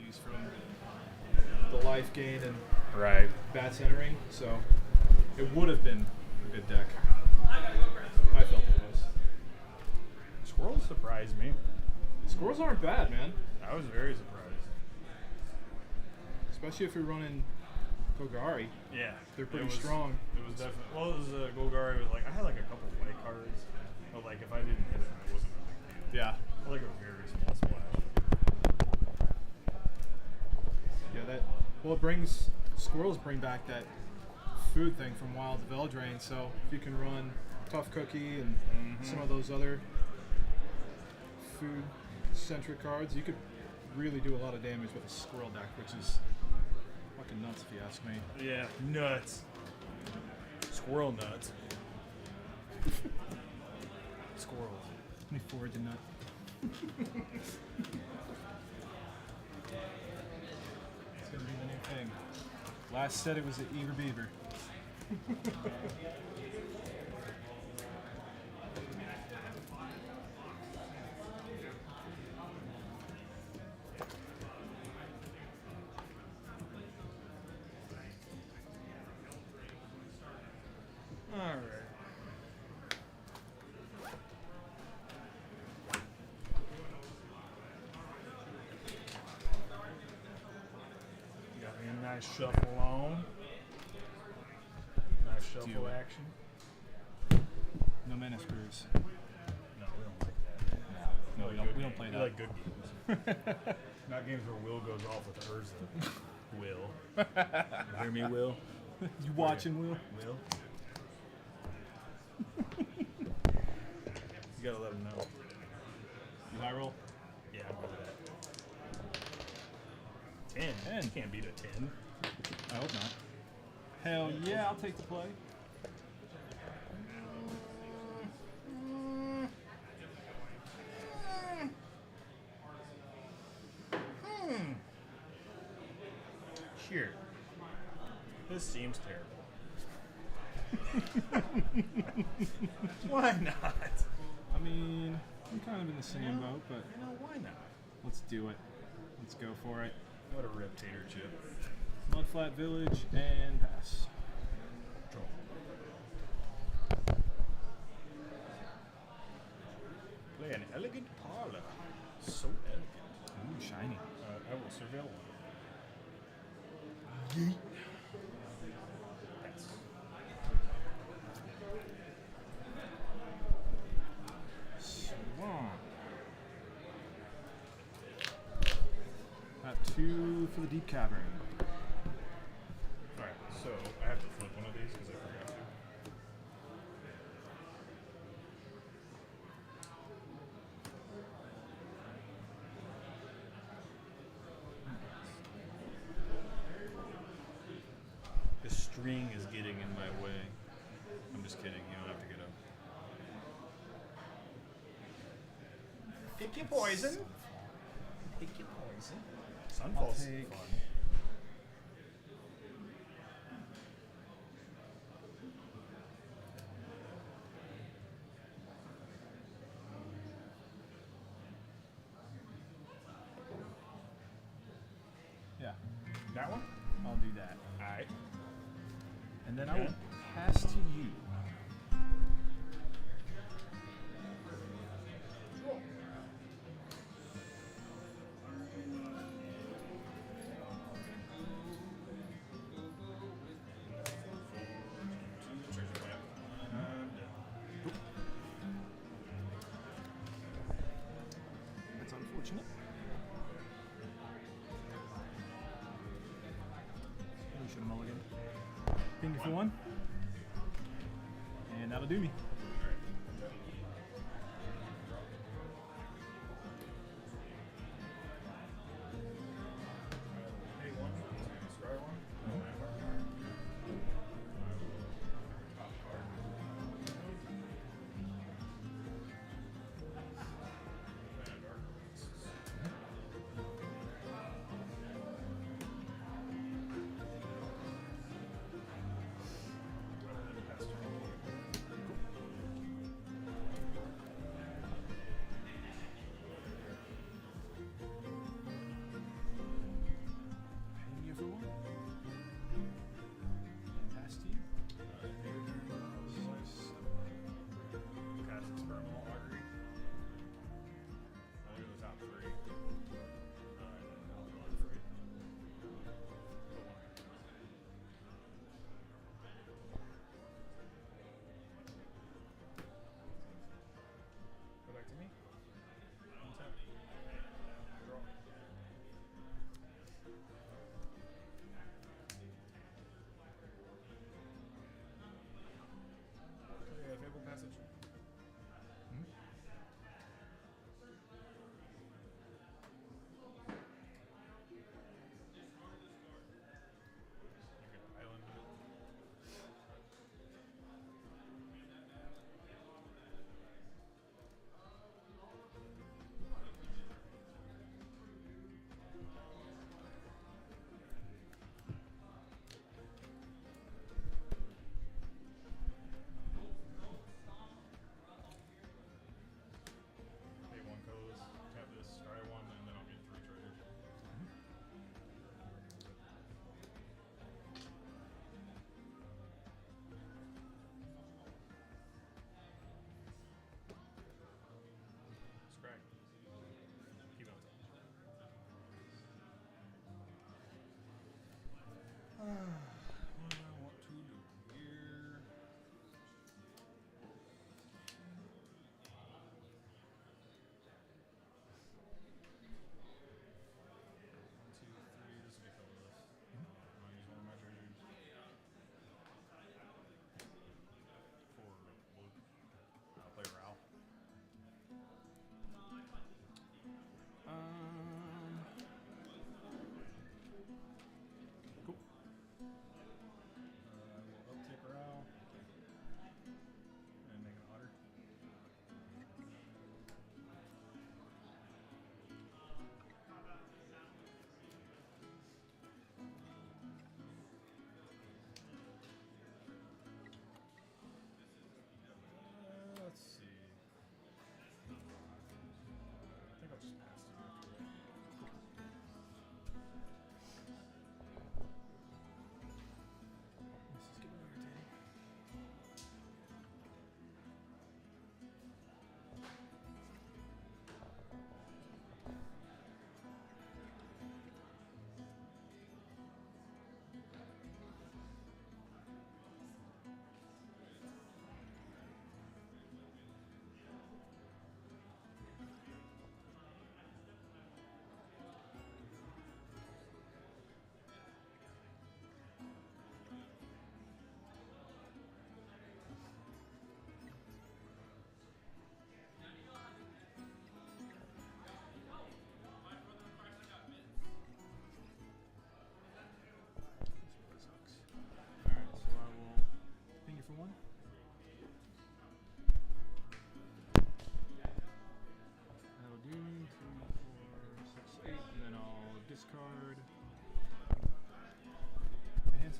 penalties from the life gain and Right. bat centering, so it would have been a good deck. I felt it was. Squirrels surprised me. Squirrels aren't bad, man. I was very surprised. Especially if you're running Golgari. Yeah. They're pretty It was- strong. It was definitely. Well, it was Golgari was like I had like a couple white cards, but like if I didn't hit it, it wasn't a big deal. Yeah. Like a very small splash. Yeah, it brings squirrels bring back that food thing from Wild Veldrain, so if you can run Tough Cookie and some of those other food centric cards, you could really do a lot of damage with a squirrel deck, which is fucking nuts if you ask me. Yeah. Nuts. Squirrel nuts. Squirrels. Let me forward the nut. It's gonna be the new thing. Last said it was an eager beaver. All right. Got me a nice shuffle on. Nice shuffle Do it. action. No menace screws. No, we don't like that. No, like we don't. good We don't games. play We that. like good games. Not games where Will goes off with Urza. Will. You hear me, Will? You watching, Will? Will? You gotta let him know. You high roll? Yeah, I remember that. 10. 10. You can't beat a 10. I hope not. Hell yeah, I'll take the play. Here. This seems terrible. Why not? I mean, I'm kind of in the same boat, but You know, why not? let's do it. Let's go for it. What a rip tater chip. Mudflat Village and pass. Draw. Play an elegant parlor. So elegant. Ooh, shiny. I will surveil one. Pass. Swamp. Got 2 for the deep cavern. Alright, so I have to flip one of these because I forgot to. The string is getting in my way. I'm just kidding, you don't have to get up. Pick your poison. Pick your poison. Sunfall's take- fun. Yeah, That one? I'll do that. Alright. And then I will Okay. pass to you. That's unfortunate. We should have mulliganed. Ping you for 1. And that'll do me.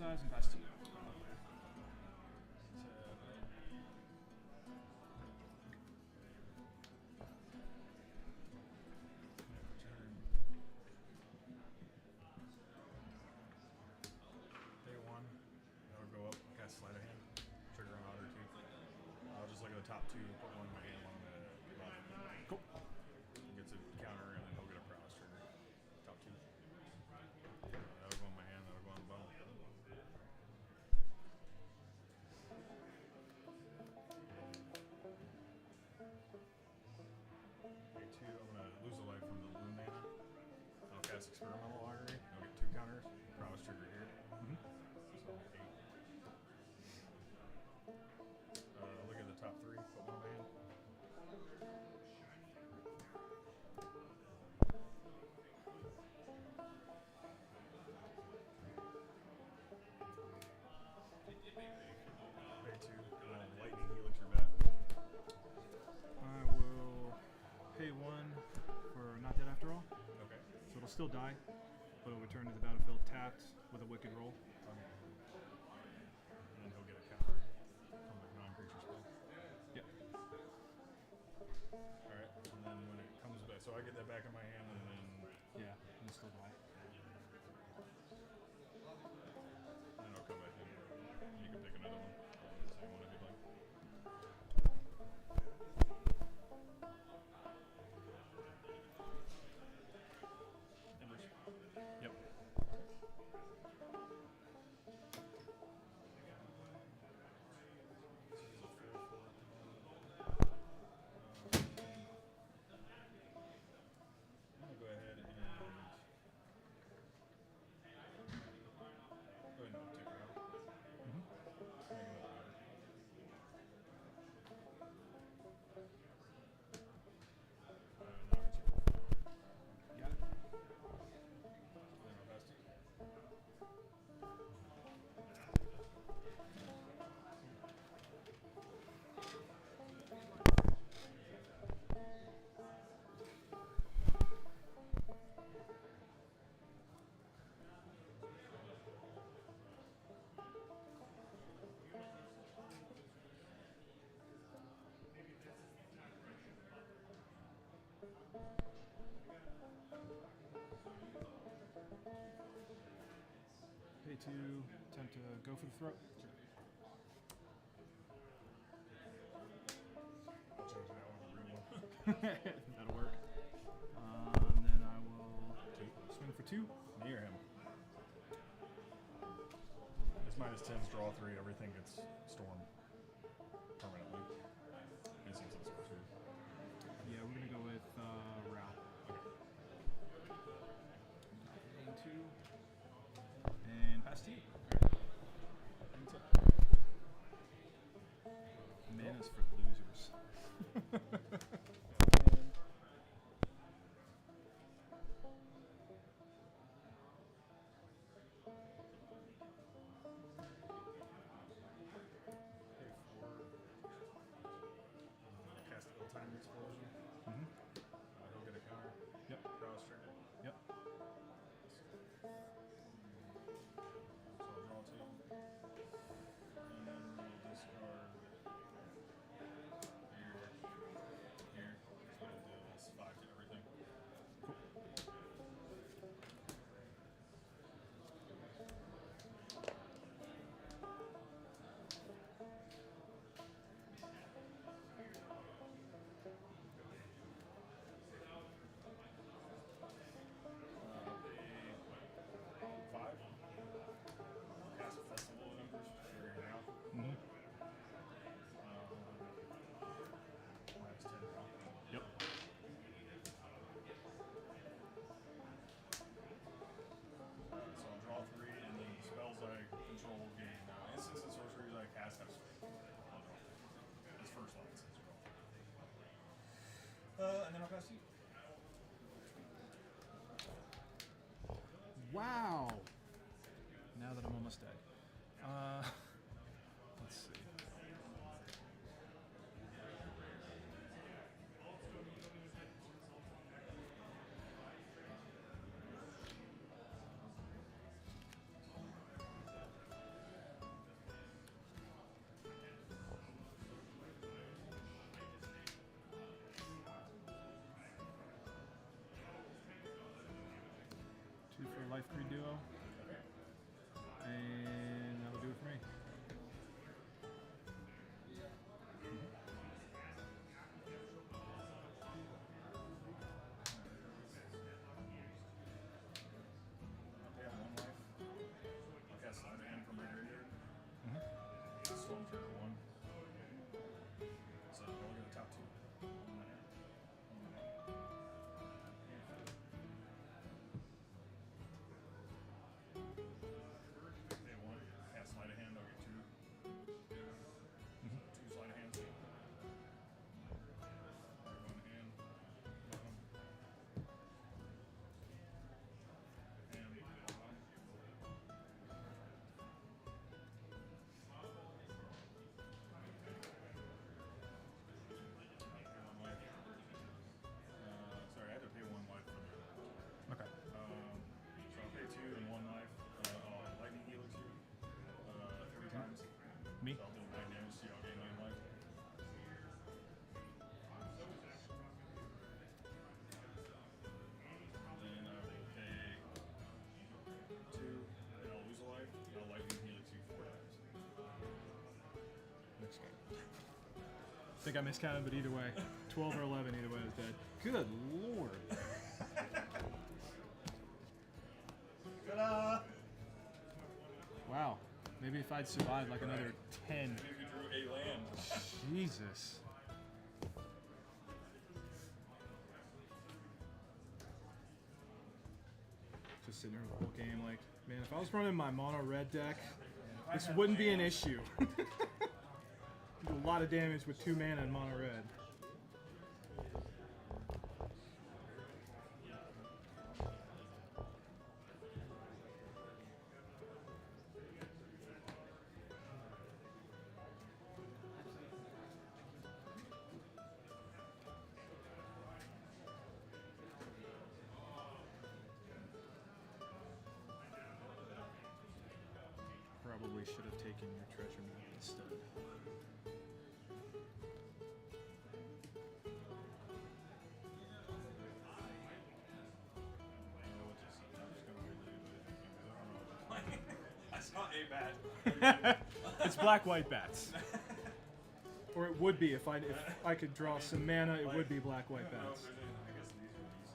size and pass to you. Day one, that'll go up, cast sleight of hand, trigger on otter two. I'll just look at the top two, put one in my hand, one in the bottom. Cool. He gets a counter, and then he'll get a prowess trigger. Top two. That'll go in my hand, that'll go on the bottom. Day two, I'm going to lose a life from the Bloom mana. I'll cast Experimental Augury. I'll get 2 counters. Prowess trigger here. So 8. Look at the top 3. Put one in my hand. Day 2. Lightning Helix or bat. I will pay 1 for Not Dead After All. Okay. So it'll still die, but it'll return to the battlefield tapped with a Wicked roll. Okay. And then he'll get a counter from the non-creature spell. Yep. Alright, and then when it comes back, so I get that back in my hand, and then Yeah, it'll still die. it'll come back in. You can pick another one. Same one if you'd like. Embers. Yep. This is a 4/4. I'm gonna go ahead and go ahead and take her out. Mm-hmm. Make another order. Knock it. Got it. Then I'll pass to you. Pay 2, attempt to go for the throat. I'll change that one to real one. That'll work. And then I will swing for 2. Near him. It's -10s, draw 3, everything gets stormed permanently. And since it's 2. Yeah, we're gonna go with Rao. Pay 2. And pass to you. Mana's for losers. Pay 4. Cast the Ill-Timed Explosion. Mm-hmm. He'll get a counter. Yep. Prowess trigger. Yep. So I'll draw 2. And then we'll discard here. So we'll do this 5 to everything. Mm-hmm. Yep. So I'll draw 3, and then the spells I control gain instants and sorceries I cast have strength. I'll draw 3. It's first line since draw. And then I'll pass to you. Wow. Now that I'm almost dead. Let's see. life creed duo. And that'll do it for me. Okay, I have 1 life. I'll cast Sleight of Hand from my graveyard. Storm trigger 1. So I'll look at the top 2. Okay, 1. Cast Sleight of Hand, I'll get 2. 2 Sleight of Hands. One hand. Bottom. And bottom. Sorry, I had to pay 1 life for that. Okay. So I'll pay 2 and 1 life. I'll lightning helix you 3 times. Me? So I'll deal 9 damage to you. I'll gain 9 life. Then I will pay 2 and I'll lose a life. I'll lightning helix you 4 times. Next game. I think I miscounted, but either way, 12 or 11, either way, I was dead. Good lord. Ta-da! Wow. Maybe if I'd survived like another 10. Maybe we drew a land. Jesus. Just sitting there the whole game like, man, if I was running my mono red deck, this wouldn't be an issue. Do a lot of damage with 2 mana and mono red. Probably should have taken your treasure map instead. I saw a bat. It's black-white bats. Or it would be if I could draw some mana. It would be black-white bats. I guess these are these.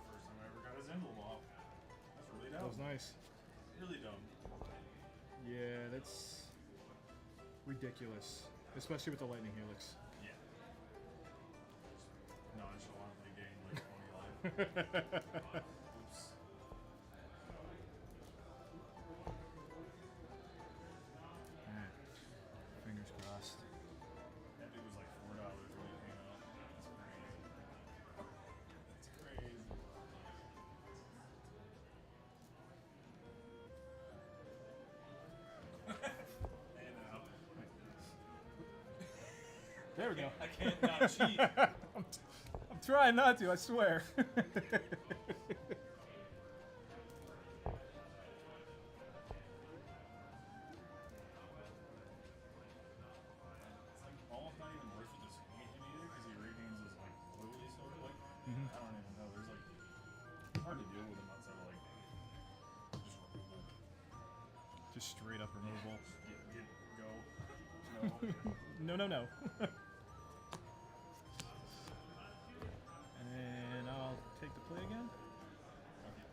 First time I ever got his emblem off. That's really dumb. That was nice. Really dumb. Yeah, that's ridiculous. Especially with the lightning helix. Yeah. Nonchalantly gained like 20 life. Oops. Man, fingers crossed. That dude was like $4 when he came out. That's crazy. That's crazy. And out. There we go. I can't not cheat. I'm trying not to, I swear. It's like almost not even worth it to squeeze him either because he regains his like literally sort of like I don't even know. There's like it's hard to deal with him outside of like just removal. Just straight up removal. Get go. No, No. no, no. And I'll take the play again. Okay.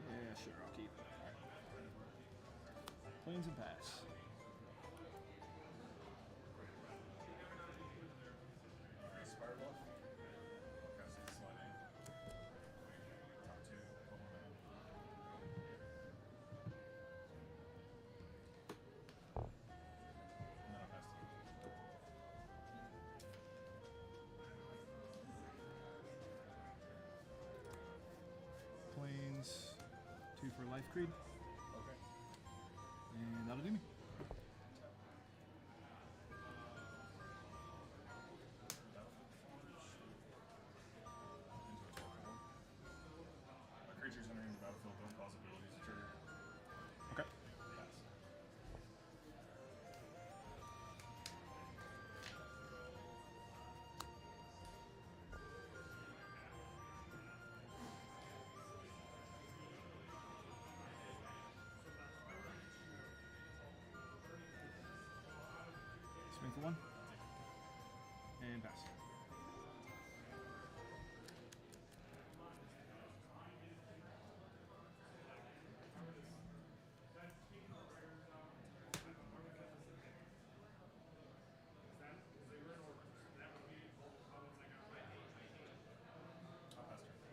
Yeah, sure, I'll keep. Planes and pass. life creed, Okay. and that'll do me. Creatures entering the battlefield don't cause abilities to trigger. Okay. Pass. Swing for 1. And pass. I'll pass turn.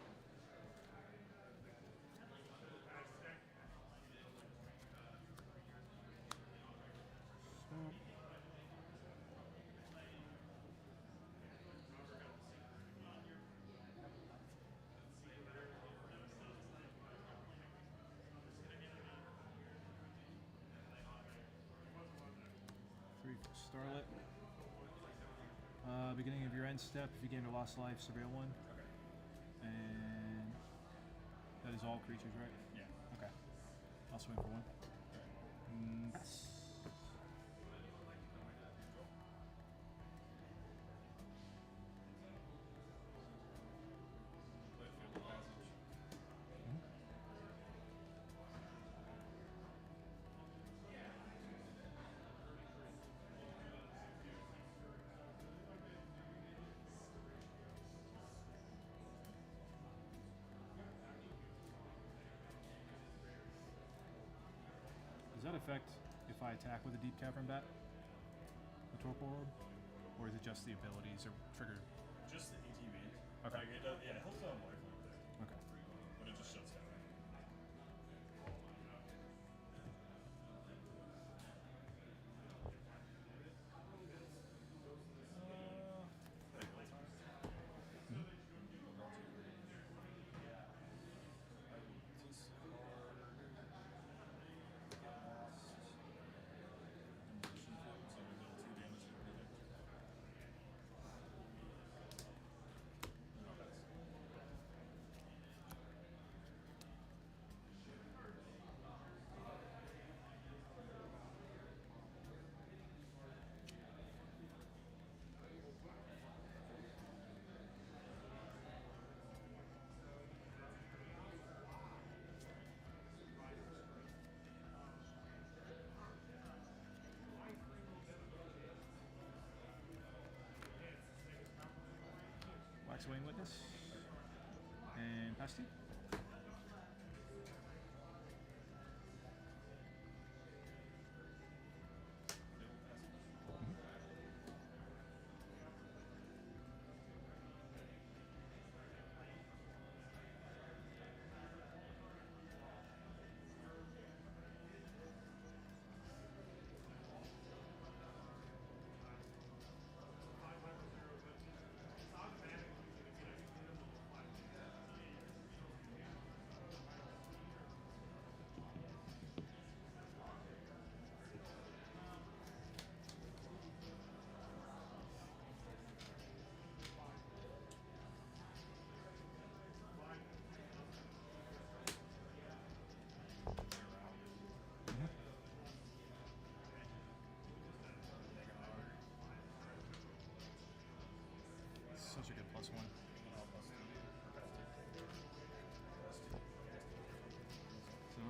Swamp. Three for Starlet. Beginning of your end step, if you gain a lost life, surveil 1. Okay. And that is all creatures, right? Yeah. Okay. I'll swing for 1. Pass. Play field of passage. Does that affect if I attack with a Deep Cavern Bat? The Torpor Orb? Or is it just the abilities or trigger? Just the ATB. Okay. Like it does, yeah, it helps out on life a little bit, Okay. but it just shuts down. Waxwing Witness. And pass 2. Such a good +1. So,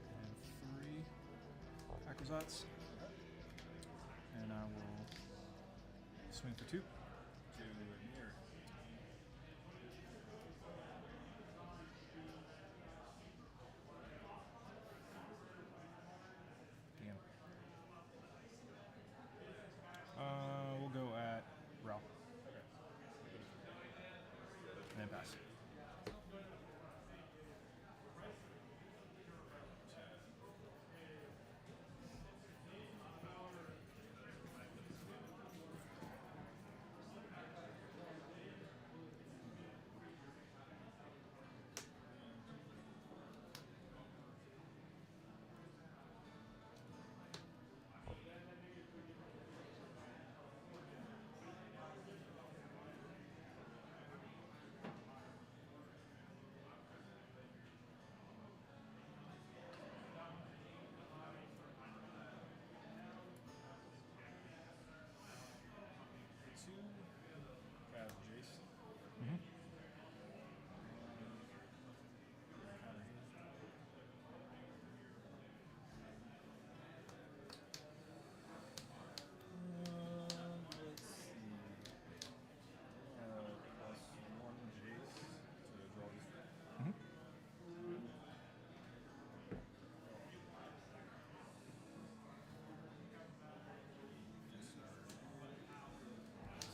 and 3 Acrozats. And I will swing for 2. To near. Damn.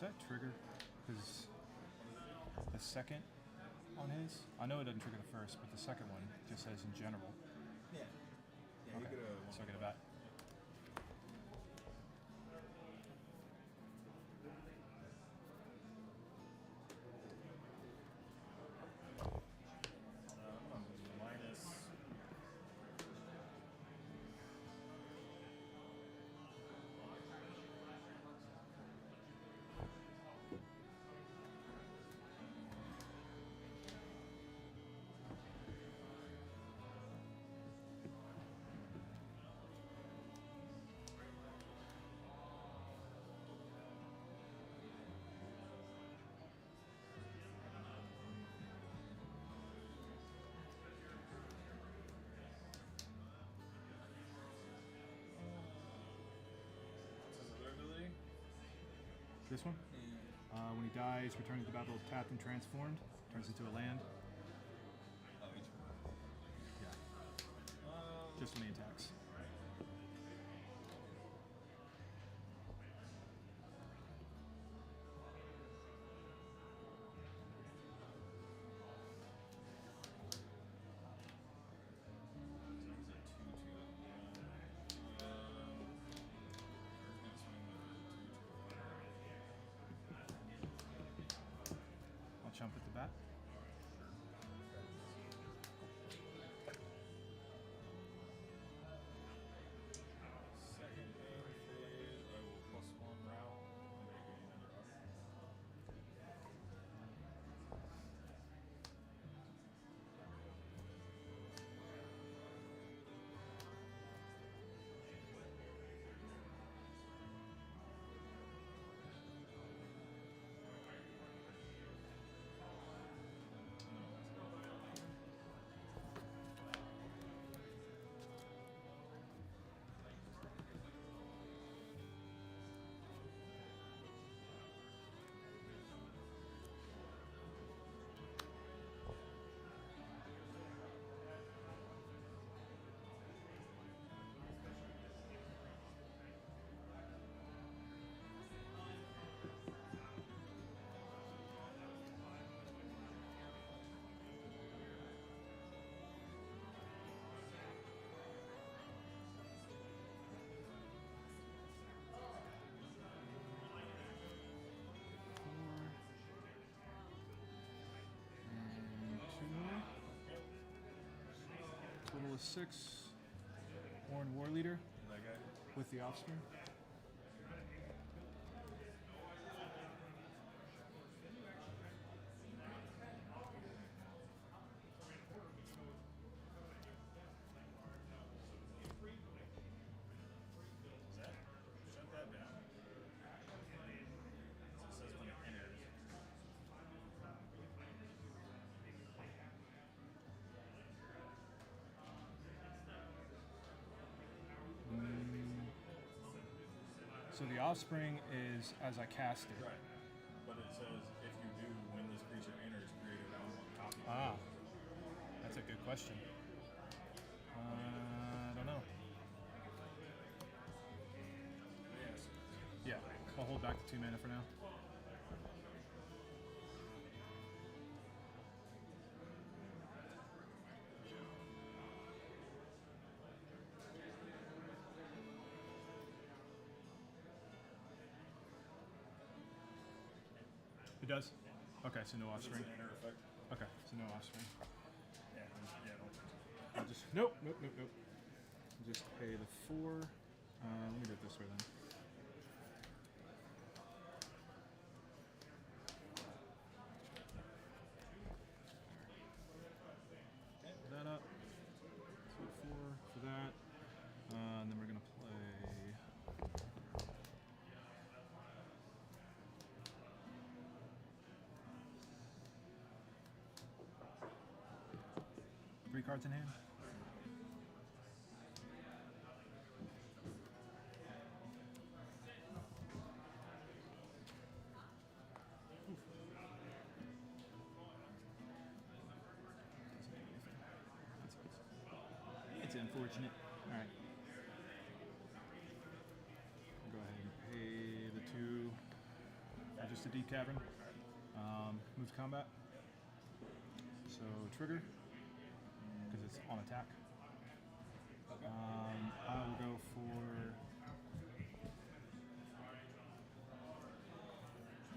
that trigger? Because the second on his, I know it doesn't trigger the first, but the second one just says in general. Yeah. Yeah, Okay. you get a So I get a bat. minus. What's his other ability? This one? When he dies, returning to battle tapped and transformed. Turns into a land. Oh, each Yeah. one. Just when he attacks. I'll jump at the bat. Second phase, I will +1 route. And then gain another option. Two more. Total of 6. Horn War Leader That guy? with the offspring. Is that? Shut that down. So it says when it enters. So the offspring is as I cast it. Right. But it says if you do, when this creature enters, create a 1/1 copy. Ah, that's a good question. I don't know. Yes. Yeah, I'll hold back the 2 mana for now. It does? Okay, so no It's offspring. an enter effect. Okay, so no offspring. Yeah, don't. I'll just nope. I'll just pay the 4. Let me do it this way then. Put that up. So 4 for that. And then we're gonna play. 3 cards in hand. It's unfortunate. All right. I'll go ahead and pay the 2. I just just a deep cavern. Move to combat. So trigger, because it's on attack. I will go for.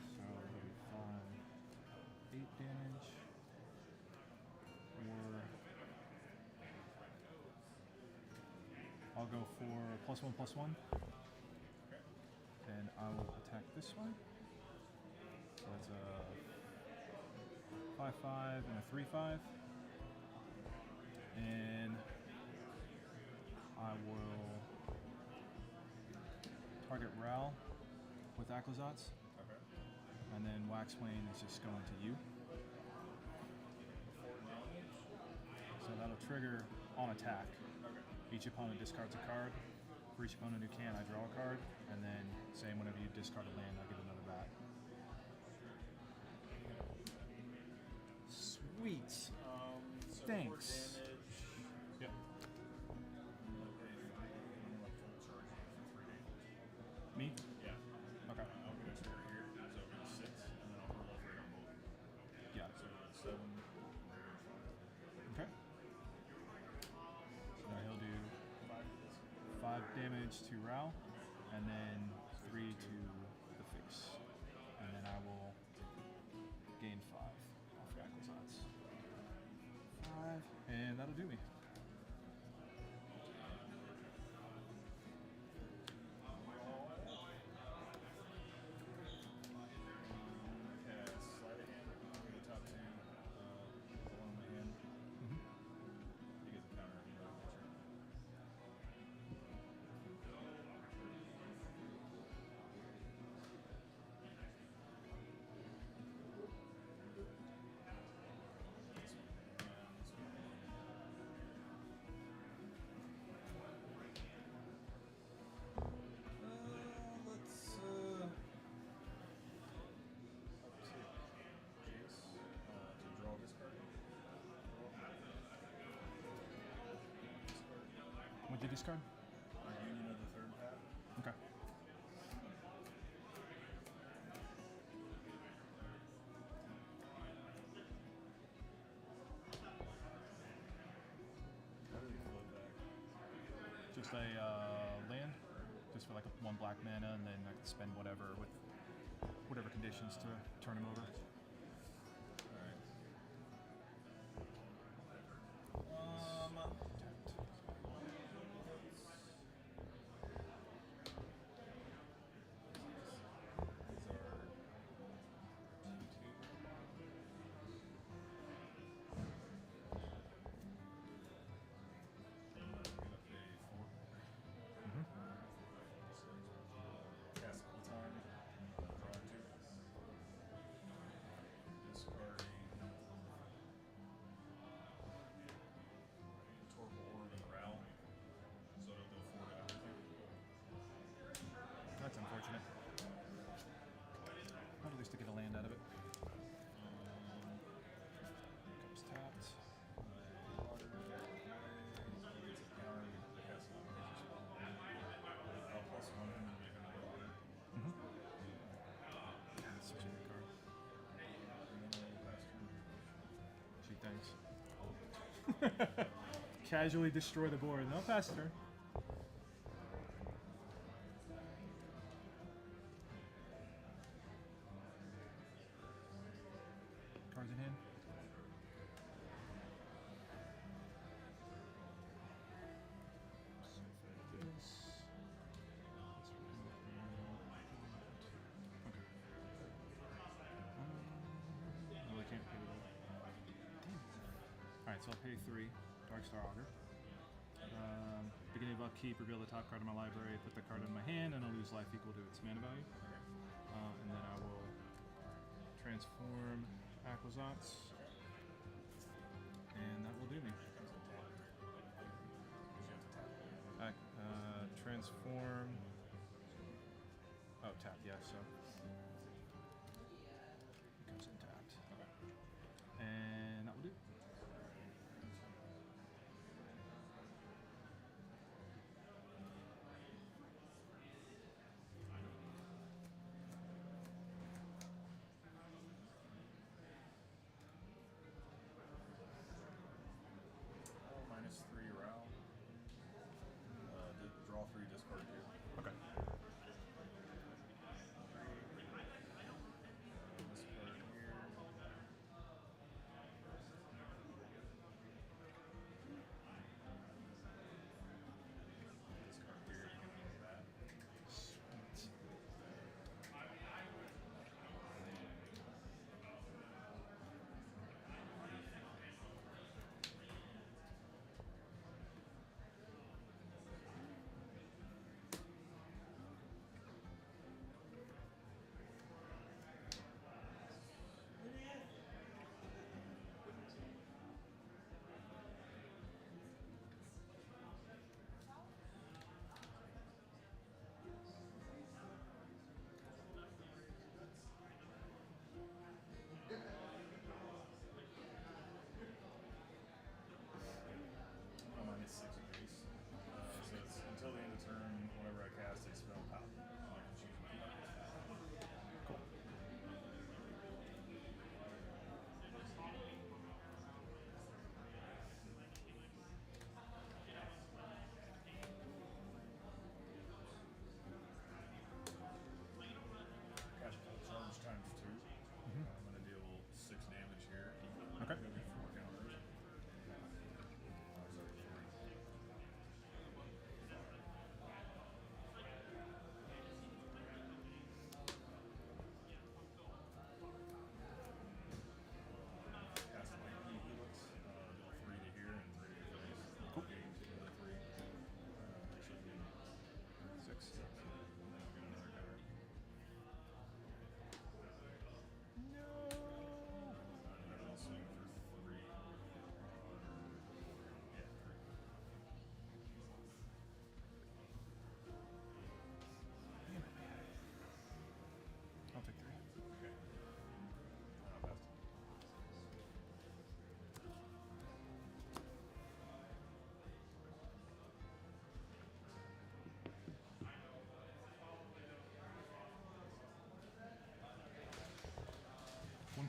So 5, 8 damage. Or I'll go for +1/+1. And I will attack this one. So that's a 5/5 and a 3/5. And I will target Ral with Aclazotz. Okay. And then Waxwing is just going to you. So that'll trigger on attack. Okay. Each opponent discards a card. For each opponent who can, I draw a card. And then same whenever you discard a land, I get another bat. Sweet. So Thanks. 4 damage. Yep. Me? Yeah. Okay. I'm gonna trigger here, so I'm gonna 6, and then I'll roll for it on both. Yeah. So 7. Okay. So now he'll do 5. 5 damage to Ral, and then 3 to the face. And then I will gain 5 off Aclazotz. 5, and that'll do me. Cast Sleight of Hand. I'm the top 2. The one on my hand. He gets a counter every other creature. This one. And this one. Let's up to Jace to draw this card. Discard. What'd you discard? Union of the third path. Okay. How did he float back? Just a land, just for like 1 black mana, and then I can spend whatever with whatever conditions to turn him over. Alright. These are 2/2. I'm gonna pay 4. Cast all time. Draw 2. Discarding Torpor Orb and Ral. So it'll do 4 to everything. That's unfortunate. But at least to get a land out of it. Comes tapped. That's such a good card. Gee, thanks. Casually destroy the board. No, pass turn. Cards in hand. No, I can't pay that. Alright, so I'll pay 3. Darkstar Augur. Beginning of upkeep, reveal the top card of my library, put the card in my hand, and I'll lose life equal to its mana value. And then I will transform Aclazotz, and that will do me. Transform. Oh, tap, yeah, so. It comes in tapped. And that will do.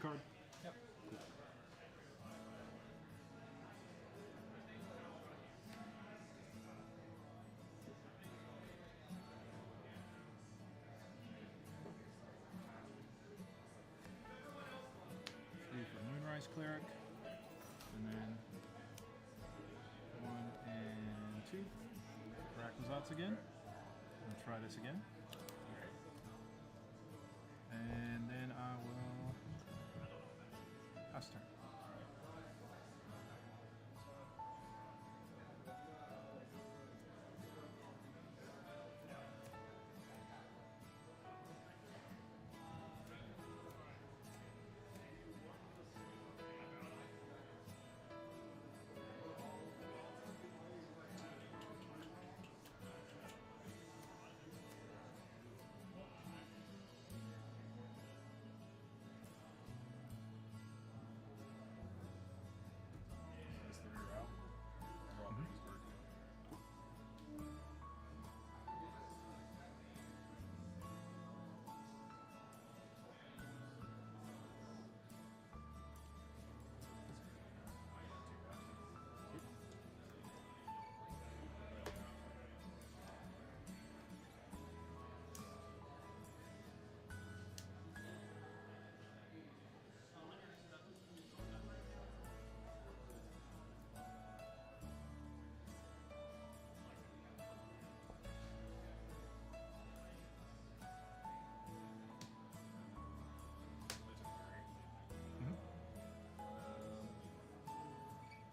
card. Yep. Three for Moonrise Cleric. And then 1 and 2 for Aquazats again. I'll try this again. And then I will pass turn. Is 3 out? Draw a biggest bird.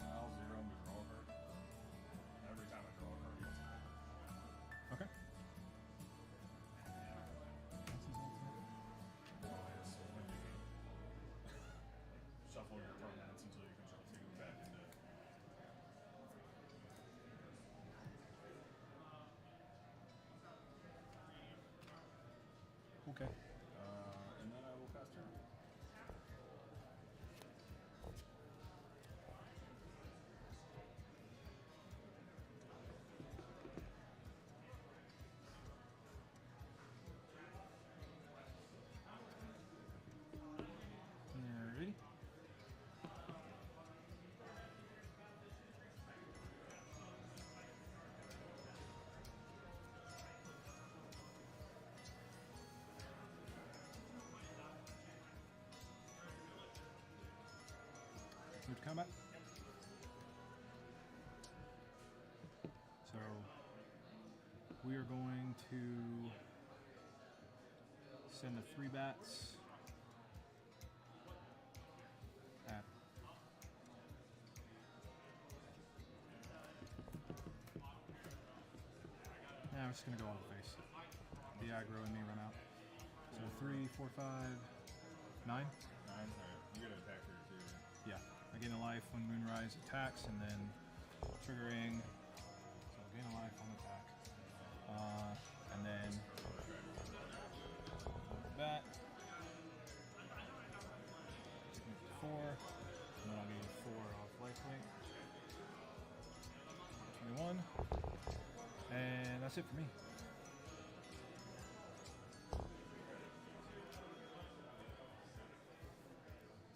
I'll 0 and draw a card. Every time I draw a card, it's Okay. shuffle your permanents until you control 2 back into. Okay. And then I will pass turn. Alrighty. Move to combat. So we are going to send the 3 bats at I'm just gonna go on the face. The aggro and me run out. So 3, 4, 5, 9. 9. Alright. You get an attack here too. Yeah, I gain a life when Moonrise attacks, and then triggering. So I gain a life on attack, and then bat. 4, and then I'll gain 4 off lifelink. 21, and that's it for me.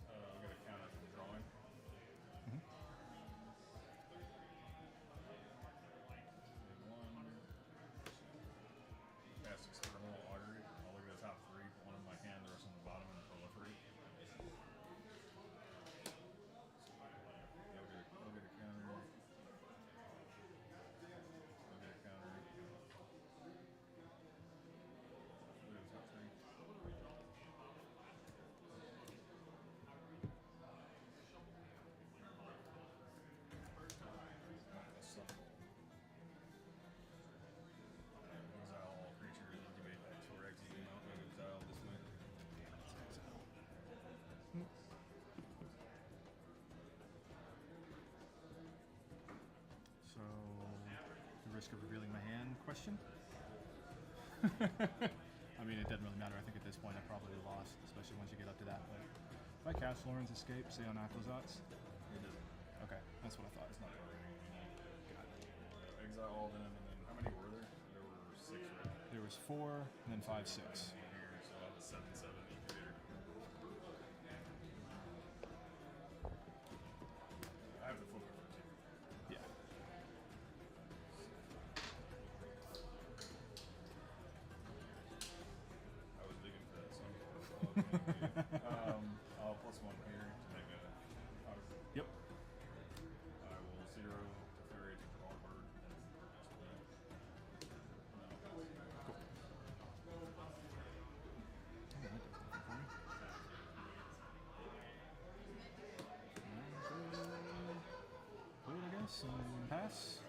I'll get a counter from drawing. Cast external artery. I'll look at the top 3, put one in my hand, the rest on the bottom, and proliferate. I'll get a counter. I'll get a counter. Look at the top 3. Exile all creatures, incubate X or X, exile this way. So, the risk of revealing my hand question? I mean, it doesn't really matter. I think at this point I probably lost, especially once you get up to that. But if I cast Lauren's Escape, say on Aquazats, It doesn't. okay, that's what I thought. It's not Exile all of them, and then how many were there? There were 6, right? There was 4, and then 5, 6. Here, so that was 7/7 incubator. I'll plus 1 here to make a auto. Yep. I will 0 to fairy to draw a bird. Cool. Yeah, that does nothing for me. Hold, I guess, and pass.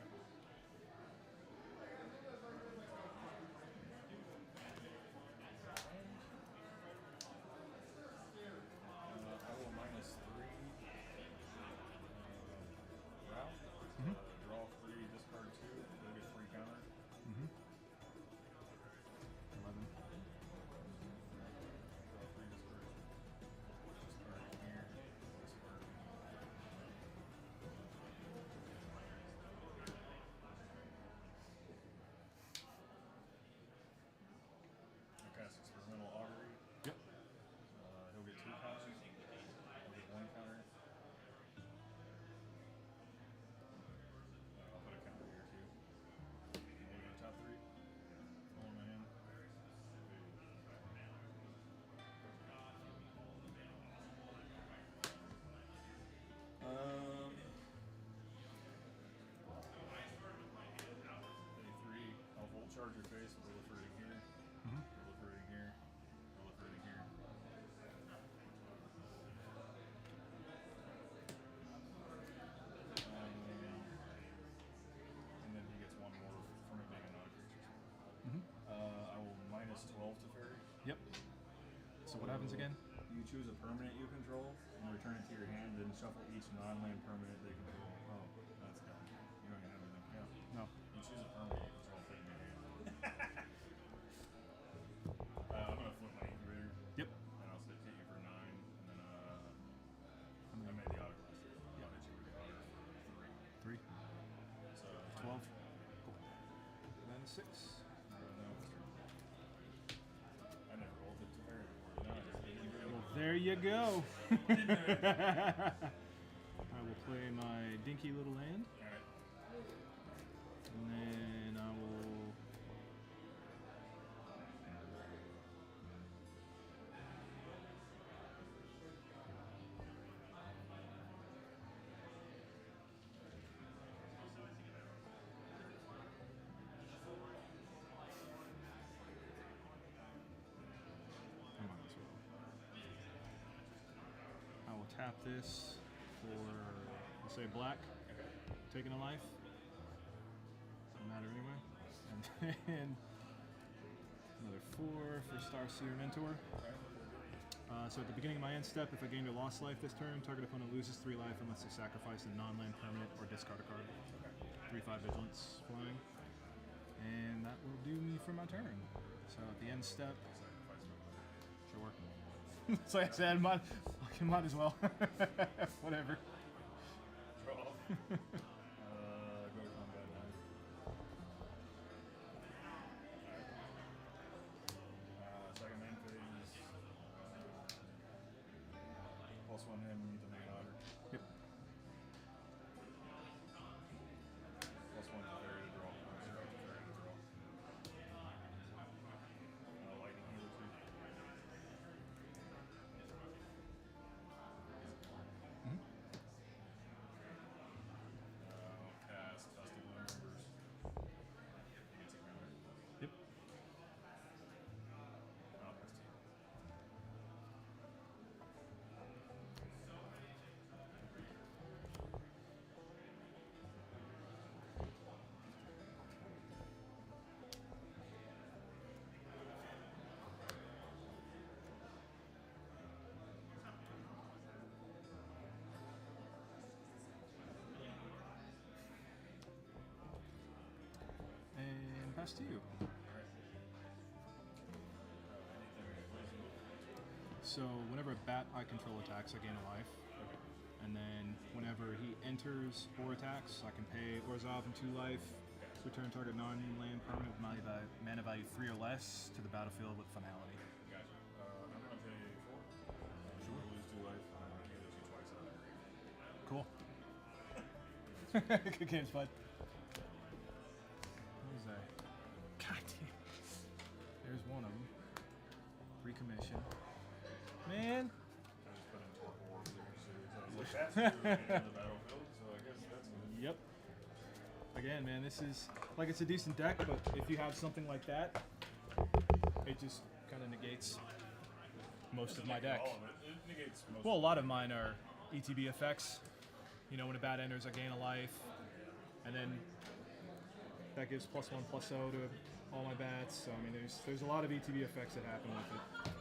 I will minus 3. Route. Draw 3, discard 2. Go get 3 counter. 11. Draw 3, discard 2. Discard here. Discard. I cast experimental augury. Yep. He'll get 2 counters. I'll get 1 counter. I'll put a counter here too. We'll go top 3. Full in my hand. A3. I'll volt charge your face. Proliferating here. Proliferating here. Proliferating here. And then he gets 1 more from it being a non-creature. I will minus 12 to fairy. Yep. So what happens again? You choose a permanent you control and return it to your hand, then shuffle each non-land permanent they control. Oh, that's gone. You don't even have anything. Yeah. No. You choose a permanent you control, put it in your hand. I'm going to flip my incubator. Yep. And I'll hit you for 9, and then I made the auto class. Yeah. I'll hit you with the auto for 3. 3. So 12. Cool. Then 6. I never rolled it to fairy before. No, I just did it. Well, there you go. I will play my dinky little land, Alright. and then I will. I might as well. I will tap this for, let's say, black, taking a life. Doesn't matter anyway. And then another 4 for Starseer Mentor. So at the beginning of my end step, if I gained a lost life this turn, target opponent loses 3 life unless they sacrifice a non-land permanent or discard a card. 3/5 vigilance flying. And that will do me for my turn. So at the end step, sure. So like I said, might as well. Whatever. Draw. Go to combat now. Second main phase. Plus 1 him, need to make an otter. Yep. Plus 1 to fairy to draw. Strike to fairy to draw. Lightning healer too. Cast Dusty Blue Members. He gets a counter. Yep. I'll pass to you. And pass to you. Alright. Anything So whenever a bat I control attacks, I gain a life. Okay. And then whenever he enters or attacks, I can pay Orzhov and 2 life. Return target non-land permanent with mana value 3 or less to the battlefield with finality. Gotcha. I'm gonna pay 4. Sure. Lose 2 life. I'm gonna heal you twice out of Cool. Good games, bud. What is that? God damn. There's one of them. Recommission. on the battlefield, so I guess that's good. Yep. Again, man, this is like it's a decent deck, but if you have something like that, it just kind of negates most of my deck. All of it. It negates most Well, a lot of mine are ETB effects. You know, when a bat enters, I gain a life, and then that gives +1/+0 to all my bats. So I mean, there's a lot of ETB effects that happen with it.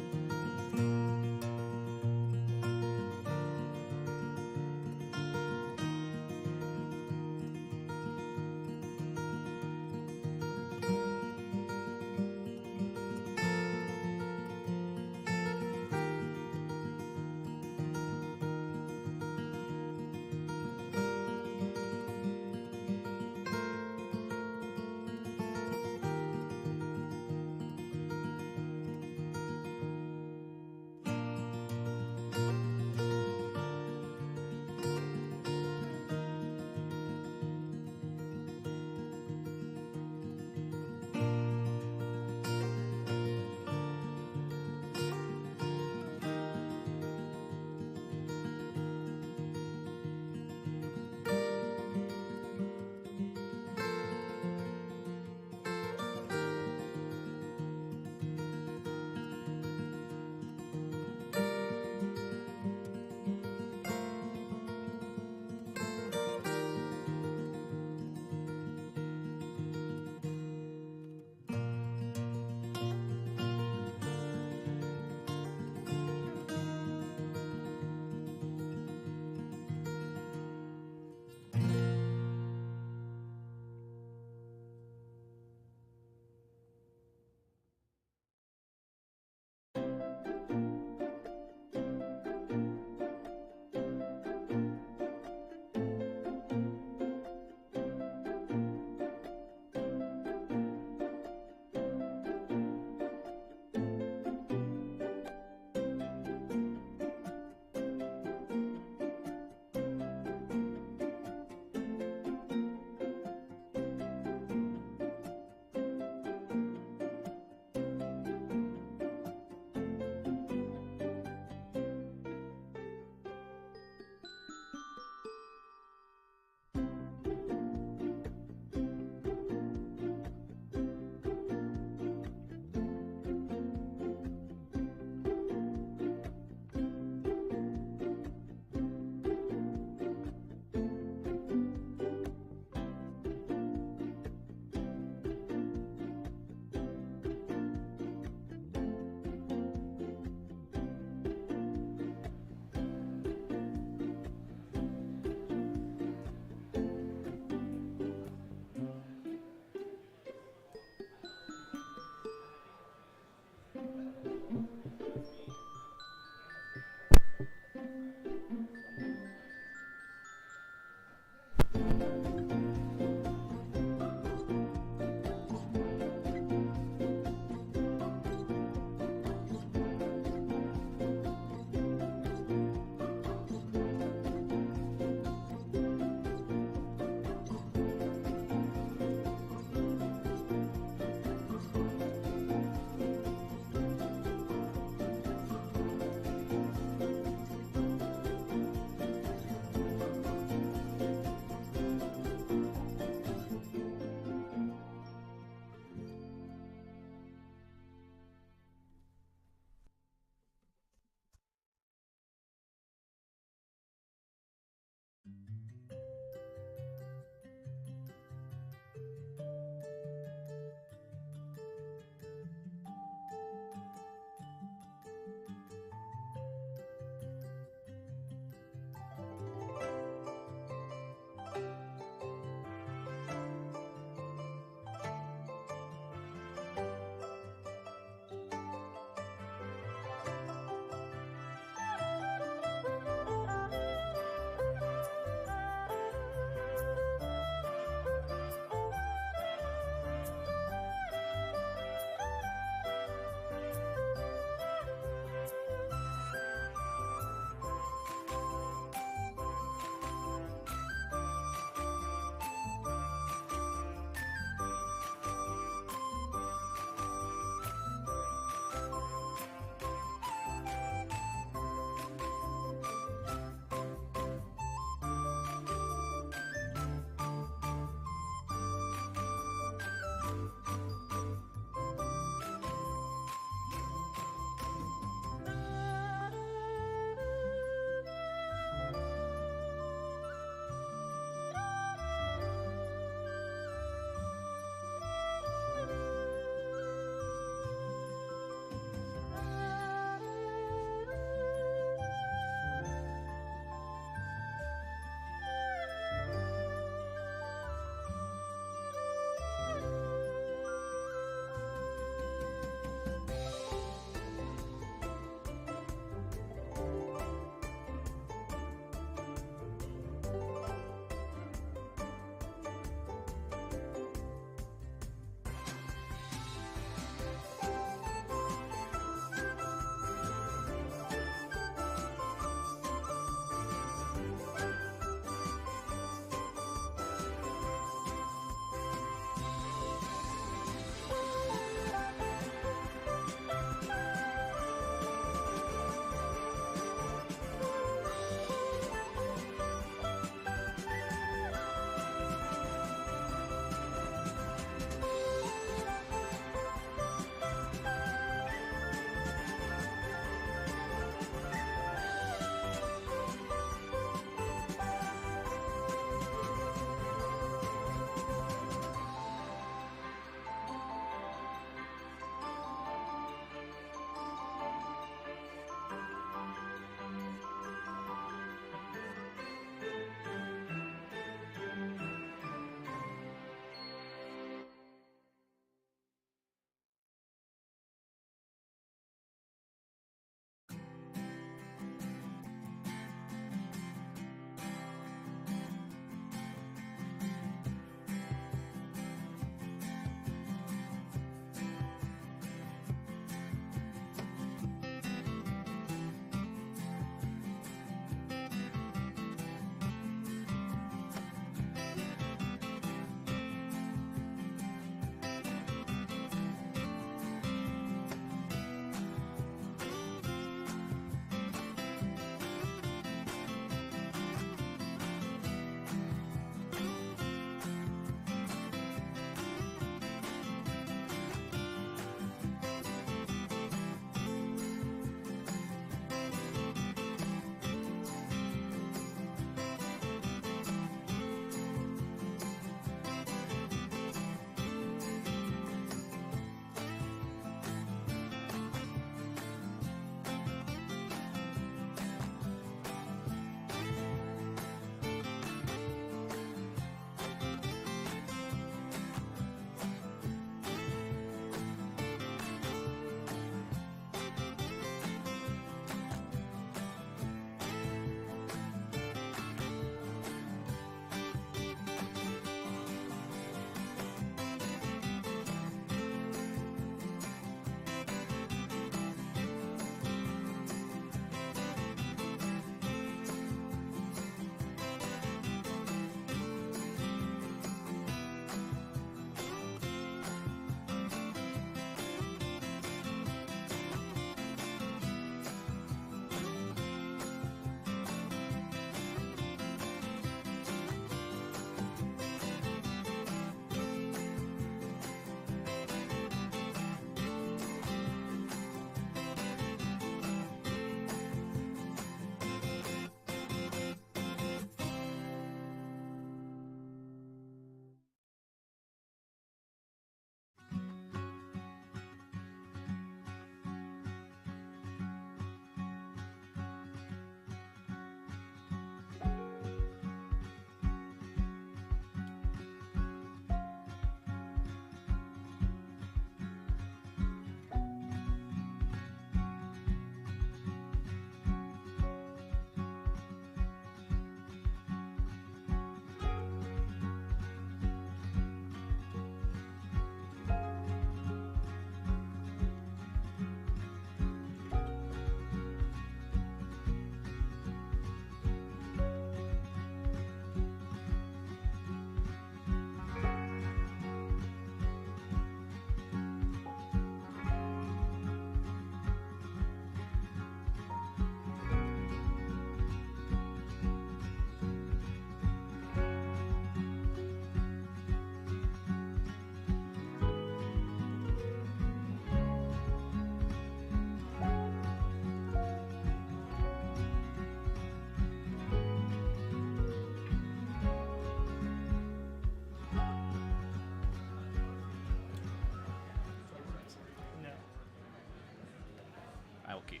will keep.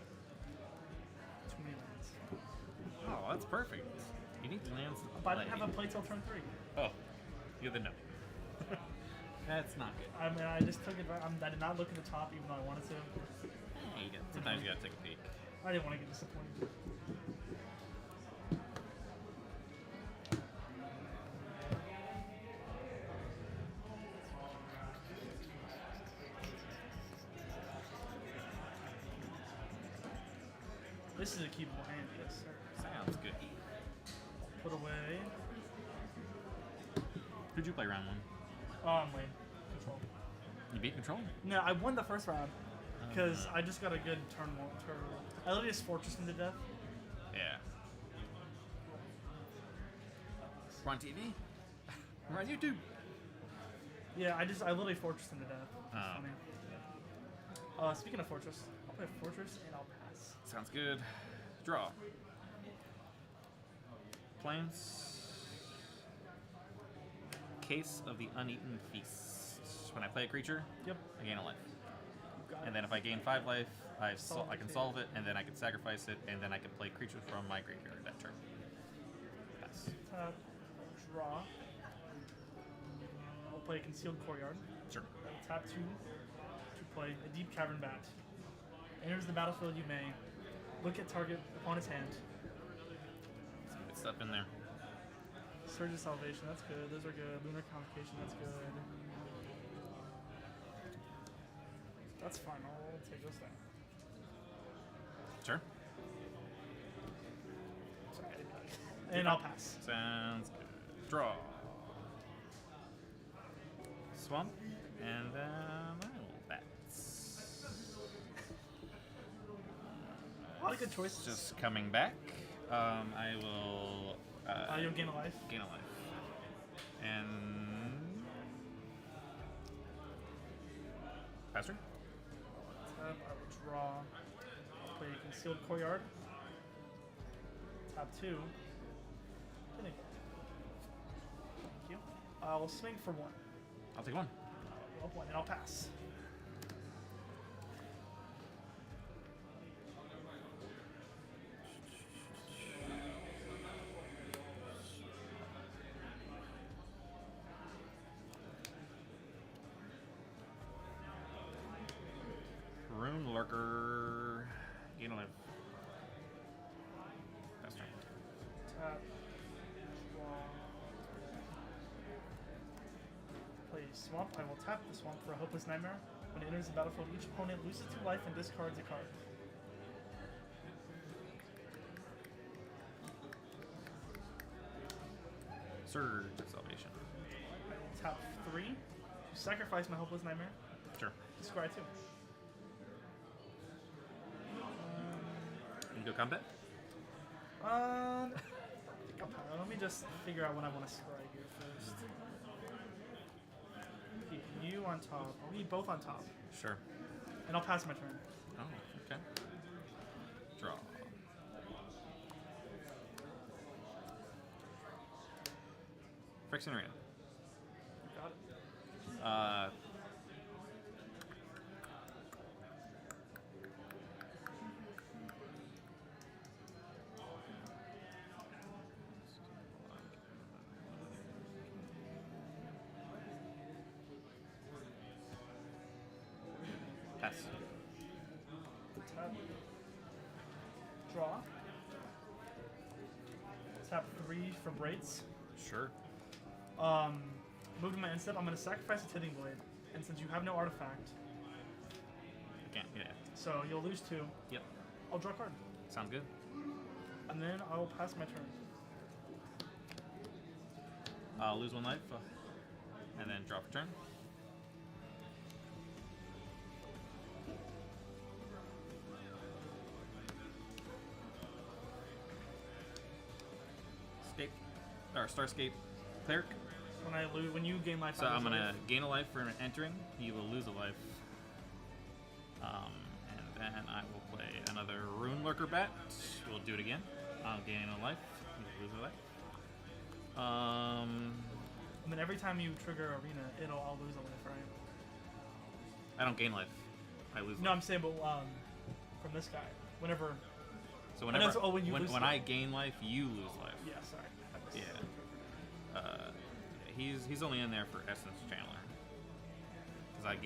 Too many lands. Oh, that's perfect. You need the lands. to But I didn't play. have a play till turn 3. Oh, you the no. That's not good. I mean, I just took it. I did not look at the top, even though I wanted to. Sometimes you gotta take a peek. I didn't want to get disappointed. This is a keepable hand, yes, sir. Sounds good. Put away. Who'd you play round 1? Lane. Control. You beat control? No, I won the first round because I just got a good turn. I literally just fortressed him to death. Yeah. We're on TV? We're on YouTube. Yeah, I literally fortressed him to death. It's Oh. funny. Speaking of fortress, I'll play fortress and I'll pass. Sounds good. Draw. Plains. Case of the Uneaten Feast. When I play a creature, Yep. I gain a life. Got And it. then if I gain 5 life, I Solve can it. solve it, and then I can sacrifice it, and then I can play creatures from my graveyard that turn. Pass. Tap, draw. I'll play Concealed Courtyard. Sure. I'll tap 2 to play a Deep Cavern Bat. Enters the battlefield, you may look at target upon its hand. Some good stuff in there. Surge of Salvation, that's good. Those are good. Lunar Convocation, that's good. That's fine. I'll take those down. Sure. Sorry, I didn't know that. And I'll pass. Sounds good. Draw. Swamp. And then I will bats. A lot of good choices. Just coming back. I will You'll gain a life. gain a life. And pass turn. Tap, I will draw. I'll play Concealed Courtyard. Tap 2. Thank you. I will swing for 1. I'll take 1. I'll 1 and I'll pass. Rune Lurker. Gain a life. Pass turn. Tap. Draw. Play Swamp. I will tap the Swamp for a Hopeless Nightmare. When it enters the battlefield, each opponent loses 2 life and discards a card. Surge of Salvation. I will tap 3 to sacrifice my Hopeless Nightmare. Sure. Discard 2. You go combat? Let me just figure out when I want to scry here first. Keep you on top. I'll be both on top. Sure. And I'll pass my turn. Oh, okay. Draw. Friction Arena. Got it. Pass. Tap. Draw. Tap 3 for Braids. Sure. Move to my end step. I'm going to sacrifice a Tithing Blade. And since you have no artifact, Can't. Yeah. so you'll lose 2, Yep. I'll draw a card. Sounds good. And then I will pass my turn. I'll lose 1 life, and then draw for turn. Escape, or Starscape Cleric. When you gain life, So I I'm lose a gonna life. gain a life for entering. You will lose a life. And then I will play another Rune Lurker Bat. We'll do it again. I'll gain a life. You lose a life. And then every time you trigger Arena, I'll lose a life, right? I don't gain life. I lose. No, life. I'm saying, but from this guy. Whenever. So I know, whenever so- oh, when you lose when life. I gain life, you lose life. Yeah, sorry. Yeah. He's only in there for Essence Chandler. Because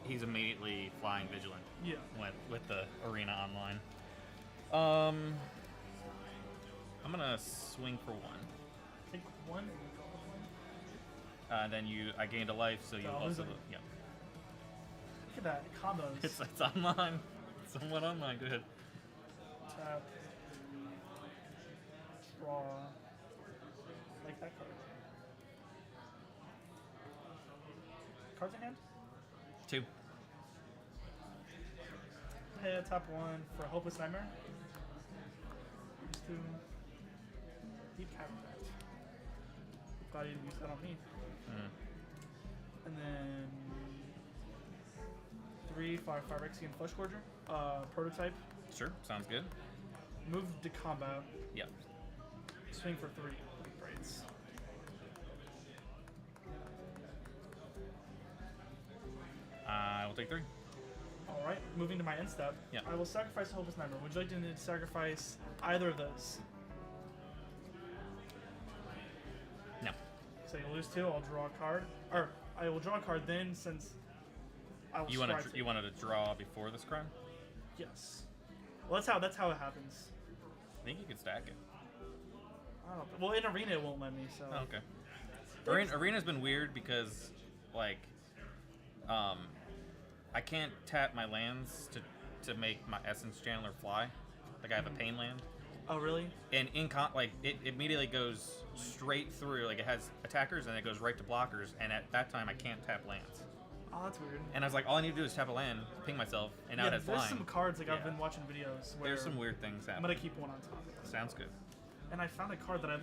he's immediately flying vigilant. Yeah. With the arena online. I'm gonna swing for 1. Take 1 and draw 1. Then I gained a life, so you I'll lose also it. yeah. Look at that combos. It's online. It's somewhat online. Go ahead. Tap. Draw. Like that card. Cards in hand? 2. Hey, top 1 for Hopeless Nightmare. Just 2. Deep Cavern Bat. Glad you didn't use that on me. And then 3 Phyrexian Flesh Gorger. Prototype. Sure. Sounds good. Move to combat. Yep. Swing for 3. Braids. I will take 3. Alright, moving to my end step. Yeah. I will sacrifice Hopeless Nightmare. Would you like to sacrifice either of those? No. So you'll lose 2, I'll draw a card. Or, I will draw a card then, since I will You wanted to draw before this crime? Yes. Well, that's how it happens. I think you could stack it. I don't know. Well, in Arena it won't let me, so... Oh, okay. Arena's been weird because, like, I can't tap my lands to make my Essence Chandler fly. Like, I have a pain land. Oh, really? And it immediately goes straight through. Like, it has attackers and it goes right to blockers. And at that time, I can't tap lands. Oh, that's weird. And I was like, all I need to do is tap a land, ping myself, and now it has there's flying. some cards, like, I've Yeah. been watching videos where... There's some weird things I'm happening. gonna keep one on top. Sounds good. And I found a card that I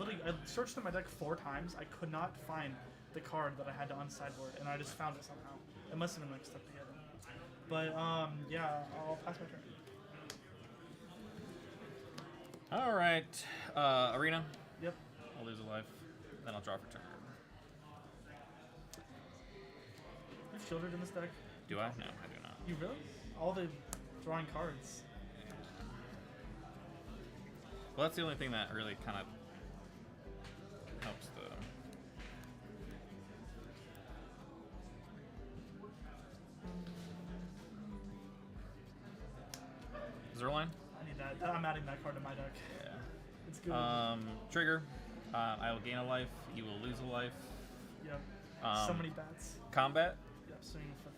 searched through my deck 4 times. I could not find the card that I had to unsideboard, and I just found it somehow. It must have been like stuck together. But yeah, I'll pass my turn. All right, Arena. Yep. I'll lose a life, then I'll draw for turn. You've shielded in this deck. Do I? No, I do not. You really? All the drawing cards. Well, that's the only thing that really kind of helps the. Zerline? I need that. I'm adding that card to my deck. Yeah. It's good. Trigger. I will gain a life. You will lose a life. Yep. So many bats. Combat. Yep. Swing for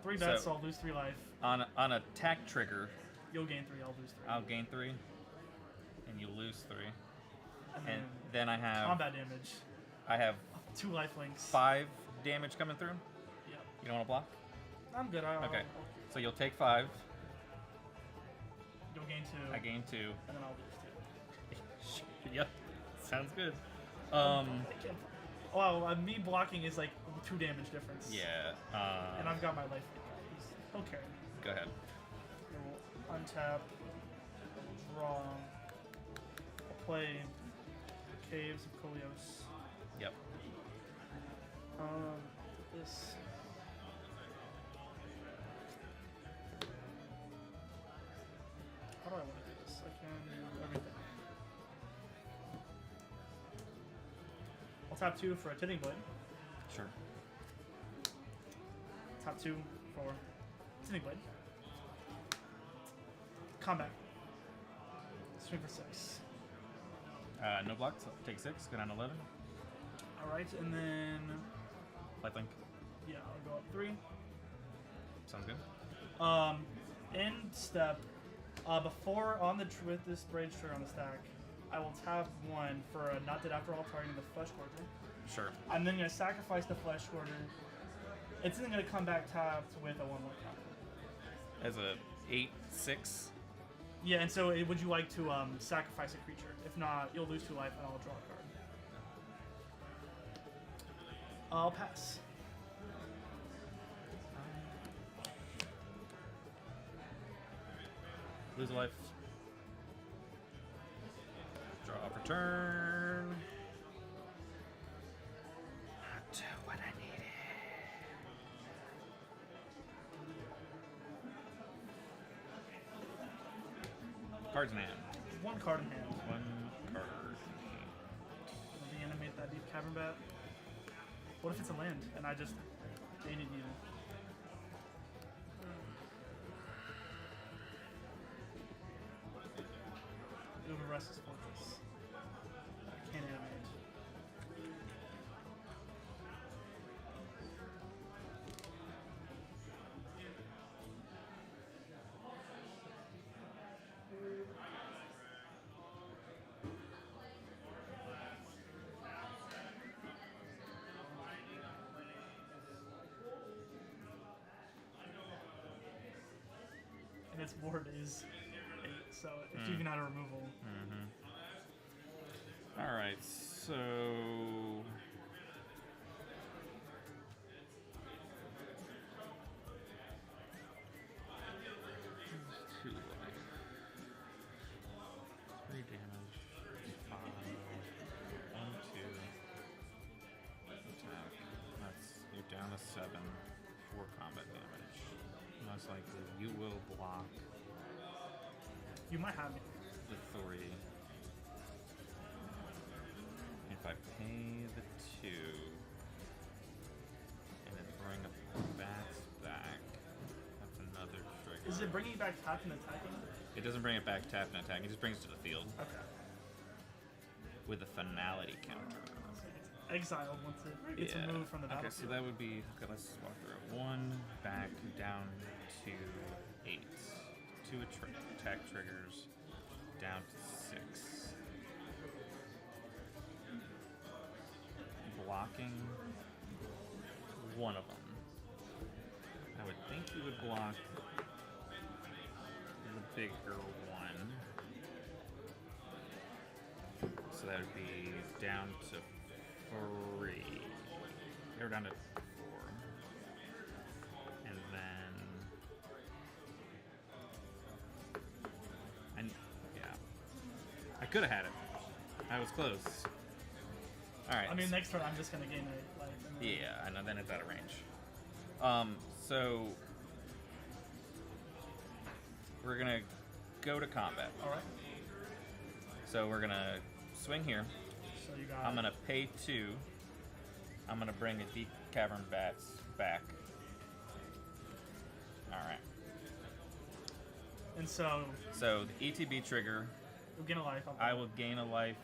3 bats, So- so I'll lose 3 life. On attack trigger, You'll gain 3. I'll lose 3. I'll gain 3, and you lose 3. and And then I have combat damage. 2 life links. 5 damage coming through. Yep. You don't want to block? I'm good. Okay. So you'll take 5. You'll gain 2. I gain 2. And then I'll lose 2. Yep. Sounds good. I can't. Well, me blocking is like 2 damage difference. Yeah. And I've got my life link. Okay. Go ahead. We'll untap. Draw. I'll play Caves of Kolios. Yep. This. How do I want to do this? I can do everything. I'll tap 2 for a Tinning Blade. Sure. Tap 2 for Tinning Blade. Combat. Swing for 6. No blocks. Take 6. Go down to 11. Alright, and then. Lifelink. Yeah, I'll go up 3. Sounds good. End step. Before on the with this braid trigger on the stack, I will tap 1 for a not dead after all targeting the Flesh Gorger. Sure. I'm then gonna sacrifice the Flesh Gorger. It's then gonna come back tapped with a 1/1 counter. As a 8/6. Yeah, and so would you like to sacrifice a creature? If not, you'll lose 2 life and I'll draw a card. I'll pass. Lose a life. Draw for turn. Not what I needed. Cards in hand. One card in hand. One card. Reanimate that Deep Cavern Bat. What if it's a land and I just dated you? Do a Restless Fortress. I can't animate. And its board is 8, so if you even had a removal. All right, so two life, 3 damage, 5, 1, 2. Attack. You're down to 7, 4 combat damage. Most likely, you will block You might have me. the 3. If I pay the 2 and then bring a bats back, that's another trigger. Is it bringing you back tapped and attacking? It doesn't bring it back tapped and attack, it just brings it to the field Okay. with a finality counter. Exiled once it gets removed from the Okay, battlefield. so that would be, okay, let's walk through it. 1 back down to 8. 2 attack triggers down to 6. Blocking one of them. I would think you would block the bigger one. So that would be down to 3. Or down to 4. And then... And, yeah. I could have had it. I was close. Alright. I mean, next turn I'm just gonna gain a life. And then Yeah, I know, then it's out of range. So... We're gonna go to combat. Alright. So we're gonna swing here. So you got. I'm gonna pay 2. I'm gonna bring a Deep Cavern Bats back. Alright. And so So the ETB trigger, you'll gain a life. I will gain a life,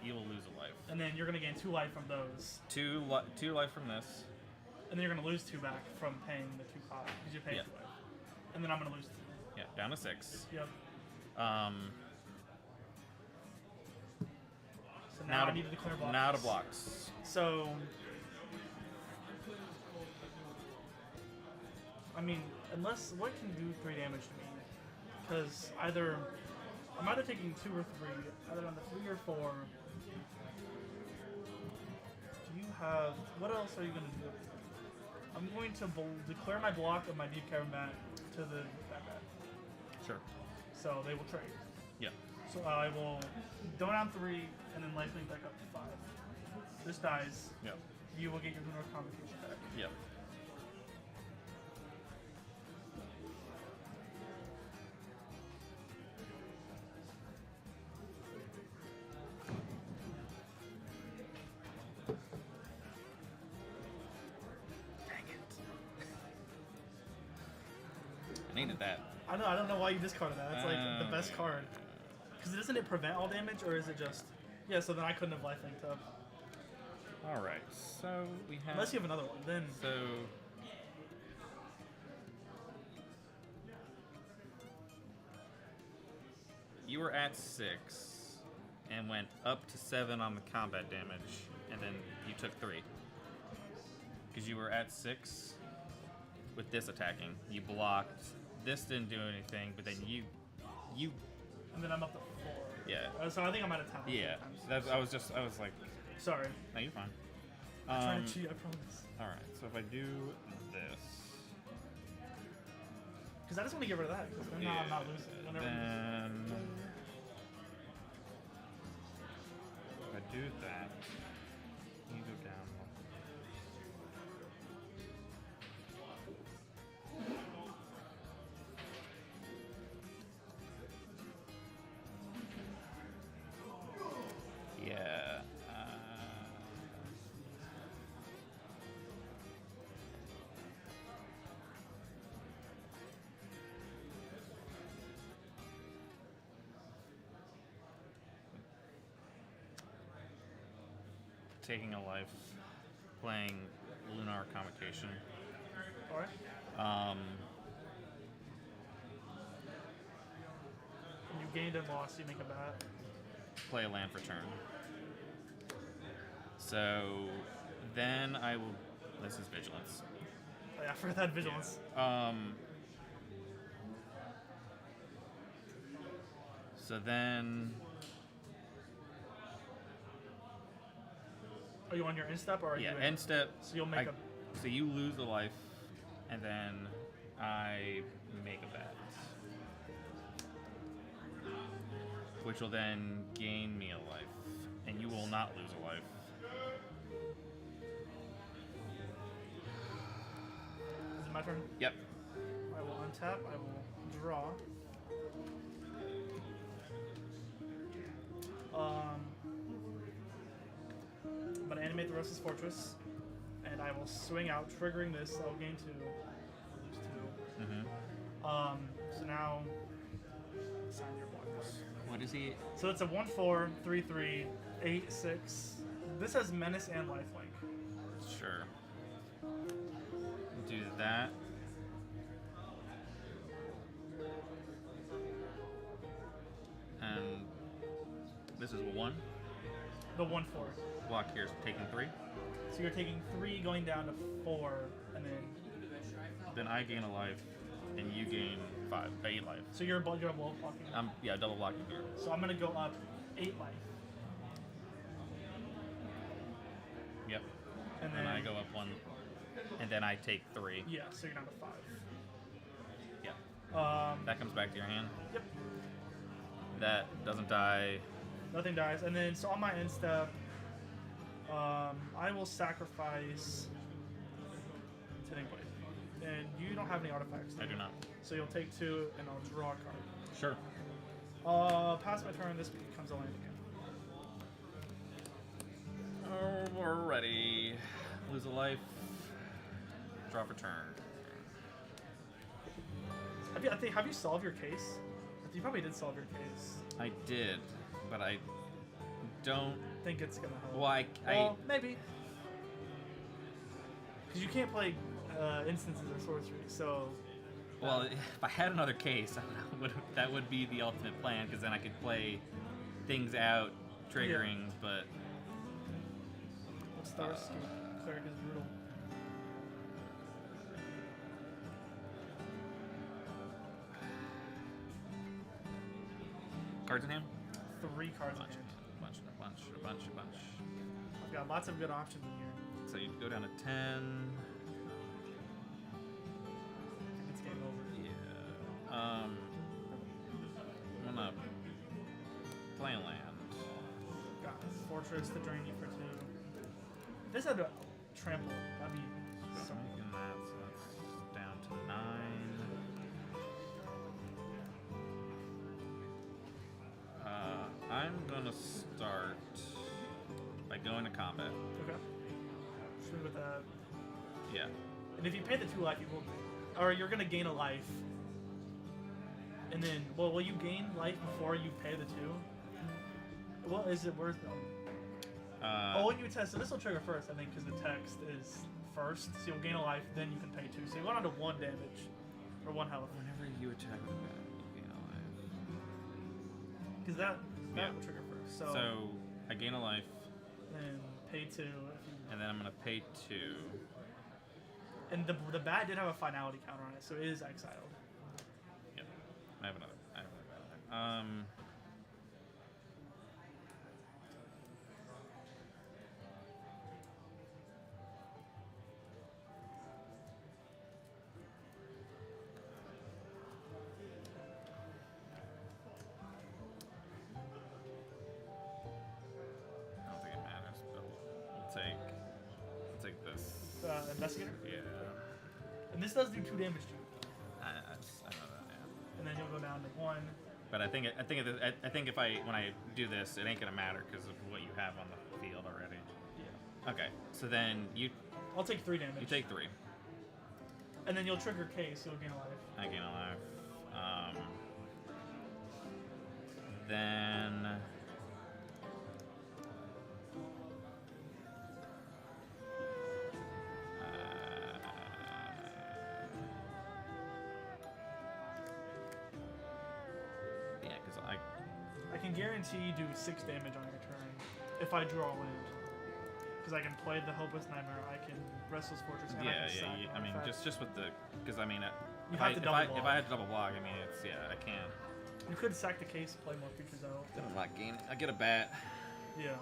you will lose a life. And then you're gonna gain 2 life from those. 2 life from this. And then you're gonna lose 2 back from paying the 2 cost because you paid Yeah. 2 life. And then I'm gonna lose 2. Yeah, down to 6. Yep. So now I need to declare blocks. Now to blocks. So, I mean, unless what can do 3 damage to me? Because I'm either taking 2 or 3, either on the 3 or 4. Do you have? What else are you gonna do? I'm going to declare my block of my Deep Cavern Bat to the bat. Sure. So they will trade. Yeah. So I will go down 3 and then lifelink back up to 5. This dies. Yep. You will get your lunar convocation back. Yep. Dang it. I needed that. I don't know why you discarded that. That's like the best card. Because doesn't it prevent all damage, or is it just? Yeah. So then I couldn't have lifelinked up. All right. So we have. Unless you have another one, then. So. You were at 6 and went up to 7 on the combat damage, and then you took 3. Because you were at 6 with this attacking. You blocked. This didn't do anything, but then you. And then I'm up to 4. Yeah. So I think I'm out of time. Yeah. That's. I was like. Sorry. No, you're fine. I'm trying to cheat. I promise. All right. So if I do this. Because I just want to get rid of that. Because then I'm not losing. Whenever Then if I do that, you go down. taking a life, playing Lunar Convocation. Alright. You gained and lost, you make a bet. Play a land for turn. So then I will. This is Vigilance. Oh, yeah, I forgot that vigilance. So then. Are you on your end step or are Yeah, you end step. So you'll make So you lose a life, and then I make a bet, which will then gain me a life, and you will not lose a life. Is it my turn? Yep. I will untap, I will draw. I'm gonna animate the rest of his fortress, and I will swing out, triggering this. I'll gain 2, lose 2. Mm-hmm. So now, sign your blockers. What is he? So it's a 1/4, 3/3, 8/6. This has menace and lifelink. Sure. Do that. And this is 1. The 1/4. Block here is taking 3. So you're taking 3, going down to 4, and then. Then I gain a life, and you gain 8 life. So you're double blocking. Yeah, double blocking here. So I'm gonna go up 8 life, Yep. and then And I go up 1, and then I take 3. Yeah, so you're down to 5. Yeah. That comes back to your hand. Yep. That doesn't die. Nothing dies, and then so on my end step, I will sacrifice Tinning Blade, and you don't have any artifacts. I do not. So you'll take 2, and I'll draw a card. Sure. Pass my turn. This becomes a land again. Oh, we're ready. Lose a life. Draw for turn. Have you solved your case? You probably did solve your case. I did, but I don't. Think it's gonna help. Well, maybe. Because you can't play instances or sorcery, so. Well, if I had another case, that would be the ultimate plan, because then I could play things out, triggering, but. Starscape Cleric is brutal. Cards in hand? 3 cards in hand. A bunch. I've got lots of good options in here. So you go down to 10. It's game over. Yeah. I'm gonna play a land. Got Fortress to drain you for 2. This had a trample. That'd be so Making that, so that's down to 9. I'm gonna start by going to combat. Okay. Swing with that. Yeah. And if you pay the 2 life, you will. Or you're gonna gain a life. And then, well, will you gain life before you pay the 2? Well, is it worth them? You test. So this will trigger first, I think, because the text is first. So you'll gain a life, then you can pay 2. So you go down to 1 damage, or 1 health. Whenever you attack with that, you gain a life. Because that will trigger first. So I gain a life, and pay 2. If you, and then I'm gonna pay 2. and the bat did have a finality counter on it, so it is exiled. Yep. I have another bad. I don't think it matters, but we'll take this. Investigator. Yeah. And this does do 2 damage to you. I know that. Yeah. And then you'll go down to 1. But I think if when I do this, it ain't gonna matter because of what you have on the field already. Yeah. Okay. So then I'll take 3 damage. you take 3. And then you'll trigger K, so you'll gain a life. I gain a life. Then can guarantee do 6 damage on your turn if I draw land. Because I can play the Hopeless Nightmare, I can Restless Fortress, and I Yeah, can sack yeah. an I mean, artifact. just with the, because I mean, You if have I, to if, double I, block. if I had to double block, I mean, it's I can't. You could sack the case, play more creatures out. Then I'm not gaining. I get a bat. Yeah.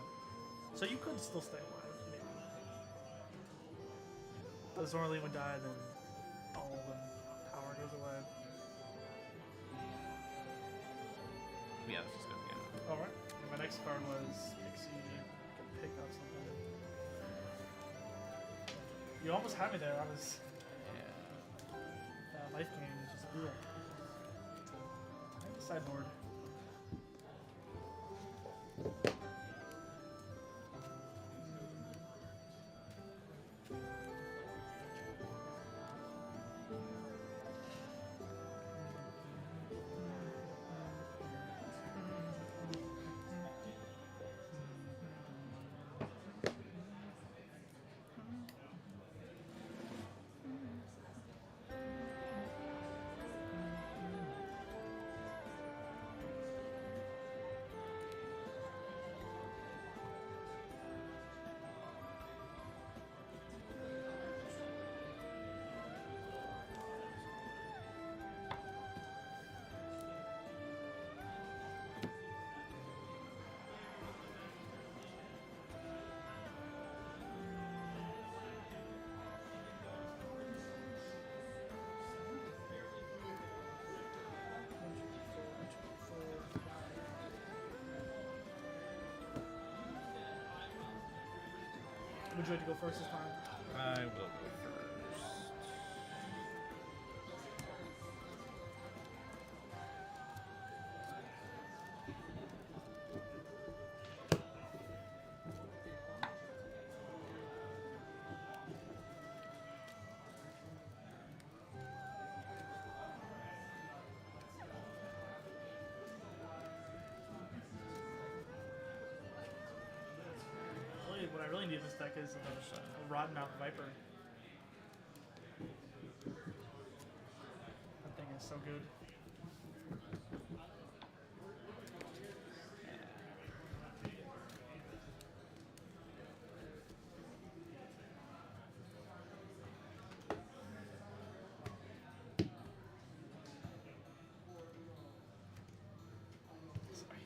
So you could still stay alive, maybe. But Zorley would die, then all of them power goes away. Yeah, let's just go again. Alright. And my next card was Pixie. Could pick up something. You almost had me there. I was. Yeah. Life gain is just brutal. Sideboard. Would you like to go first this time? I will go first. Really, what I really need in this deck is a Rotten Mouth Viper. That thing is so good. Sorry.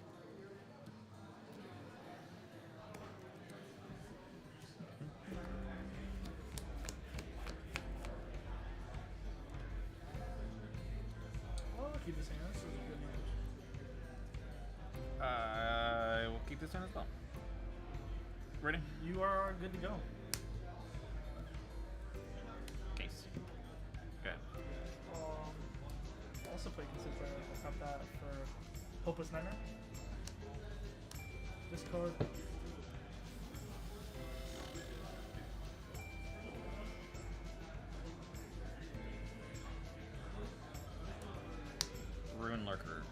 I'll keep this hand. This is a good hand. I will keep this in as well. Ready? You are good to go. Case. Okay. Also play Consider. I'll have that for Hopeless Nightmare. This card. Ruin Lurker.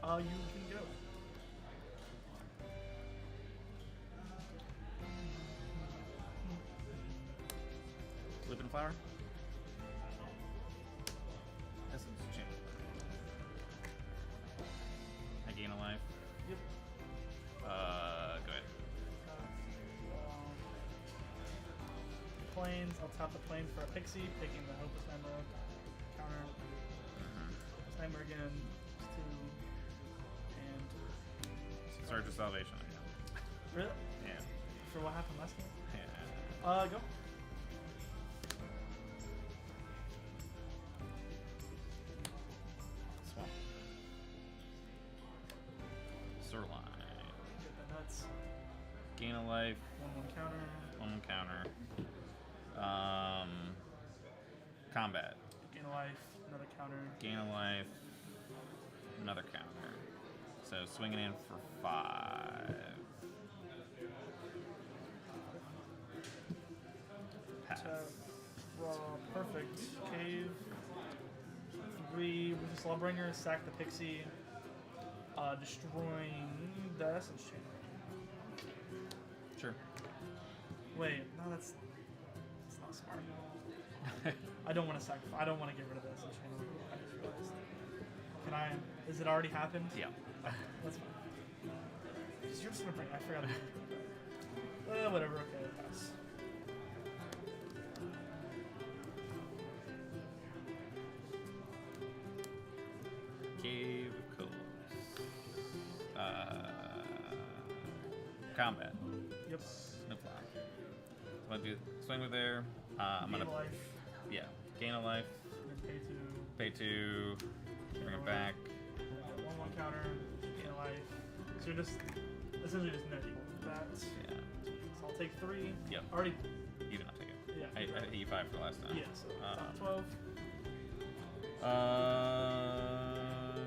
You can go. Living Flower. Essence Chamber. I gain a life. Yep. Go ahead. Planes. I'll tap the plane for a Pixie, picking the Hopeless Nightmare counter. Hopeless Nightmare again. Just 2 and Surge of Salvation again. really Yeah. for what happened last game. Yeah. Go. Swamp. Sirloin. Get the nuts. Gain a life. 1/1 counter. One counter. Combat. Gain a life. Another counter. Gain a life. Another counter. So swinging in for 5. Pass. Raw. Perfect. Cave. 3 with the Slawbringer. Sack the Pixie. Destroying the Essence Chamber. Sure. Wait, no, that's not smart. I don't want to sacrifice. I don't want to get rid of the Essence Chamber. I just realized. Can I? Is it already happened? Yeah. That's fine. Because you're just gonna bring. I forgot. Whatever. Okay, pass. Cave of Coals. Combat. Yep. No fly. I'm gonna do swing with there. I'm Gain gonna a life. yeah, gain a life, And then pay two, bring it back. 1/1 counter. Gain a life. So you're just essentially just netting that. Yeah. So I'll take 3. Yep. Already. You did not take it. Yeah. I hit you 5 for last time. Yeah. So top 12.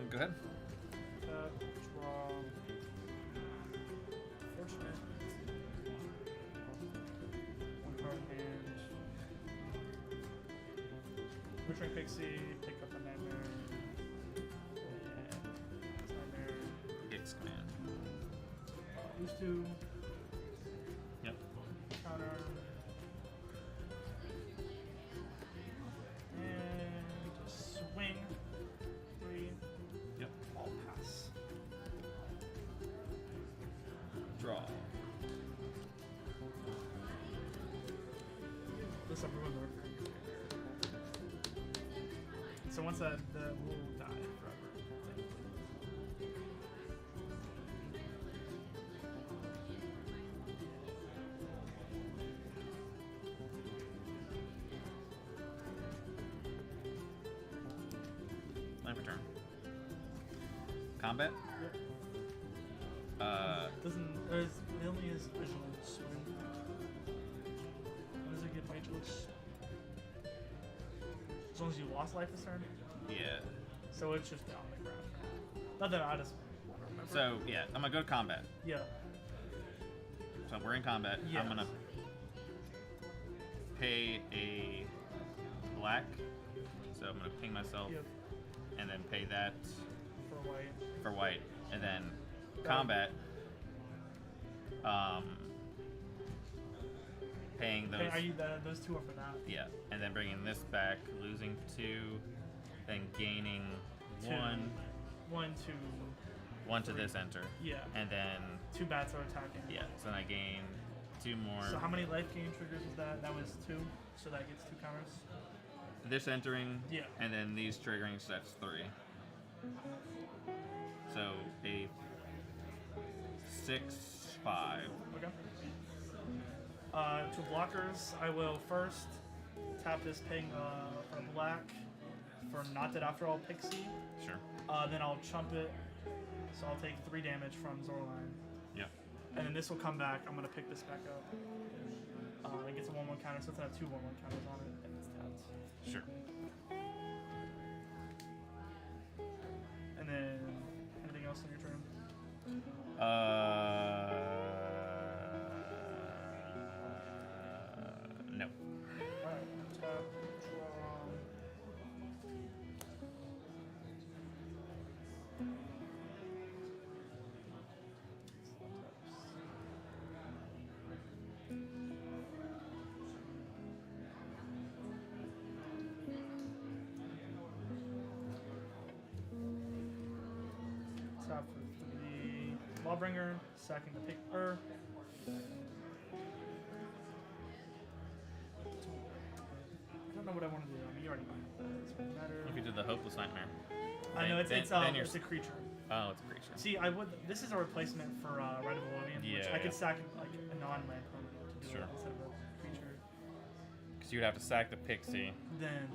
Go ahead. Draw. Fortunate. 1 card hand. Return Pixie. Pick up a Nightmare. And Nightmare. Hits command. Use 2. Yep. Counter. And swing. 3. Yep. All pass. Draw. This up ruin the river. So once that will die forever. Land return. Combat. Yep. Doesn't. It only is visual swing. What does it get? Matrix? As long as you lost life this turn? Yeah. So it's just down the ground. Not that I just remember. So yeah, I'm gonna go to combat. Yeah. So we're in combat. Yes. I'm gonna pay a black. So I'm gonna ping myself Yep. and then pay that For white. for white, and then Got it. combat. Paying those. Okay, are you those 2 are for that? Yeah, and then bringing this back, losing 2, then gaining 2. 1, 1, 2. 1 to 3. this enter, Yeah. and then 2 bats are attacking. yeah, so then I gain 2 more. So how many life gain triggers was that? That was 2. So that gets 2 counters. This entering, Yeah. and then these triggering, so that's 3. So a 6, 5. Okay. 2 blockers. I will first tap this ping for black for Not Dead After All Pixie. Sure. Then I'll chump it. So I'll take 3 damage from Zorline. Yep. And then this will come back. I'm going to pick this back up. It gets a 1/1 counter, so it's going to have 2 1/1 counters on it, and it's tapped. Sure. And then anything else on your turn? No. Alright, tap, draw. Tap for 3. Lawbringer, sacking the pick. I don't know what I want to do. I mean, you already know. It doesn't matter. If you did the Hopeless Nightmare. I know it's then you're it's a creature. Oh, it's a creature. See, I would. This is a replacement for Rite of Oblivion, which Yeah, I could yeah. sack like a non-land permanent to do Sure. it instead of a creature. Because you would have to sack the pixie. Then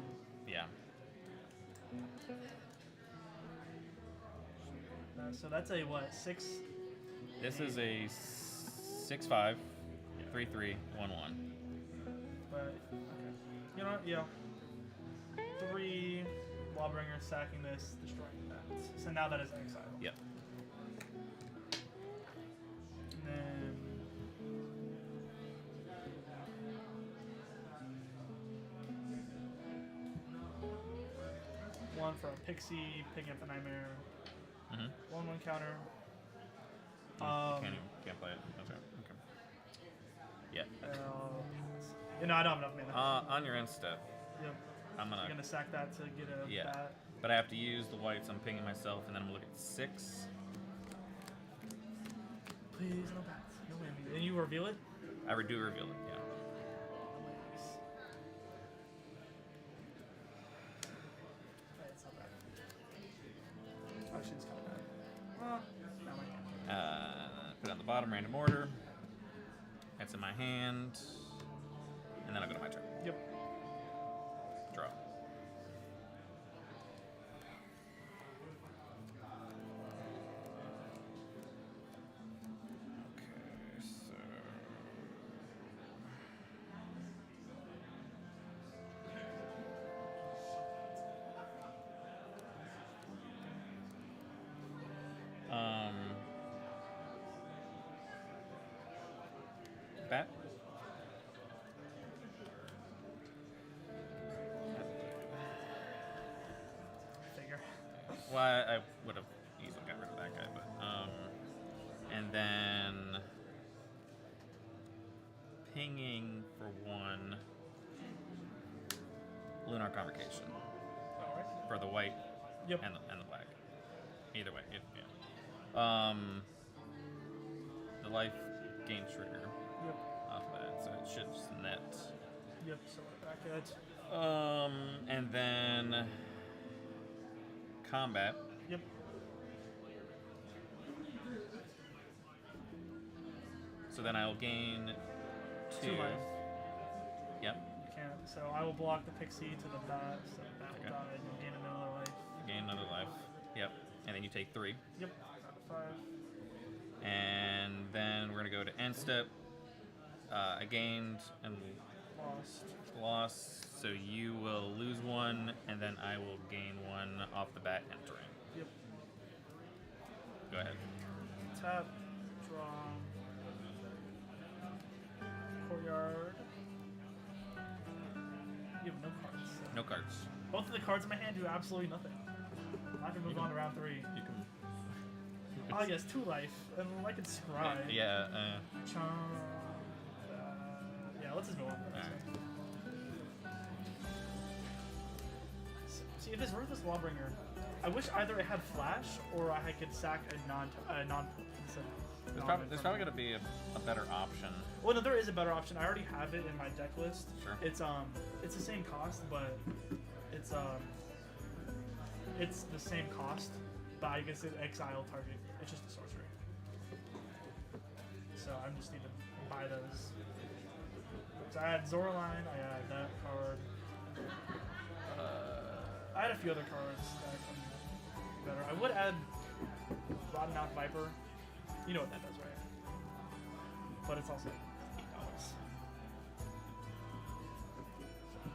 Yeah. so that's a what 6? This is a 6/5, 3/3, 1/1. But okay, you know what? Yeah. 3 Lawbringer sacking this, destroying that. So now that is exile. Yep. And then 1 for a pixie, picking up the nightmare. Mm-hmm. 1/1 counter. Can't play it. Okay. Okay. Yeah. You know, I don't have enough mana. On your end step, Yep. I'm I'm gonna sack that to get a Yeah. bat. But I have to use the whites. I'm pinging myself, and then I'm gonna look at 6. Please, no bats. No whammy. And you reveal it? I do reveal it, yeah. Nice. Alright, it's not bad. Actually, it's kind of bad. No, I can't. Put it on the bottom, random order. That's in my hand. And then I'll go to my turn. Yep. Draw. Okay, so... Bat? Figure. Well, I would have easily got rid of that guy, but and then pinging for 1 Lunar Convocation Alright. for the white Yep. and the black. Either way, yeah. The life gain trigger Yep. off that, so it should just net. Yep. So we're back at. And then combat. Yep. So then I'll gain 2. 2 life. Yep. You can't. So I will block the pixie to the bat. So the bat will Okay. die and you'll gain another life. Gain another life. Yep. And then you take 3. Yep. Out of 5. And then we're gonna go to end step. I gained and Lost. lost, so you will lose 1, and then I will gain 1 off the bat entering. Yep. Go ahead. Tap. Draw. Courtyard. You have no cards. So. No cards. Both of the cards in my hand do absolutely nothing. I can move on to round 3. You can. Oh, yes, 2 life. And I can scry. Yeah. Charm. Yeah, let's just go on. See, if it's Ruthless Lawbringer, I wish either it had Flash or I could sack a non. There's probably gonna be a better option. Well, no, there is a better option. I already have it in my deck list. Sure. It's the same cost, but it's the same cost, but I guess it exile target. It's just a sorcery. So I just need to buy those. So I had Zoraline, I had that card. I had a few other cards that can be better. I would add Rotten Out Viper. You know what that does, right? But it's also $8.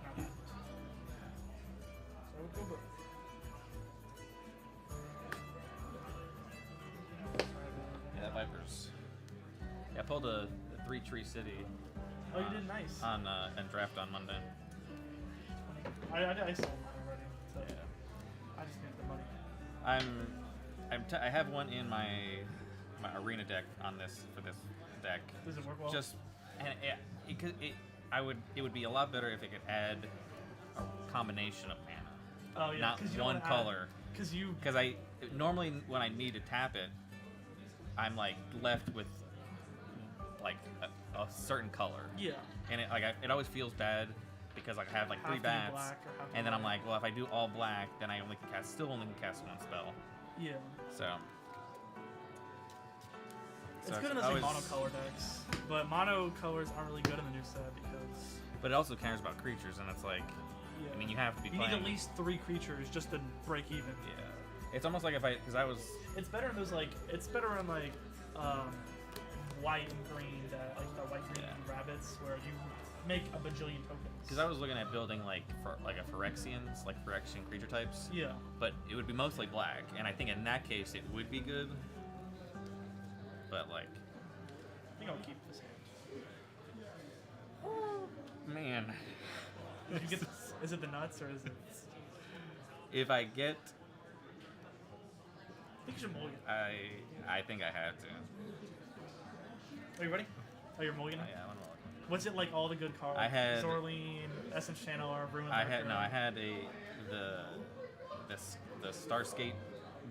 Not bad. So we'll go both. Yeah, that Vipers. Yeah, I pulled a 3-tree city. Oh, you did nice. On and draft on Monday. I sold mine already, so Yeah. I just need the money. I have one in my arena deck on this for this deck. Does it work well? Just and it would be a lot better if it could add a combination of mana. Oh yeah, Not 'cause you one don't wanna color. Because I normally when I need to tap it, I'm like left with like a certain color. Yeah. And it always feels bad because like I have like Have 3 to be bats, black or have to and then be I'm like, well, if I do all black, then I still only can cast 1 spell. Yeah. So. It's good in those like, monocolor decks, but mono colors aren't really good in the new set because. But it also cares about creatures, and it's like, Yeah. I mean, you have to be. You playing. need at least 3 creatures just to break even. Yeah. It's almost like because I was. It's better in those like. It's better in like, white and green like the white green rabbits where you make a bajillion tokens. Because I was looking at building like a Phyrexians, like Phyrexian creature types. Yeah. But it would be mostly black, and I think in that case it would be good. But like. I think I'll keep this hand. Man. If you get is it the nuts or is it? If I get. I think you should mulligan. I think I had to. Are you ready? Oh, you're mulligan. Yeah, I'm mulligan. What's it like? All the good cards. I had Zorline, Essence Channeler, Ruin. I had the Starskate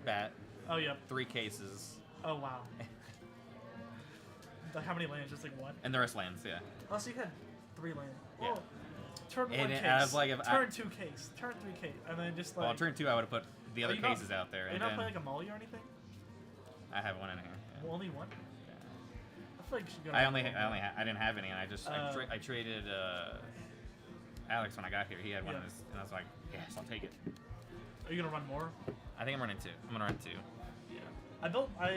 bat. Oh yeah. 3 cases. Oh wow. Like how many lands? Just like one? And the rest lands, yeah. Oh, so you had 3 lands. Yeah. Oh, turn And 1 it- case. I was like, if I- turn 2 case. Turn 3 case. And then just like. Well, turn 2, I would have put the Are other you not- cases out there. Are you And not then playing like a Molly or anything? I have one in here. Yeah. Only one? Yeah. I feel like you should go. I didn't have any, and I traded Alex when I got here. He had one Yeah. of his, and I was like, yes, I'll take it. Are you gonna run more? I think I'm running 2. I'm gonna run 2. Yeah.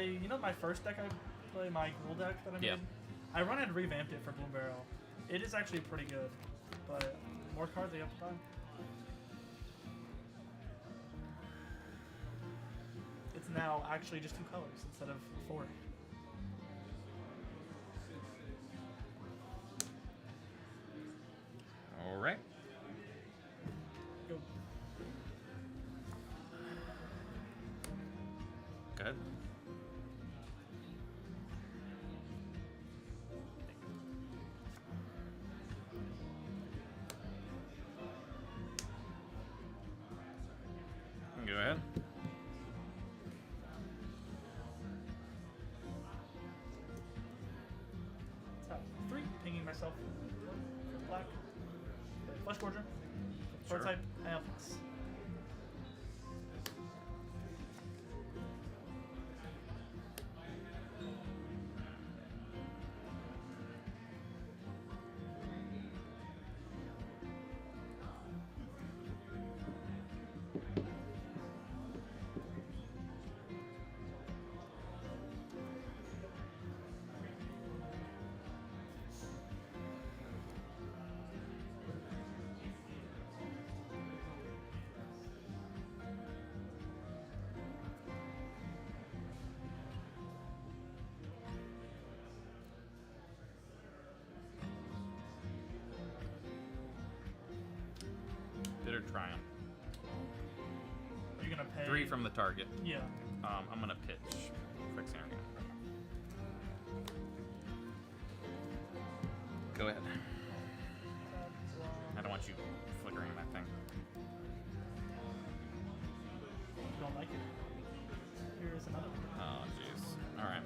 You know my first deck I play, my Ghoul deck that I made? Yeah. I run and revamped it for Bloomburrow. It is actually pretty good, but more cards you have to buy. It's now actually just 2 colors instead of 4. All right. Go. Good. Go ahead. Tap 3, pinging myself. Black. Flesh Gorger. Sword Sure. type, Alex. Bitter Triumph. Are you gonna pay? 3 from the target. Yeah. I'm gonna pitch Fixing Arena. Go ahead. I don't want you flickering that thing. You don't like it. Here's another one. Oh, jeez. All right.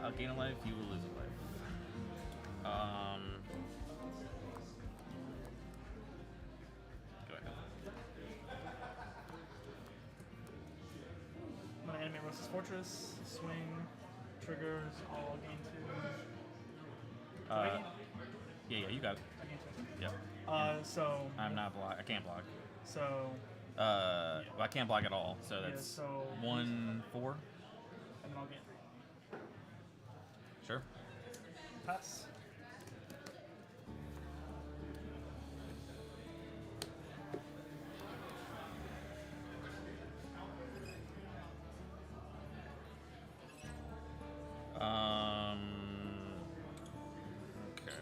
I'll gain a life, you will lose a life. Go ahead. I'm gonna animate Rose's Fortress, swing, triggers, all gain 2. Yeah, you got it. I gain 2. Yep. So. I'm not block. I can't block. So. Well, I can't block at all. So Yeah, that's so 1, 4. And then I'll gain 3. Sure. Pass. Okay.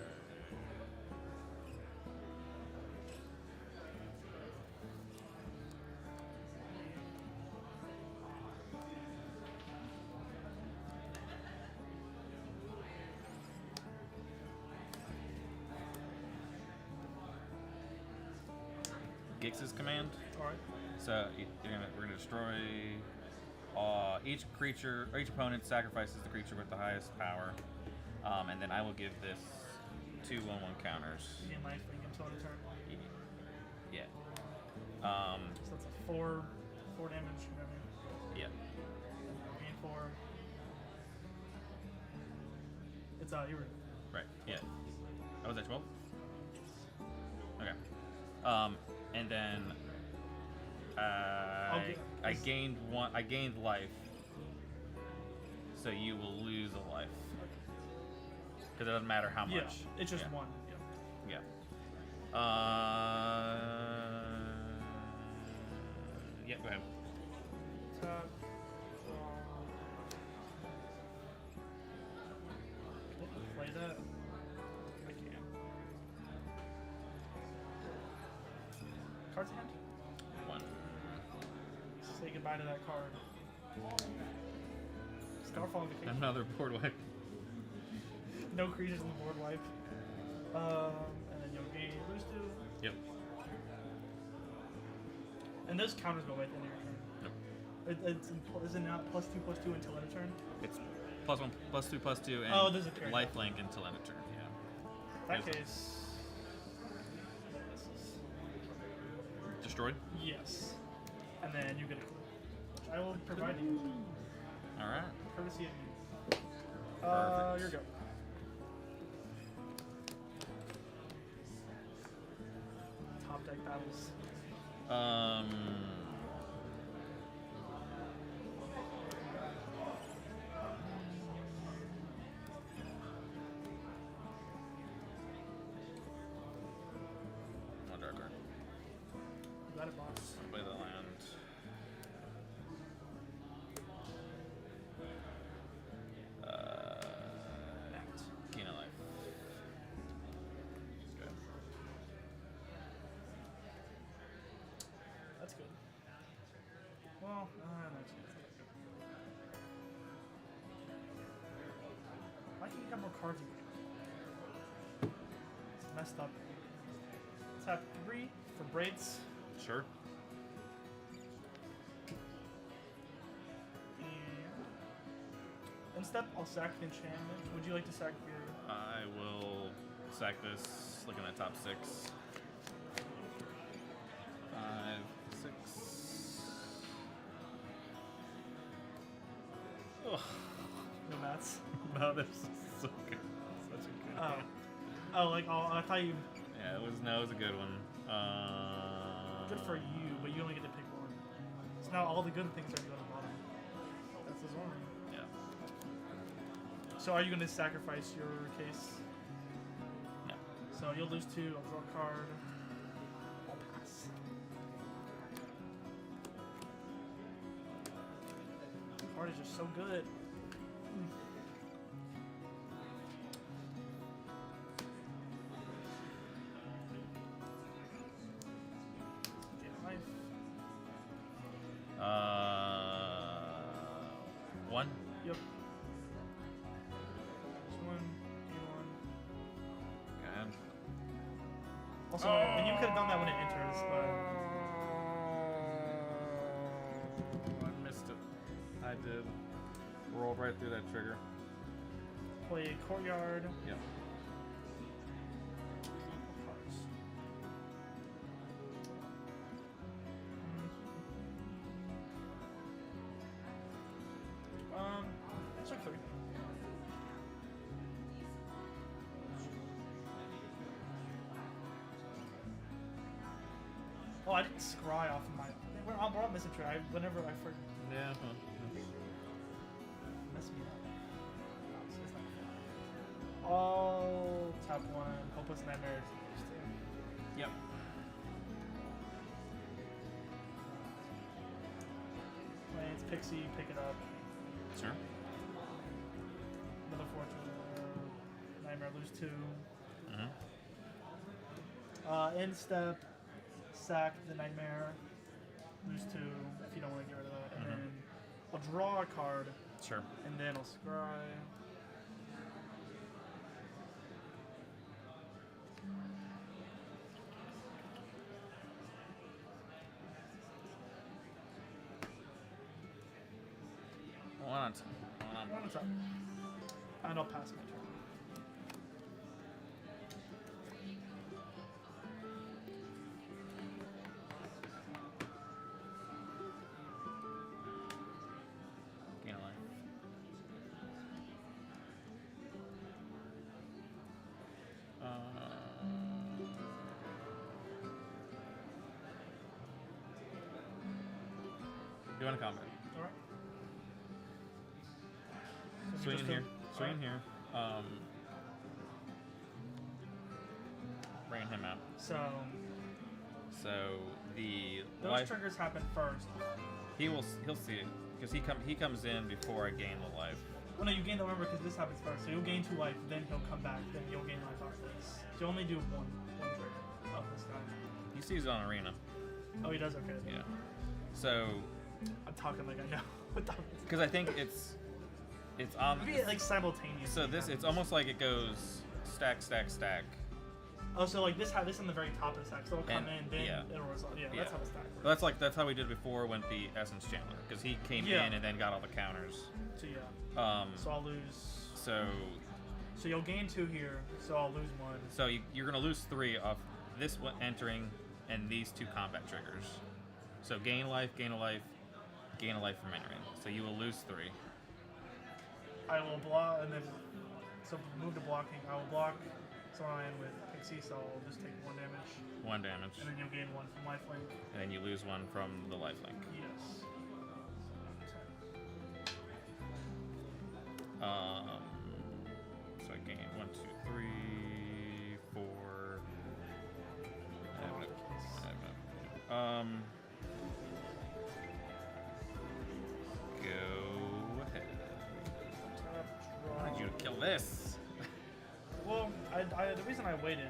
Gix's command. All right. So we're gonna destroy each creature or each opponent sacrifices the creature with the highest power, and then I will give this 2/1/1 counters. You gain life, but you get 2 on the turn. Yeah. So that's a 4 damage. Whatever. Yeah. Gain 4. It's you were. Right. Yeah. Oh, was that 12? Okay. And then I gained one. I gained life. So you will lose a life. Because it doesn't matter how much. Yeah, it's just Yeah. 1. Yeah. Yeah. Yeah. Go ahead. Tap. Play that. I can't. Cards in hand. 1. Say goodbye to that card. Scarfall Invocation. Another board wipe. No creatures in the board wipe. And then you'll gain lose 2. Yep. And those counters go away at the end of your turn. Is it not +2/+2 until end of turn? It's +1, +2, +2, and Oh, there's a period. lifelink until end of turn. Yeah. In that case. Destroyed. Yes. And then you get a clue. Which I will provide you. All right. Courtesy of you. Perfect. Here we go. Top deck battles. One dark card. You got it, boss. I'll play the land. Keen of life. Good. That's good. Well, no chance. Why can't you get more cards in here? It's messed up. Tap 3 for braids. Sure. And step, I'll sack the enchantment. Would you like to sack your... I will sack this. Looking at top 6. 5, 6. Oh. No mats? No, this is so good. Such a good Oh. game. Oh, like, oh, I thought you... Yeah, it was a good one. Good for you, but you only get to pick one. So now all the good things are going to bottom. That's the one. Yeah. So are you going to sacrifice your case? No. So you'll lose 2, I'll draw a card. I'll pass. The card is just so good. Get a life. 1. Yep. Just 1, gain 1. Okay. Also, and you could have done that when it enters, but I missed it. I did. Rolled right through that trigger. play courtyard. Yep. Cards. It's like 3. Oh, I didn't scry off of my. We're on missing try. Whenever I forget. Yeah. Mess me up. Oh, top 1. Hopeless Nightmares. Yep. Plains, Pixie, pick it up. Sure. Another Fortune. Nightmare, lose 2. Mm-hmm. End step, sack the Nightmare, lose 2 if you don't want to get rid of that. And then I'll draw a card, Sure. and then I'll scry. One on top. One on top. And I'll pass my turn. Gain a life. You want to combat? Alright. Swing in here. Swing in here. Bringing him out. So, So the those life triggers happen first. he'll see it because he comes in before I gain the life. Well, no, you gain the remember because this happens first. So you'll gain 2 life, then he'll come back, then you'll gain life off this. So you only do one trigger of this guy. He sees it on arena. Oh, he does? Okay. Yeah. So I'm talking like I know. What the because I think it's It's on. Maybe like simultaneous. So this, it's almost like it goes stack, stack, stack. Oh, so like this had this on the very top of the stack, so it'll come And- in, then yeah. it'll resolve. Yeah, Yeah. that's how the stack works. Well, that's how we did before when the Essence Chandler, because he came Yeah. in and then got all the counters. So yeah. So I'll lose. So So you'll gain 2 here, so I'll lose 1. so you're gonna lose 3 off this one entering and these 2 combat triggers. So gain a life, gain a life, gain a life from entering. So you will lose 3. I will block, and then so move to blocking. I will block Sorian with Pixie, so I'll just take 1 damage, 1 damage, and then you'll gain 1 from lifelink. and then you lose 1 from the lifelink. Yes. So I gain 1, 2, 3, 4. Go ahead. I wanted you to kill this. Well, the reason I waited.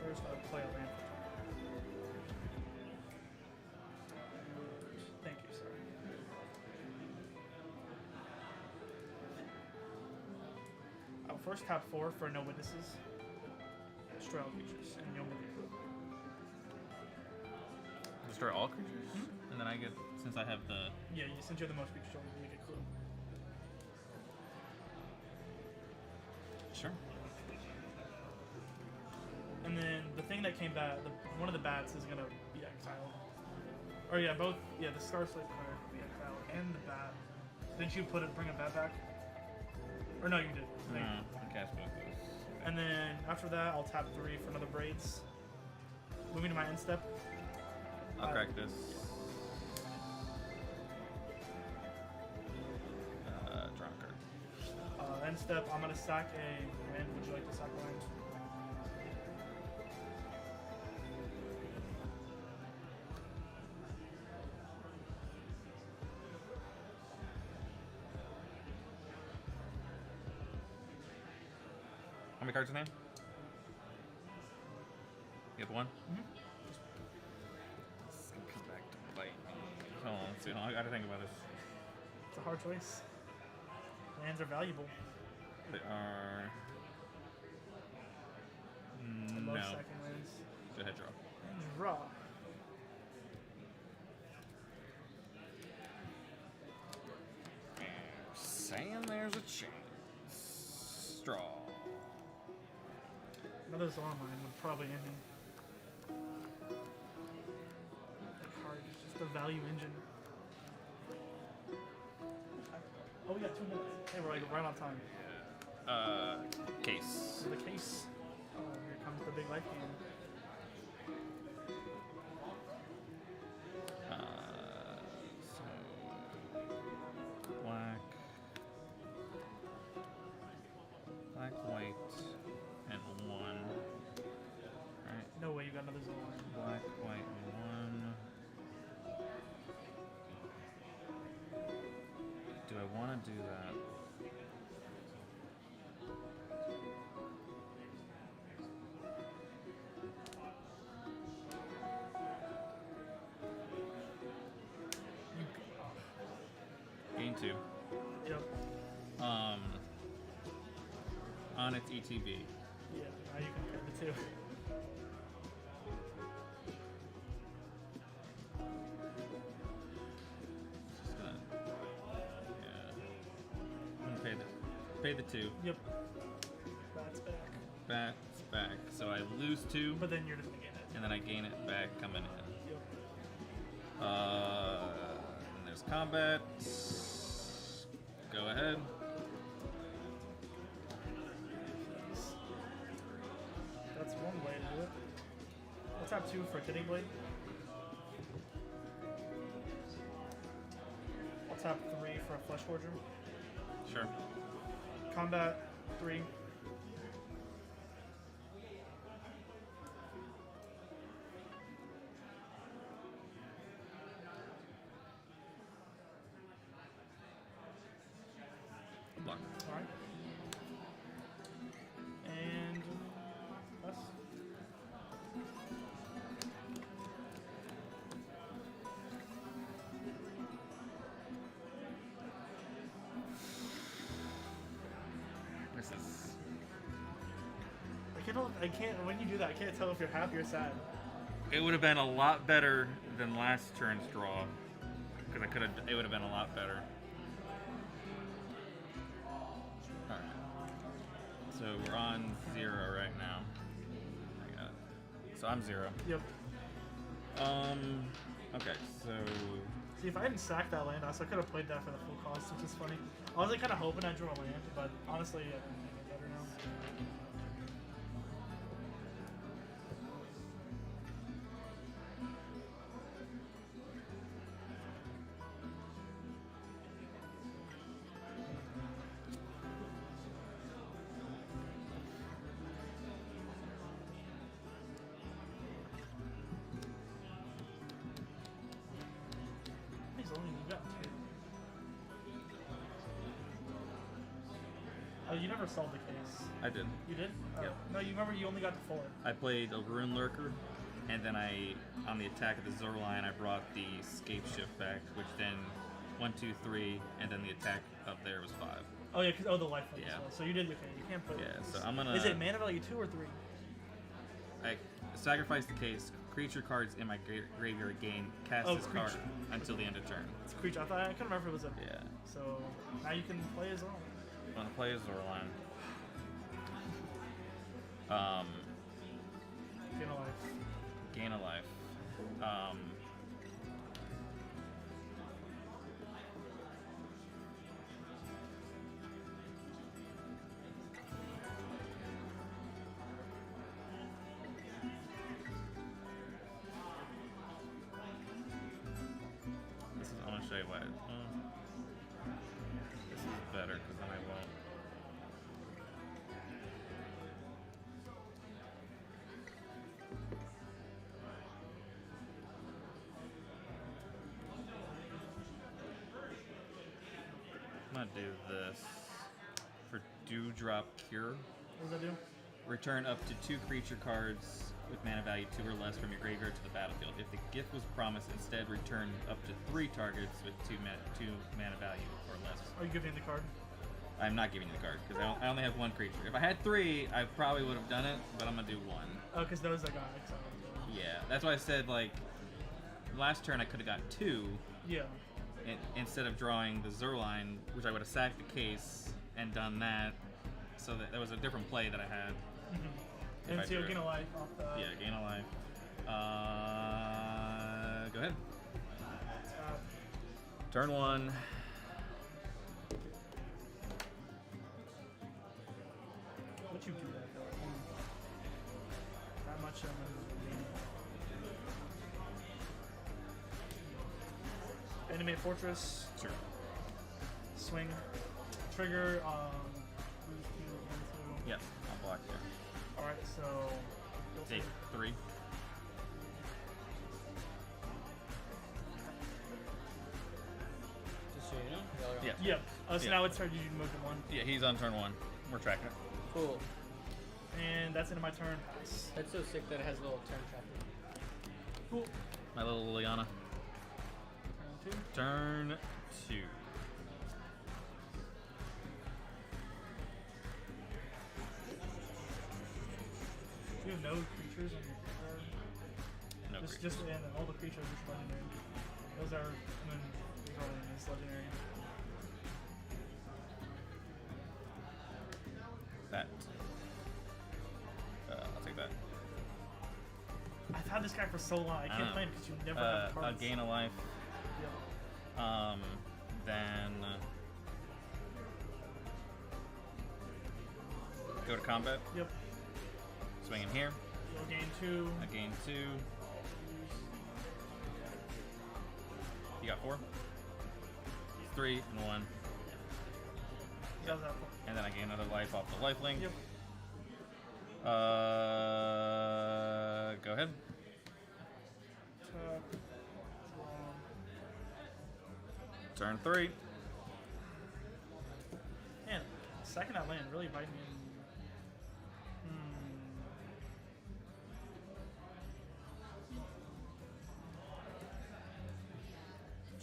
First, I'll play a land. Thank you, sir. I'll first tap 4 for no witnesses. Destroy all creatures, and you'll move it. Destroy all creatures? And then I get, since I have the... Yeah, since you're the most creatures, you'll make a clue. Sure. And then the thing that came back, one of the bats is gonna be exiled. Or yeah, both. Yeah, the Star Slave card will be exiled, and the bat. Didn't you bring a bat back? Or no, you did. No, I cast both those. And then after that, I'll tap 3 for another braids. Moving to my end step. I'll crack this. Draw a card. End step, I'm gonna sack a land. Would you like to sack land? How many cards in hand? You have 1? Mhm. This is gonna come back to bite me. Hold on, let's see. I gotta think about this. It's a hard choice. Lands are valuable. They are. I No. love sacking lands. Go ahead, draw. And draw. Saying there's a chance. Straw. Another Zormine would probably end me. That card is just a value engine. Oh, we got 2 minutes. Hey, we're like right on time. Case. So the case. Oh, here comes the big life game. So black, white, and 1. Right. No way you got another Zormine. Black, white, and 1. Do I want to do that? Gain 2. Yep. On its ETB. Yeah, now you can pick the 2. Just gonna, yeah. I'm gonna pay the 2. Yep. That's back. That's back. So I lose 2, But then you're just gonna get it. and then I gain it back coming in. Yep. And there's combat. Go ahead. That's one way to do it. I'll tap 2 for Kidding Blade. I'll tap 3 for a Flesh Forger. Sure. Combat 3. Block. Alright. And us. sixes. I can't. When you do that, I can't tell if you're happy or sad. It would have been a lot better than last turn's draw. Because I could have. It would have been a lot better. Alright. So we're on 0 right now. I got it. So I'm 0. Yep. Okay, so. See, if I hadn't sacked that land, I could have played that for the full cost, which is funny. I was like kind of hoping I drew a land, but honestly, I think it's better now. He's only got 2. Oh, you never solved the case. I did. You did? Oh. Yep. No, you remember you only got the 4. I played a Rune Lurker, and then on the attack of the Zerline, I brought the Scape Shift back, which then 1, 2, 3, and then the attack up there was 5. Oh yeah, because the life point Yeah. as well. So you did okay. You can't put. Yeah, so I'm gonna. Is it mana value 2 or 3? I sacrifice the case. Creature cards in my graveyard gain. Cast Oh, this card creature. until the end of turn. It's a creature. I couldn't remember if it was a. Yeah. So now you can play as well. I'm gonna play a Zerline. Gain a life. Gain a life. I want to show you what. This is better because then I won't. I'm gonna do this for Dewdrop Cure. What does that do? Return up to 2 creature cards with mana value 2 or less from your graveyard to the battlefield. If the gift was promised, instead return up to 3 targets with 2 mana value or less. Are you giving the card? I'm not giving you the card because I only have 1 creature. If I had 3, I probably would have done it, but I'm gonna do 1. Oh, because those I got excited. Yeah, that's why I said like last turn I could have got 2 Yeah. instead of drawing the Zerline, which I would have sacked the case and done that. So that was a different play that I had. Mm-hmm. If And I so you'll drew gain it. a life off the. Yeah, gain a life. Go ahead. Turn 1. What you do that though? That much Animate Fortress. Sure. Swing. Trigger. Lose 2, Yes, I'll block you. Alright, so. Take 3. Just so you know. Y'all are on. Yeah. Yep. So Yeah. now it's turn. You move to 1. Yeah, he's on turn 1. We're tracking it. Cool. And that's into my turn. Pass. That's so sick that it has a little turn tracker. Cool. My little Liliana. Turn 2. Turn 2. You have no creatures on your card. No Just creatures. and all the creatures are legendary. Those are when they call them as legendary. That. I'll take that. I've had this guy for so long. I can't play him because you never have I'll cards. gain a life. Yep. Then go to combat. Yep. Swing in here. You'll gain 2. I gain 2. You got 4. 3 and 1. Does that. And then I gain another life off the lifelink. Yep. Go ahead. Tap. Draw. Turn 3. Man, second that land really biting me.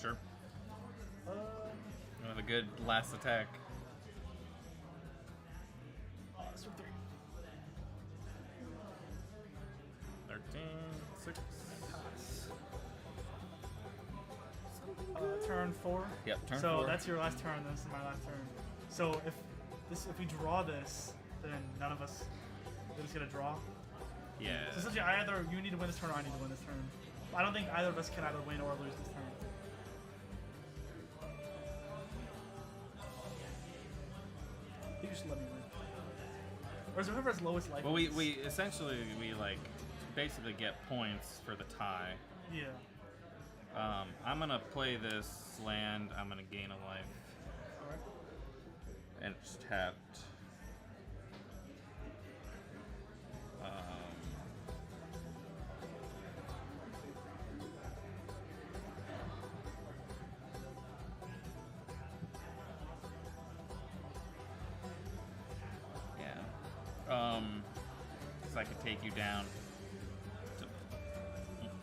Sure. Uh, With a good last attack. Swing 3. 13, 6. Pass. Turn 4. Yep, turn so 4. that's your last turn. This is my last turn. So if we draw this, then none of us we're just gonna draw. Yeah. So essentially, you need to win this turn, or I need to win this turn. I don't think either of us can either win or lose this turn. You just let me win. Or is whoever has lowest life? Well, wins? we essentially like basically get points for the tie. Yeah. I'm gonna play this land. I'm gonna gain a life Alright. and it's tapped. Because I could take you down to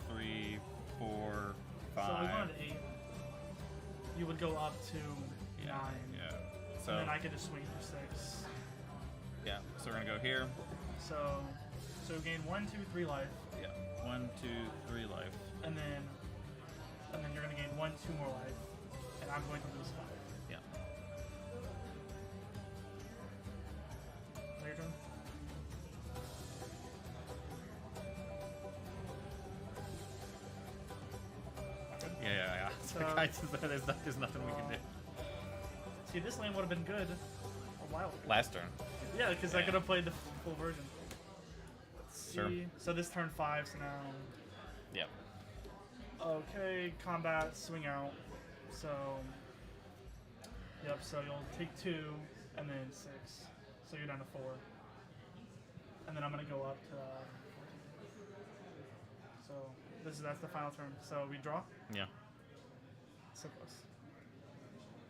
3, 4, 5. So I wanted 8. You would go up to 9. Yeah. So And then I could just swing for 6. yeah. So we're gonna go here. So gain 1, 2, 3 life, Yeah. 1, 2, 3 life. and then you're gonna gain 1, 2 more life, and I'm going to lose 5. Yeah. Now your turn. Yeah. So- There's nothing we can do. See, this lane would have been good a while ago. Last turn. Yeah, because I Yeah. could have played the full version. Let's Sure. see. So this turn 5, so now. Yep. Okay, combat, swing out. So. Yep, so you'll take 2, and then 6. So you're down to 4. And then I'm going to go up to. So that's the final turn. So we draw? Yeah. So close.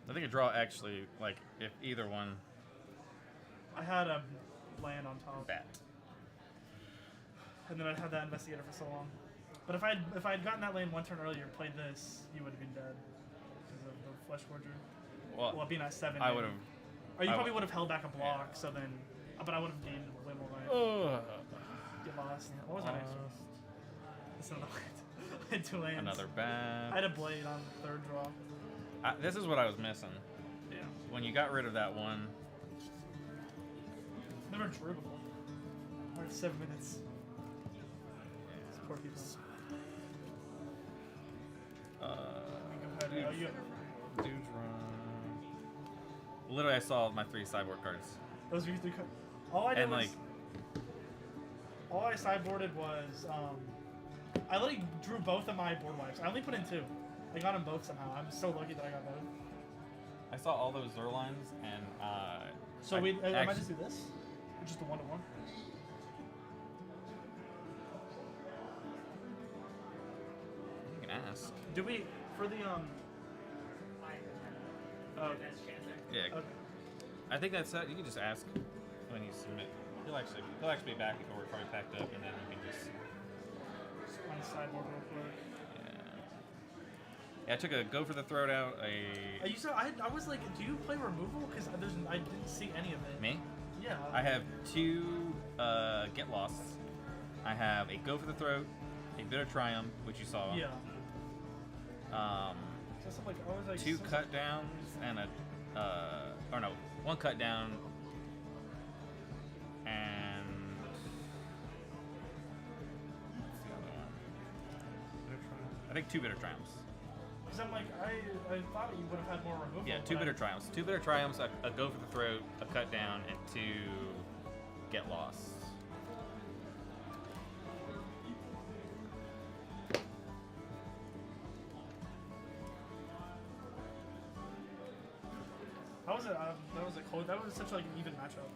I think a draw actually, like, if either one I had a land on top. bat. And then I'd had that investigator for so long. But if I had gotten that lane 1 turn earlier, played this, you would have been dead because of the flesh forger. Well, being at 7. I would have. Or you I probably would- would have held back a block. So then, but I would have gained way more life. Get lost. What was my next one? It's another land. I had 2 lands. Another I bat. had a blade on 3rd draw. This is what I was missing. Yeah. When you got rid of that one, Never drew before. Alright, 7 minutes. These poor people. Go ahead. Oh, you have dudes run. Literally, I saw my 3 sideboard cards. those were your 3 All I did And, was. like- All I sideboarded was. I literally drew both of my board wipes. I only put in 2. I got them both somehow. I'm so lucky that I got both. I saw all those Zerlines, and So I I might actually- just do this? Or just the 1-1? You can ask. Do we. For the. Okay. Yeah. Okay. I think that's you can just ask when you submit. He'll actually be back before we're probably packed up, and then you can just. On the sideboard real quick. Yeah, I took a go for the throat out. You said I was like, do you play removal? Because I didn't see any of it. Me? Yeah. I have 2 get lost. I have a go for the throat, a bitter triumph, which you saw. Yeah. So stuff like I was like 2 so- cut downs and a or no, 1 cut down and what's the other one? I think 2 bitter triumphs. Because I'm like I thought you would have had more removal. Yeah, but 2 I- bitter triumphs. 2 bitter triumphs, a go for the throat, a cut down, and 2 get lost. How was it? That was a cold. That was such like an even matchup.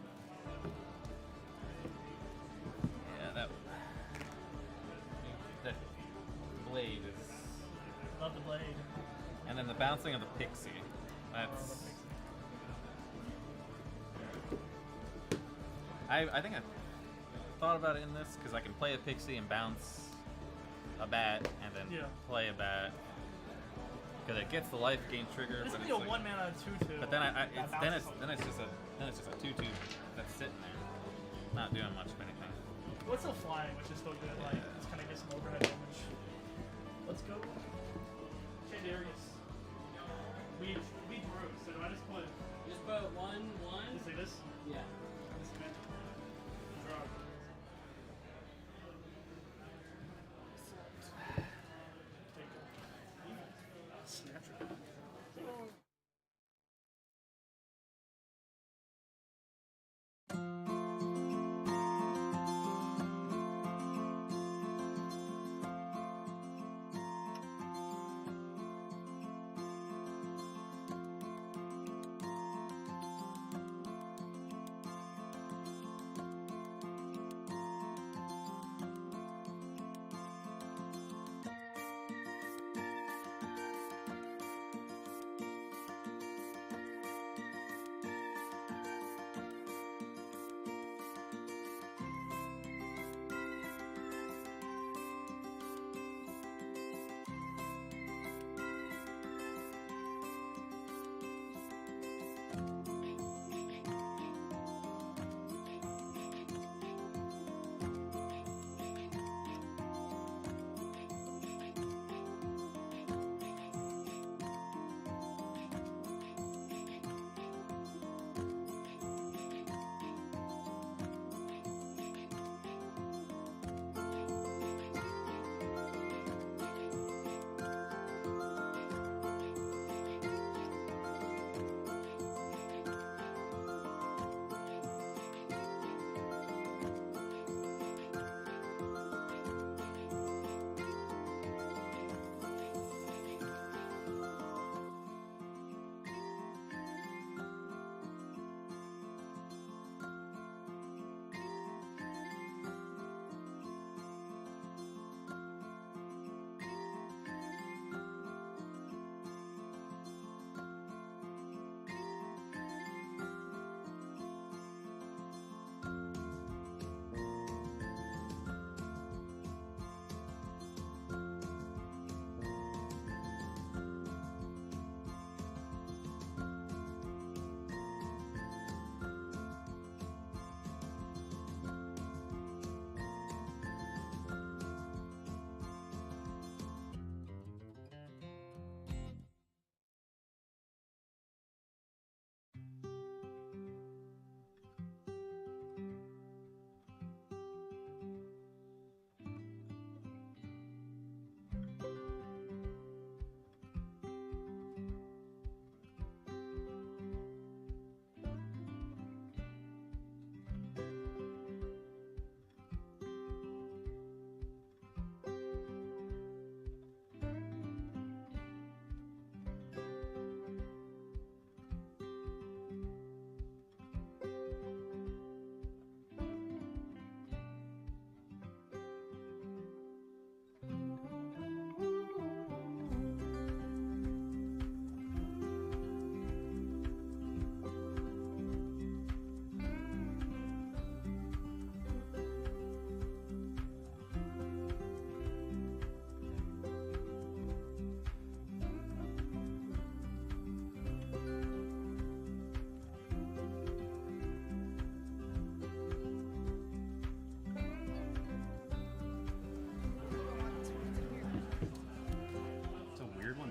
Yeah, that blade is, Love the blade. and then the bouncing of the pixie. That's. I think I thought about it in this because I can play a pixie and bounce a bat, and then Yeah. play a bat, Because it gets the life gain trigger. It's But gonna be a like, 1 mana 2/2. But then that bounces then it's just a 2/2 that's sitting there, not doing much of anything. Well, it's still flying, which is still good. Like, it's kind of gets some overhead damage. Let's go. Okay, Darius. We drew, so do I just put... Just put 1/1. Just like this? Yeah. This is good. Draw. Snatcher.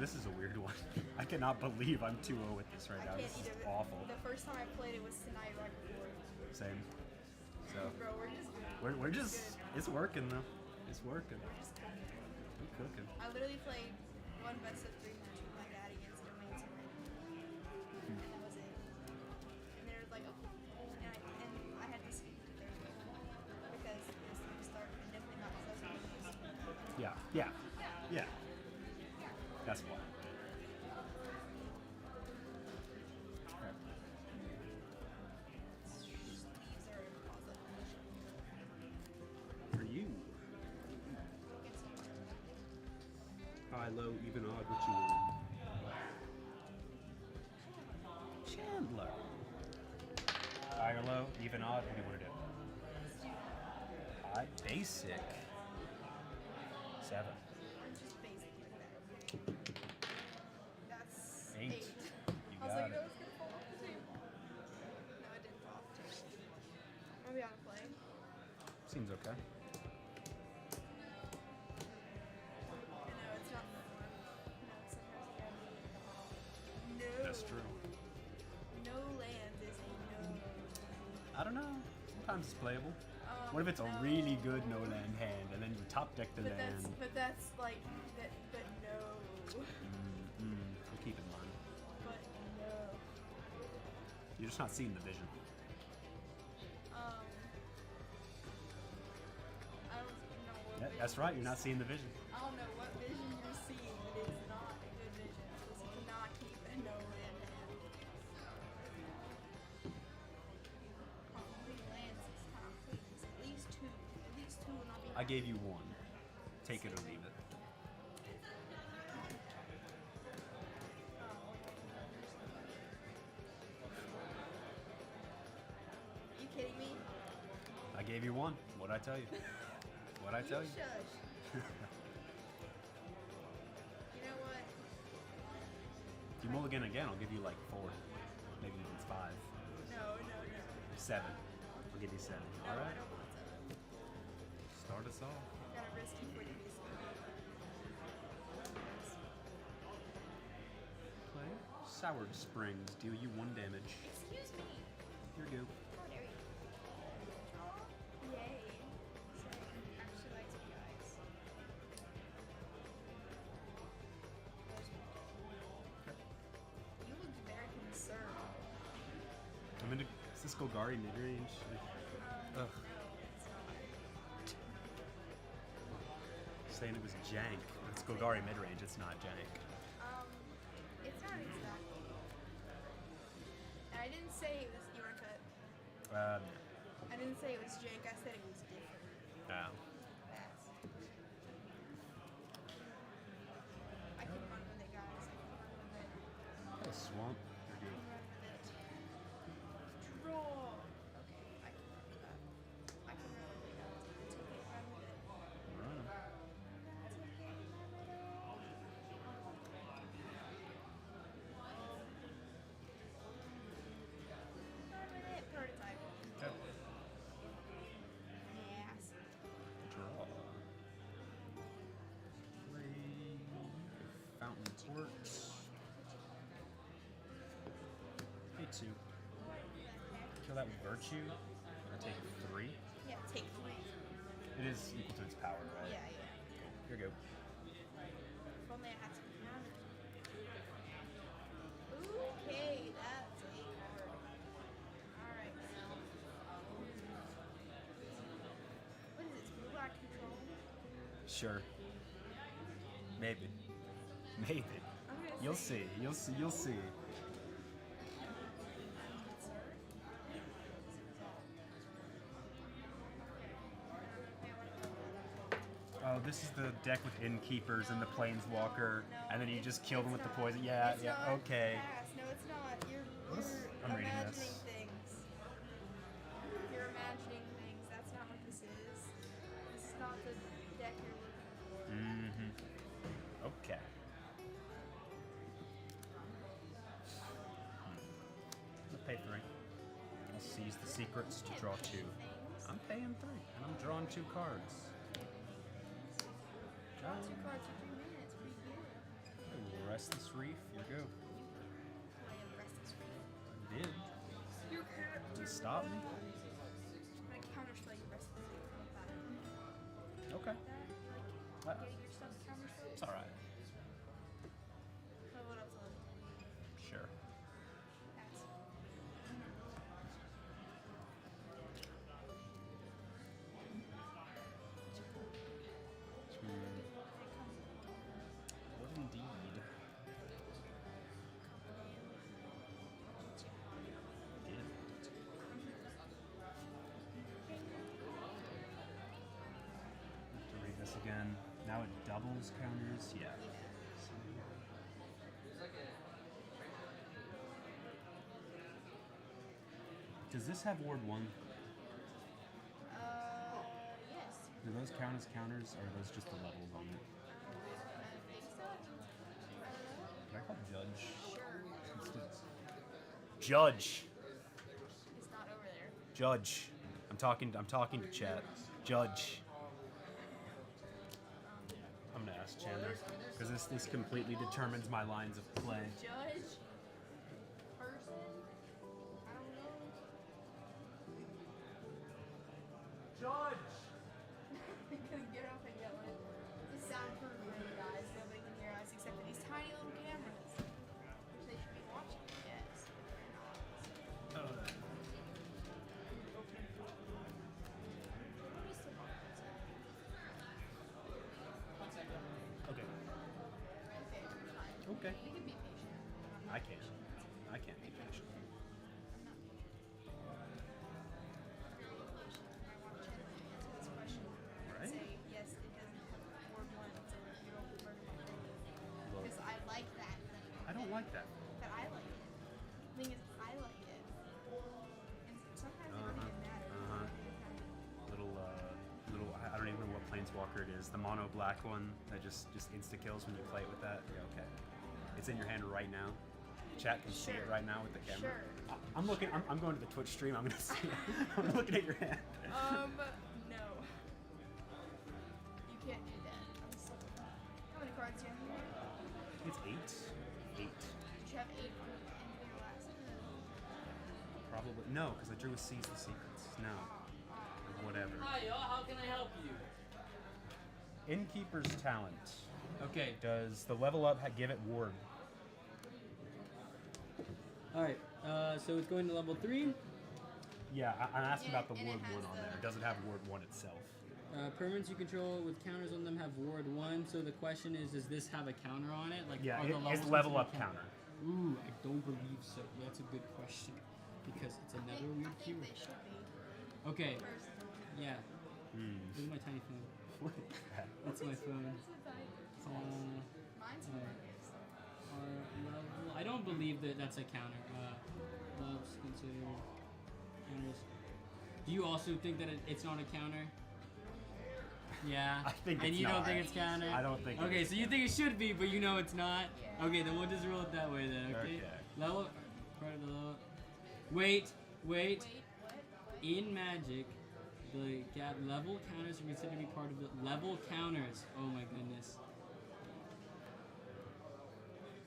This is a weird one. I cannot believe I'm 2-0 with this right now. I This can't is either. awful. The first time I played it was tonight right before. Same. So Bro, we're just it's working though. It's working. we're just cooking. We're cooking. I literally played one best of 3 match with my dad against Domain tonight. And that was it. And there was like and I had to skip to Thursday. Because it's time to start and definitely not because I was going to Yeah. That's why. For you. High, low, even, odd, what you want? Chandler. High or low, even, odd, what do you want to do? High, basic. 7. just basic like that. 8. Eight. You I was got like, it. no, it's gonna fall off the table. No, it didn't fall off the table. I'm gonna be on a play. Seems okay. I know it's not the norm. No, sometimes you gotta be. No. That's true. No lands is a no. I don't know. Sometimes it's playable. Um, What if it's a no. really good no land hand and then you top deck the But land? that's like that. But no. We'll keep in mind. But no. You're just not seeing the vision. I don't know what Yeah, vision that's right. You're you're not seeing the vision. I don't know what vision you're seeing, but it's not a good vision because you cannot keep a no land hand. Probably land 6 times, please. At least two. At least two will not be. I gave you 1. Take it or leave it. Are you kidding me? I gave you 1. What'd I tell you? What'd I tell you? Shush. You know what? If you mulligan again, I'll give you like 4. Maybe even 5. No. 7. I'll give you 7. No, I Alright. don't want to. Start us off. Gotta risk it for you to be smart. Play. Soured Springs. Deal you 1 damage. Excuse me. Your go. Oh, there you go. Oh, yay. So I actually like you guys. You look very concerned. I'm into. Is this Golgari mid range? Ugh. No, it's not. Saying it was jank. But it's Golgari mid range. It's not jank. It's not exactly. And I didn't say it was you were cut. I didn't say it was jank. I said it was different. No. Fast. I can run with it, guys. I can run with it. Oh, swamp. Your go. Run with it. Draw. Okay, I can run with that. I can run with it, guys. It's okay. Run with it. Run. It's okay. Run with it. Run with it. Prototype. Okay. Yes. Draw. Play. Fountain Court. Pay 2. Kill that with Virtue. I take 3. Yeah, take 3. It is equal to its power, right? Yeah. Here you go. If only I had some counters. Okay, that's a card. Alright. What is this? Blue black control? Sure. Maybe. Maybe. I'm gonna You'll say- see. You'll see. You'll see. Oh, this is the deck with Innkeepers and the Planeswalker, and then you just kill them with the poison. Yeah, It's yeah, not okay. fast. No, it's not. You're I'm reading imagining this. things. You're imagining things. That's not what this is. This is not the deck you're looking for. Okay. I'll pay 3. I'll seize the secrets to draw 2. I'm paying 3, and I'm drawing 2 cards. Draw 2 cards for 3 minutes. Pretty good. Oh, Restless Reef, here you go. I am restless for you. You did. Your character. Does it stop me? I'm gonna counterspell your restless for you. How about that? Okay. Like, getting your stuff counterspelled? It's alright. So what else? Sure. That's What indeed? Did. Have to read this again. Now it doubles counters? Yeah. Does this have Ward 1? yes. Do those count as counters, or are those just the levels on it? I think so. Can I call Judge? Sure. Judge. It's not over there. Judge. I'm talking to chat. Judge. I'm gonna ask Chandler because this completely determines my lines of play. Judge. Person. I don't know. Judge. I'm gonna get up and yell it. It's a soundproof room, guys. Nobody can hear us except for these tiny little cameras. Which they should be watching, yes. They're not. Nobody's still watching us. Okay. Okay, we're fine. Okay. We can be patient. I can't. I can't be patient. I'm not patient. Very patient. I want Chandler to answer this question. Right. Say, yes, it doesn't have word one, so you don't murder my family. Look, Because I like that thing. I don't like that. But I like it. The thing is, I like it. And sometimes it doesn't even matter. Little. I don't even know what planeswalker it is. The mono black one that just insta kills when you play it with that. Yeah, okay. It's in your hand right now. Chat can see it Sure. right now with the camera. Sure. I'm looking. I'm going to the Twitch stream. I'm gonna see. I'm looking at your hand. No. You can't do that. I'm so How many cards do you have here? It's 8. 8. Did you have 8 on the end of your last? Probably no, because I drew a Seize the Secrets. No. Or whatever. Hi, y'all. How can I help you? Innkeeper's Talent. Okay. Does the level up give it ward? All right. So it's going to level 3. Yeah, I'm asking about the And it ward has 1 on the- there. Does it have ward 1 itself? Permanents you control with counters on them have ward 1. So the question is, does this have a counter on it? Like, Yeah, are the it's levels level up considered counter. Ooh, I don't believe so. That's a good question because it's another I weird think keyword. they should be. Okay. First. Yeah. Hmm. This is my tiny phone. What is that? That's my phone. Mine's uh, hilarious. Level. I don't believe that that's a counter. Loves considered counters. Do you also think that it's not a counter? Yeah. I think and it's you don't not. think it's counter? I don't think. Okay, it is. so you think it should be, but you know it's not. Yeah. Okay, then we'll just roll it that way then. Okay. Okay. Level. Part of the level. Wait. Wait, what? In Magic, the level counters are considered to be part of the level counters. Oh my goodness.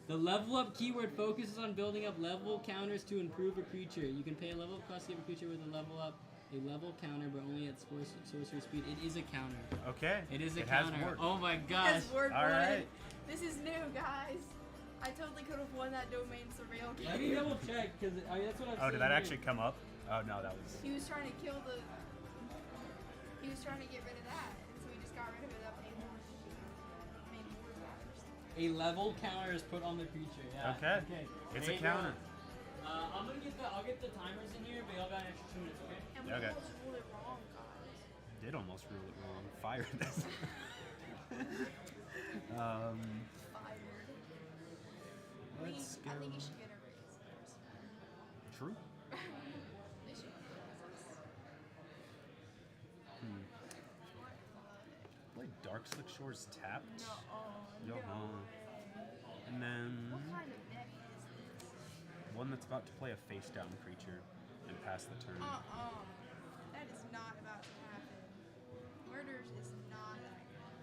The level up keyword focuses on building up level counters to improve a creature. You can pay a level up cost to give a creature with a level counter, but only at sorcery speed. It is a counter. Okay. It is a has counter. ward. Oh my gosh. Because word All one. right. This is new, guys. I totally could have won that domain surveil game. Let me double check because that's what I've Oh, seen did that here. actually come up? Oh no, that was. He was trying to kill the. He was trying to get rid of that, and so he just got rid of it up and made more counters. A level counter is put on the creature. Yeah. Okay. It's a There you counter. go. I'll get the timers in here, but y'all got an extra 2 minutes, okay? And we Okay. almost ruled it wrong, guys. Did almost rule it wrong. Fire this. Fired. Let's I go. think you should get a raise. True. They should get a raise. Play Dark Slick Shores tapped. No. And then What kind of deck is this? one that's about to play a face down creature and pass the turn. That is not about to happen. Murders is not that good.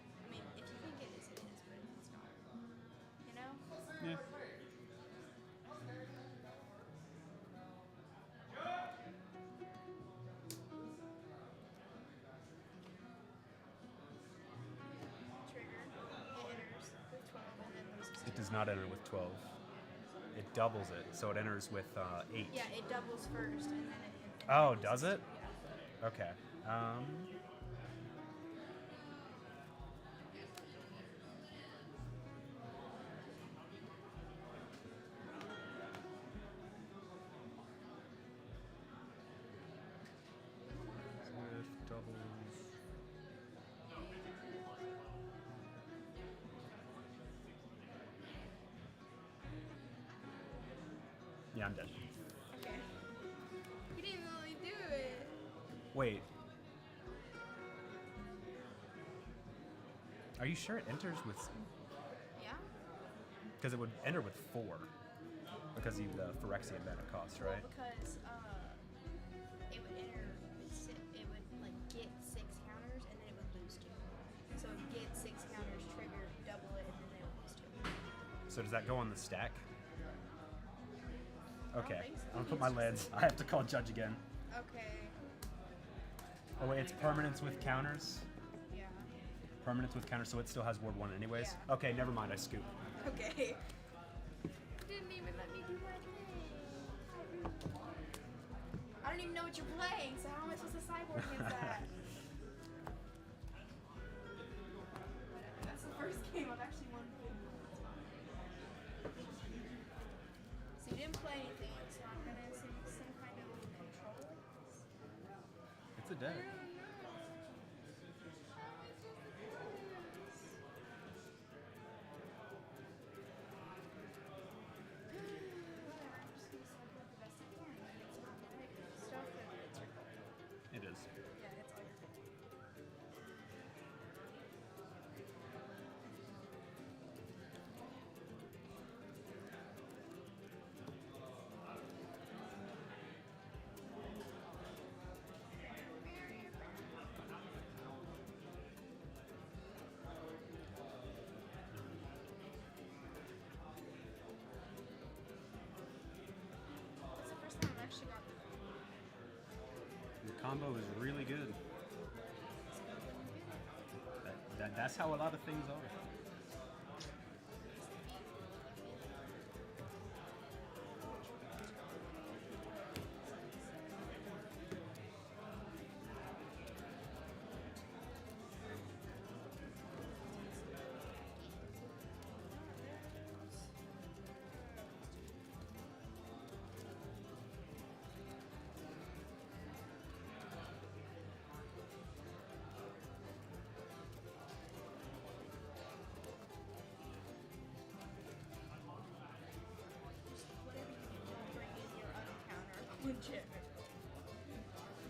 I mean, if you think it is, it is, but it's not. You know? Yeah. Trigger. It enters with 12 and then loses. It does not enter with 12. It doubles it, so it enters with 8. Yeah, it doubles first and then it. Oh, does it? Yeah. Okay. With doubles. Yeah, I'm dead. Okay. You didn't really do it. Wait. Are you sure it enters with? Yeah? Because it would enter with 4. Because of the Phyrexian mana cost, right? Well, because it would it would like get 6 counters and then it would lose 2. So it would get 6 counters, trigger, double it, and then they would lose 2. So does that go on the stack? Okay, think so. I'll put my lids. I have to call Judge again. Okay. Oh wait, it's permanence with counters? Yeah. Permanence with counters, so it still has ward 1 anyways? Yeah. Okay, never mind, I scoop. Okay. Didn't even let me do my thing. I don't even know what you're playing, so how am I supposed to sideboard against that? That's the first game I've actually won. So you didn't play anything, so I'm gonna assume some kind of control. It's a deck. It is. Yeah, it's all your fault. That's the first time I've actually got The combo is really good. That's how a lot of things are. whatever you bring in your uncounter legit.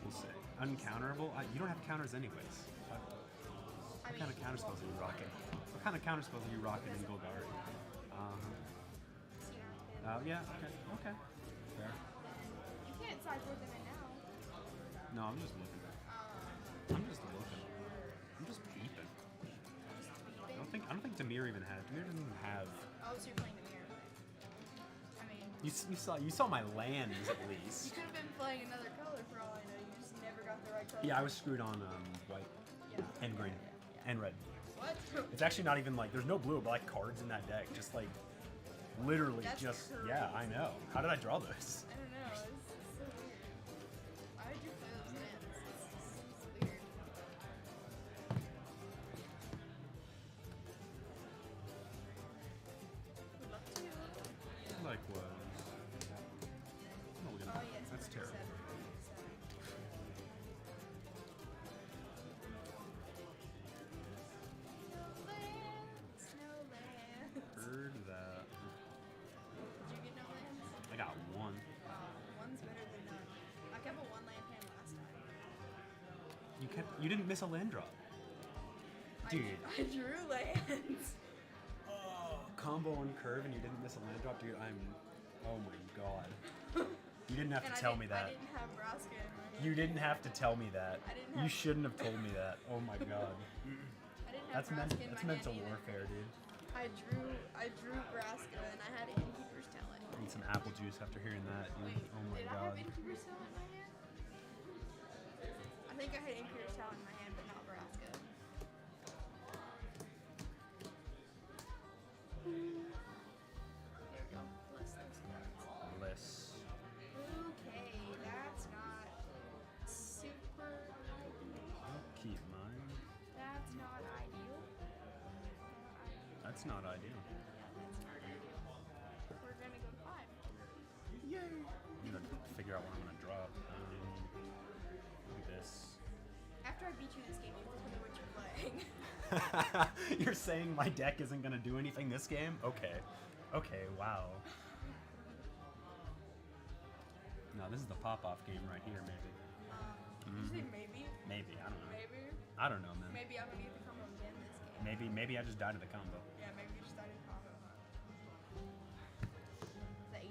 We'll say. Uncounterable? You don't have counters anyways. What kind of counter spells are you rocking? What kind of counter spells are you rocking in Golgari? Yeah, okay. Fair. You can't sideboard them in now. No, I'm just looking. I'm just looking. I'm just peeping. I don't think Demir even had. Demir doesn't even have. Oh, so you're playing the mirror. I mean, You saw my lands at you least. could have been playing another color for all I know. You just never got the right color. Yeah, I was screwed on white Yeah. and green and red. What? It's actually not even like there's no blue or black cards in that deck. Just like literally That's just crazy. yeah, I know. How did I draw this? I don't know. It's so weird. Why would you play those lands? It's weird. Would love to. Likewise. Oh, look at Oh that. yes. That's terrible. 107. No lands. No lands. Heard that. Did you get no lands? I got one. One's better than none. I kept a 1-land hand last time. You didn't miss a land drop. Dude. I drew lands. Combo and curve and you didn't miss a land drop, dude. Oh my god. You didn't have And to tell me I that. didn't have Braska in my hand. You didn't have to tell me that. I didn't You have- shouldn't have told me that. Oh my god. I didn't have Braska in my mental hand either. warfare, dude. I drew Braska and I had Innkeeper's Talent. Need some apple juice after hearing that, dude. Wait, Oh my did I god. have Innkeeper's Talent in my hand? I think I had Innkeeper's Talent in my hand, but not Braska. There we go. Bless those cards. Bliss. Okay, that's not super ideal. I'll keep mine. That's not ideal. That's not ideal. Yeah, that's not ideal. We're gonna go to 5. Yay! I'm gonna figure out what I'm gonna drop. Look at this. After I beat you this game, you can tell me what you're playing. You're saying my deck isn't gonna do anything this game? Okay. Okay, wow. No, this is the pop-off game right here, maybe. Did you say maybe? Maybe, I don't know. Maybe? I don't know, man. Maybe I'm gonna get the combo again this game. Maybe I just died to the combo. Yeah, maybe you just started combo. The 18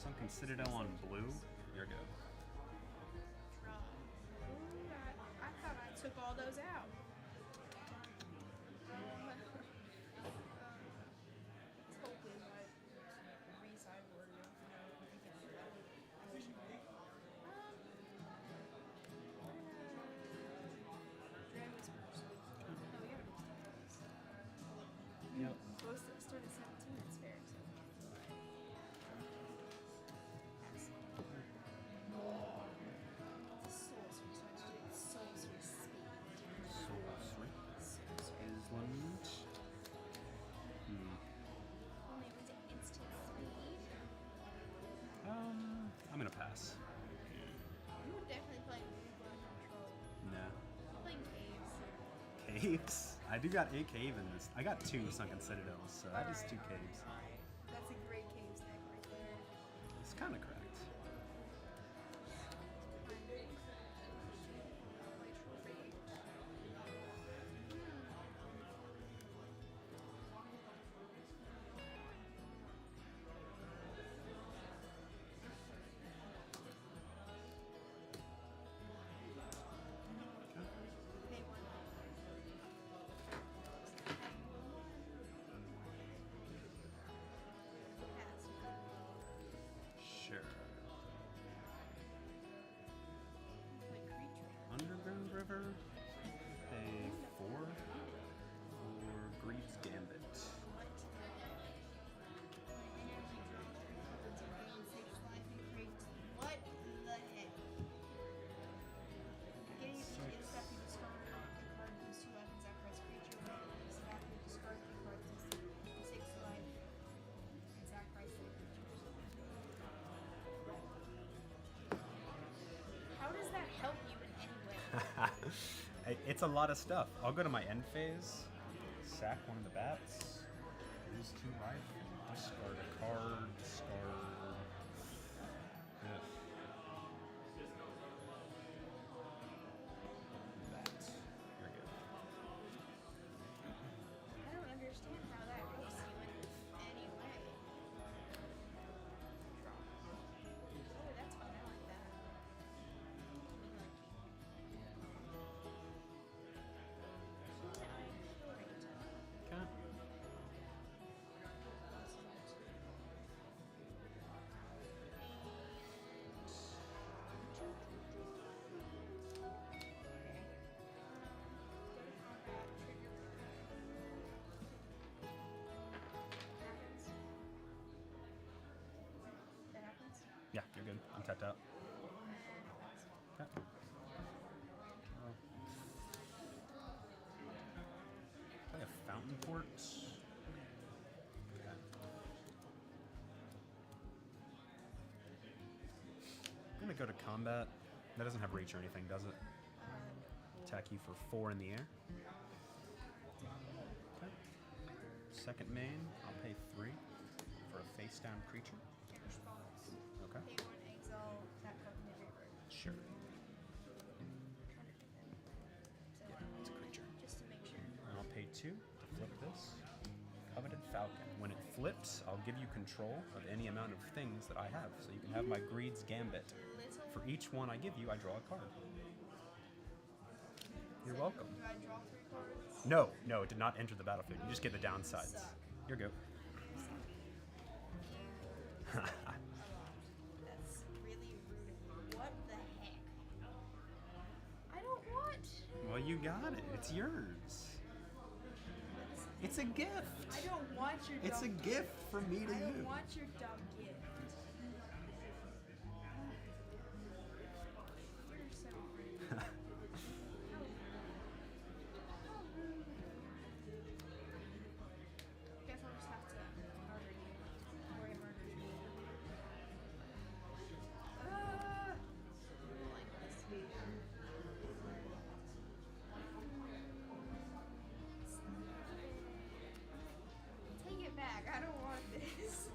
Sunken Citadel on blue. You're good. Draw. Ooh, I thought I took all those out. It's hoping my re-side word. You can do that. I wish you could. Dragon Whispers. Oh, we gotta mix this. Yep. Well, it started at 17. That's fair. So. Sorcery. Island. I'm gonna pass. You were definitely playing Control. Nah. I'm playing Caves. Caves? I do got a cave in this. I got 2 Sunken Citadels, so that is 2 caves. Alright. That's a great Caves deck right there. It's kind of correct. Sure. Underground River. Pay 4 for Greed's Gambit. What the heck? Getting it to get stuff you discard the card gives 2 life and sacrifice creature. So after you discard 3 cards, it's 6 life and sacrifice 3 creatures. How does that help you in any way? It's a lot of stuff. I'll go to my end phase, sack one of the bats, lose 2 life, discard a card, discard. Ugh. That. You're good. I don't understand how that helps you in any way. Draw. Oh, that's fun. I like that. Okay. That happens. Yeah, you're good. I'm tapped out. Okay. Play a Fountain Port. Okay. I'm gonna go to combat. That doesn't have reach or anything, does it? Attack you for 4 in the air. Okay. Second main, I'll pay 3 for a face down creature. In response. Okay. Pay 1 exile that card from your graveyard. Sure. So, It's a creature. just to make sure. And I'll pay 2 to flip this. Coveted Falcon. When it flips, I'll give you control of any amount of things that I have. So you can have my Greed's Gambit. For each one I give you, I draw a card. You're welcome. Do I draw 3 cards? No, it did not enter the battlefield. You just get the downsides. Suck. You're good. That's really rude. What the heck? I don't want. Well, you got it. It's yours. It's a gift. I don't want your dumb It's a gift from me to I don't you. want your dumb gift. You're so rude. How rude. Guess I'll just have to murder you. Or I murdered you. I don't like this. Take it back. I don't want this.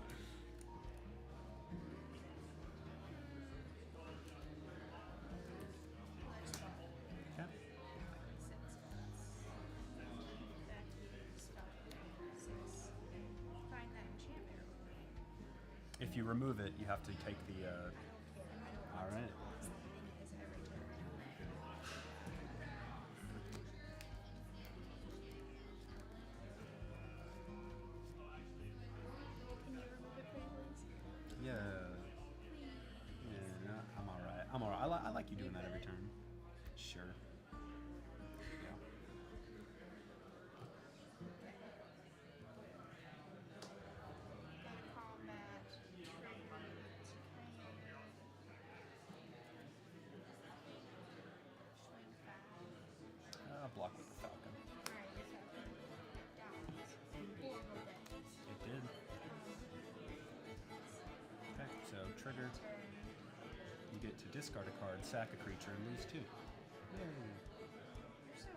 If you remove it, you have to take the. All right. It's every turn. Can you remove it, please? Yeah. Yeah. I'm all right. I'm all right. I like you doing that every turn. Sure. Yeah. Go to combat. Trade. Swing fast. Block with the falcon. Alright, it's down. Horrible day. It did. Okay, so trigger. You get to discard a card, sack a creature, and lose 2. Yay. So.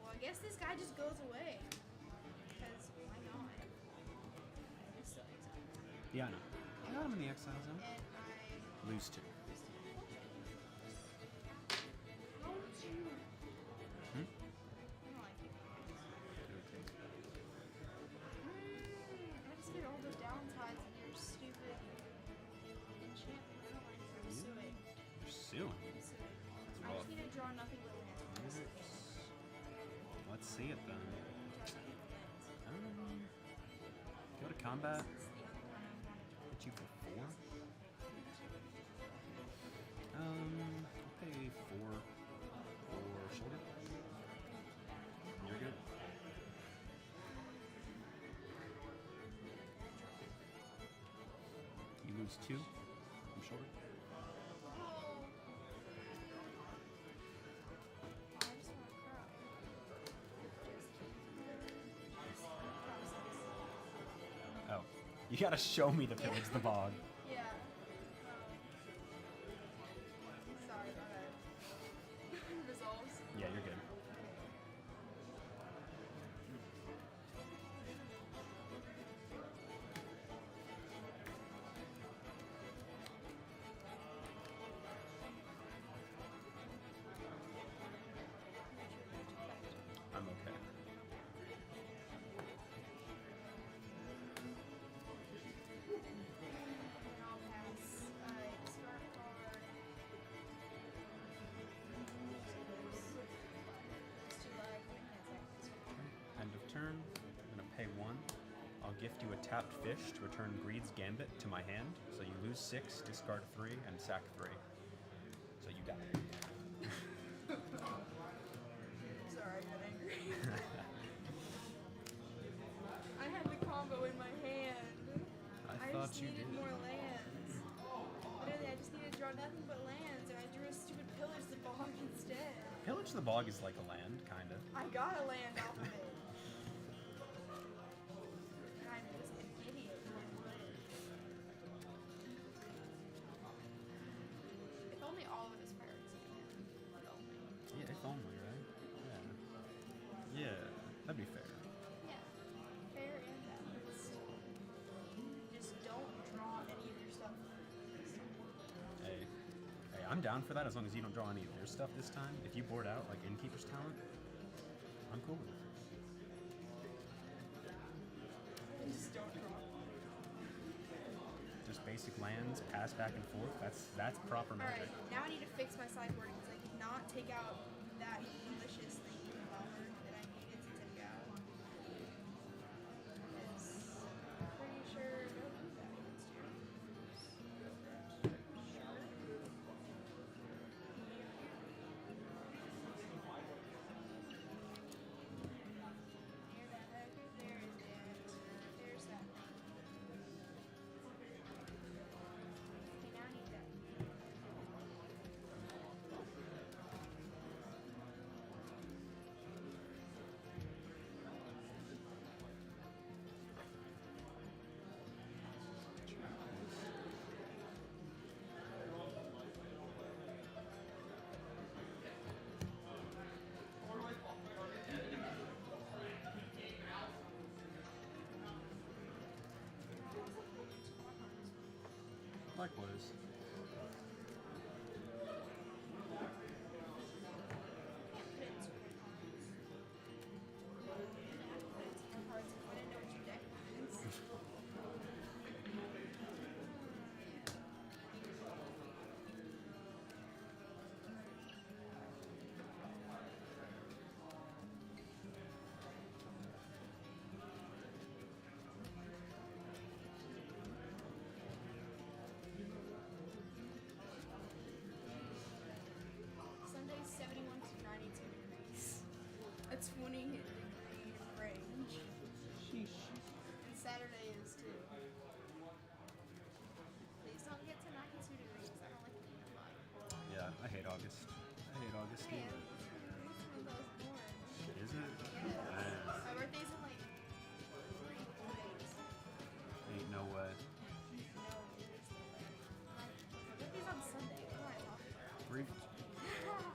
Well, I guess this guy just goes away. Because why not? It's still exile. Yeah, I know. I got him in the exile zone. And I. Lose 2. How would you? Hmm? I don't like it. I just get all those downsides of your stupid enchantment. I don't like it. I'm suing. You're suing. I'm suing. I rough. just need to draw nothing but lands. Let's see it then. Draw nothing but lands. Go to combat. This is the other one I wanted to Hit you for 4. I'll pay 4 for shoulder. You're good. You lose 2 from shoulder. Oh. I just want to cry. Just Oh, you gotta show me the pillage the bog. yeah. Sorry, my bad. Resolves. Yeah, you're good. I'm okay. And I'll pass. Discard a card. It's too low. End of turn. I'm gonna pay 1. I'll gift you a tapped fish to return Greed's Gambit to my hand. So you lose 6, discard 3, and sack 3. So you die. Sorry, I got angry. I had the combo in my hand. I thought just you needed did. more lands. Literally, I just needed to draw nothing but lands, and I drew a stupid pillage the bog instead. Pillage the Bog is like a land, kinda. I got a land off of it. And I was an idiot when I played it. If only all of his pirates came in. If only. Yeah, if only, right? Yeah. Yeah, that'd be fair. Yeah. Fair and balanced. Just don't draw any of your stuff. Hey, I'm down for that as long as you don't draw any of your stuff this time. If you board out like Innkeeper's Talent, I'm cool with it. Just don't draw. Just basic lands, pass back and forth. That's proper magic. Alright, now I need to fix my sideboard because I did not take out that delicious thing flower that I needed to take out. Because I'm pretty sure don't do that against you. Near that hooker, there is that. There's that thing. Okay, now I need that. Likewise.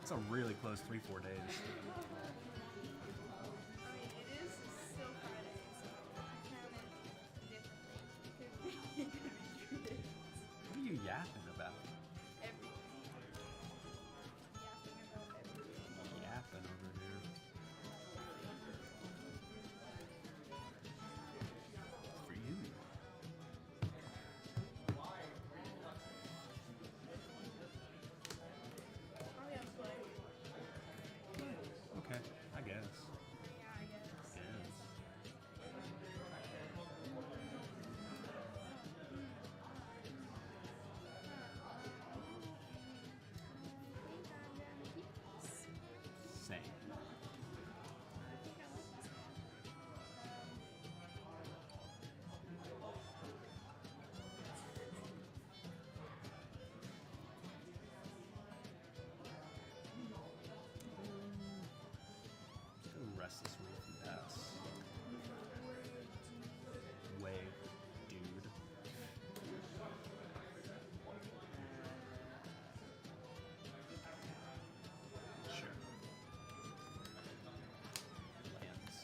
It's a really close 3-4 days. I mean, it is still Friday, so count it differently. It could be 3 days. What are you yapping about? Everything. Yapping about everything. Yapping over here. For you. Probably on play. Okay, I guess. Yeah, I guess. Yes. Same. Let's go Restless Reef and pass. Way, dude. Sure. Lands.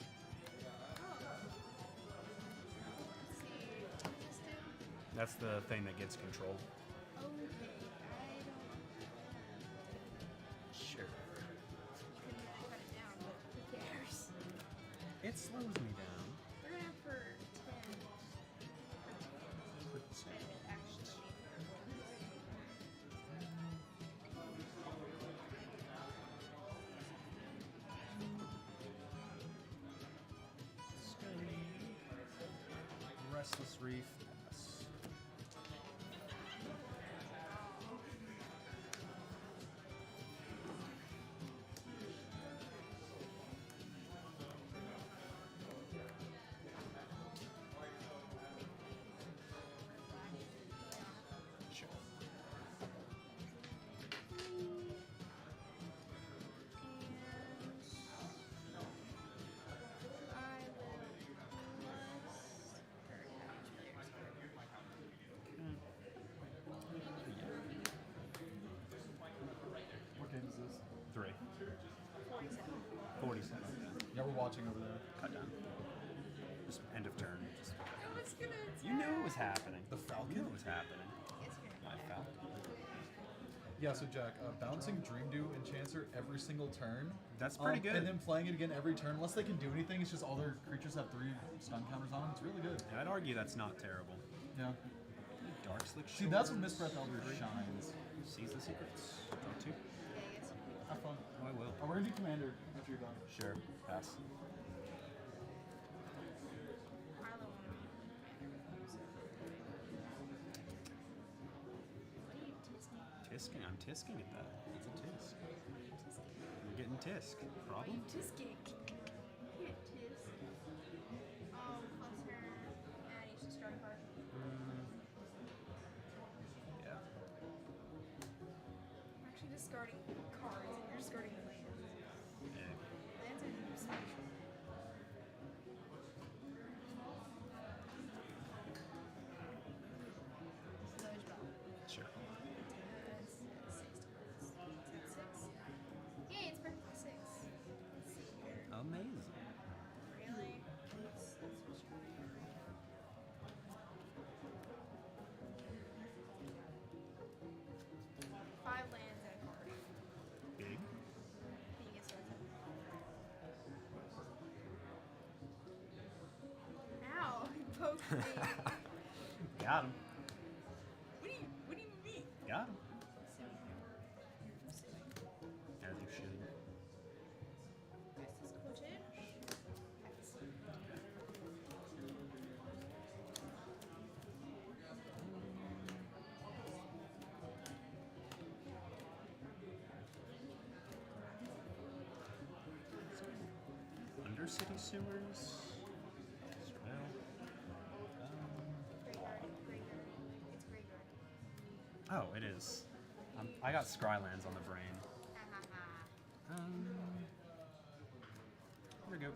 That's the thing that gets control. Sure. It slows me down. Restless Reef. Pass. Sure. What game is this? 3. 47. Yeah, we're watching over there. Cut down. Just end of turn. Just, you knew it was happening. The You knew it was happening. My Falcon. Yeah, so Jack, bouncing Dream Dew and Chancer every single turn. That's pretty good. And then playing it again every turn, unless they can do anything, it's just all their creatures have 3 stun counters on them. It's really good. I'd argue that's not terrible. Yeah. Dark Slick See, that's when Shores. Mist Breath Elder shines. Seize the secrets. Draw 2. Have fun. Oh, I will. Oh, we're gonna do Commander after you're done. Sure. Pass. Tisking? I'm tisking at that. It's a tisk. You're getting tisk. Problem? Tisking. Hit tisk. Plus her. And you should start a card. Yeah. I'm actually discarding cards, and you're discarding lands. Eh. Lands are special. Sludge Ball. Sure. That's 6 cards. Is that 6? Yay, it's perfect 6. Let's see here. Amazing. Really? Let's switch to it. 5 lands and a card. Big. Can you get started? Ow! You poked me. Got him. What do you mean? Got him. Silly. As you should. This is quoted. X. Undercity Sewers. Strail. Graveyard. Graveyard. It's graveyard. Oh, it is. I got Scrylands on the brain. Ha ha ha. Here we go.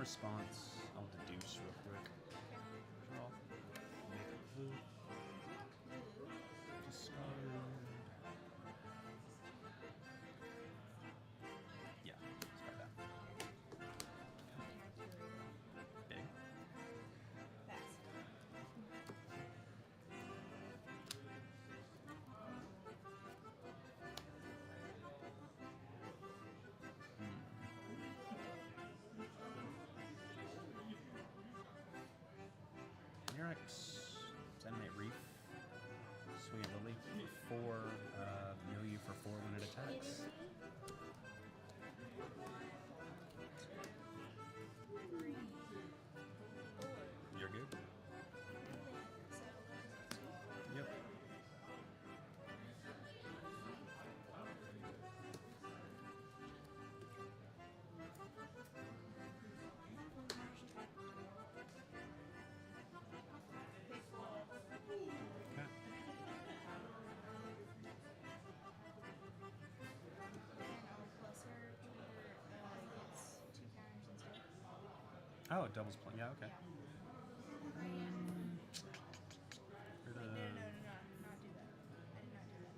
response, I'll deduce real quick. Draw. Make a blue. Discard. Yeah, discard that. Big. Pass. Mirrex, animate Reef, swing at Lily, 4, mill you for 4 when it attacks. You're good? Yep. Okay. Oh, it doubles play. Yeah, okay. Wait, no, not do that. I did not do that.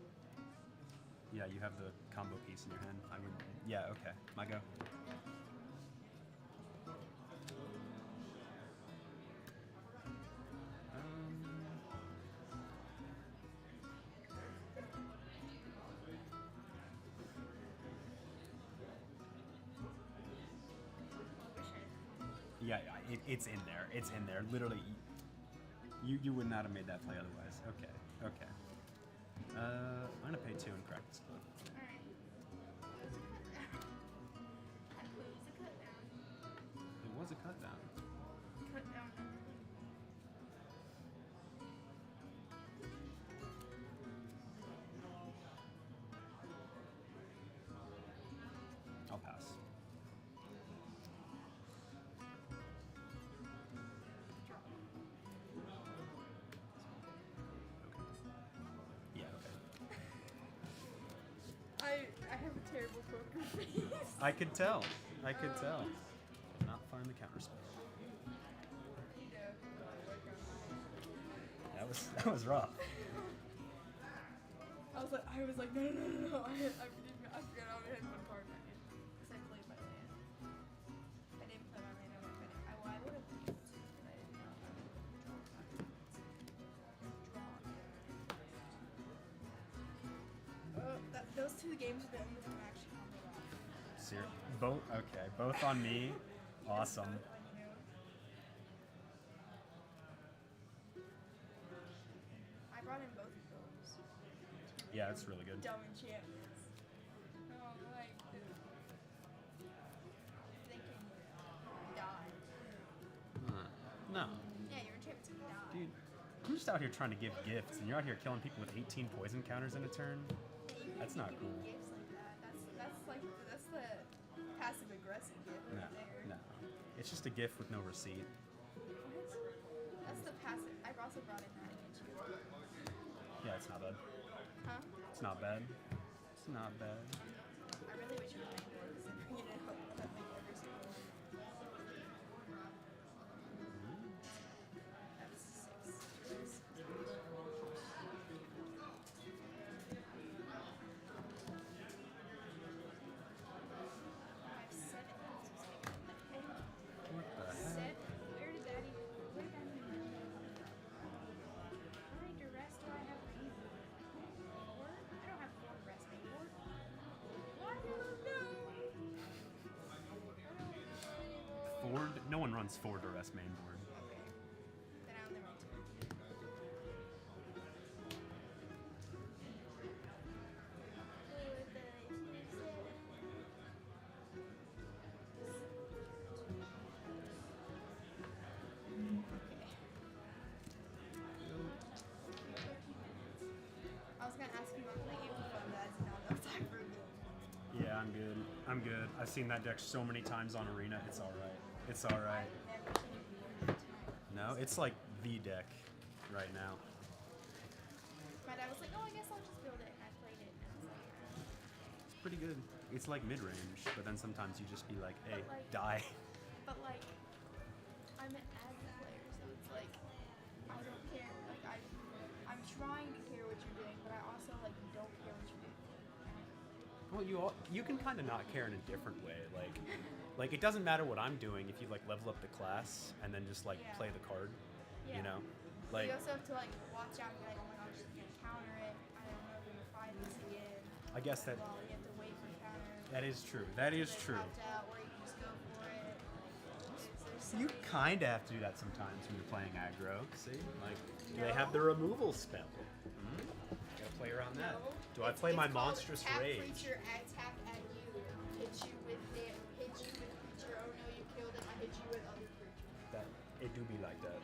Yeah, you have the combo piece in your hand. I would. Yeah, okay. My go. Yeah, it's in there. It's in there. Literally, you would not have made that play otherwise. Okay, okay. I'm gonna pay 2 and correct this clue. Alright. That was a cut down. It was a cut down. Cut down. I'll pass. Yeah, okay. I have a terrible poker face. I could tell. I could tell. Did not find the counter spell. You know, work on That was rough. I was like, no. I forgot I only had one card in my hand. Because I played my land. I didn't play my land, I went I would have been able to, but I didn't know how to draw. Those two games are the only time I actually comboed off. Both okay. Both on me. Awesome. Both on you. I brought in both of those. Yeah, it's really good. Dumb enchantments. Oh, like, they can die. No. Yeah, your enchantments can die. Dude, I'm just out here trying to give gifts, and you're out here killing people with 18 poison counters in a turn. That's not cool. Gifts like that. That's the passive aggressive gift No, right there. no. It's just a gift with no receipt. What? That's the passive. I've also brought in that against you. Yeah, it's not bad. Huh? It's not bad. It's not bad. I really wish you would make more because I'm bringing it up like every single one. That's 6. I have 7. What the heck? 7? Where did that even How many duress do I have for evil? 4? I don't have 4 duress anymore. Why do I know? Ford? No one runs 4 duress main board. Okay. Then I only run 2. I was gonna ask you about the game for fun, but I did not know time for a game. Yeah, I'm good. I'm good. I've seen that deck so many times on Arena. It's alright. It's alright. I've never seen it tonight. No, it's like the deck right now. My dad was like, oh, I guess I'll just build it, and I played it, and I was like, It's pretty good. It's like mid-range, but then sometimes you just be like, hey, But, like- die. But like, I'm an avid player, so it's like I don't care. Like I'm trying to care what you're doing, but I also like don't care what you're doing. Well, you can kind of not care in a different way. Like it doesn't matter what I'm doing if you like level up the class and then just like Yeah. play the card. Yeah. You know, But like you also have to like watch out and be like, oh my gosh, you can counter it. I don't know if you're gonna find this again. I guess that Well, you have to wait for counter. that is true. That is They true. popped out, or you can just go for it. There's so You many- kind of have to do that sometimes when you're playing aggro. See, like they have the No. removal spell. Gotta play around that. No, Do I it's- play my it's called monstrous tap rage? Creature attack at you. Hit you with creature. Oh no, you killed him. I hit you with other creature. That it do be like that.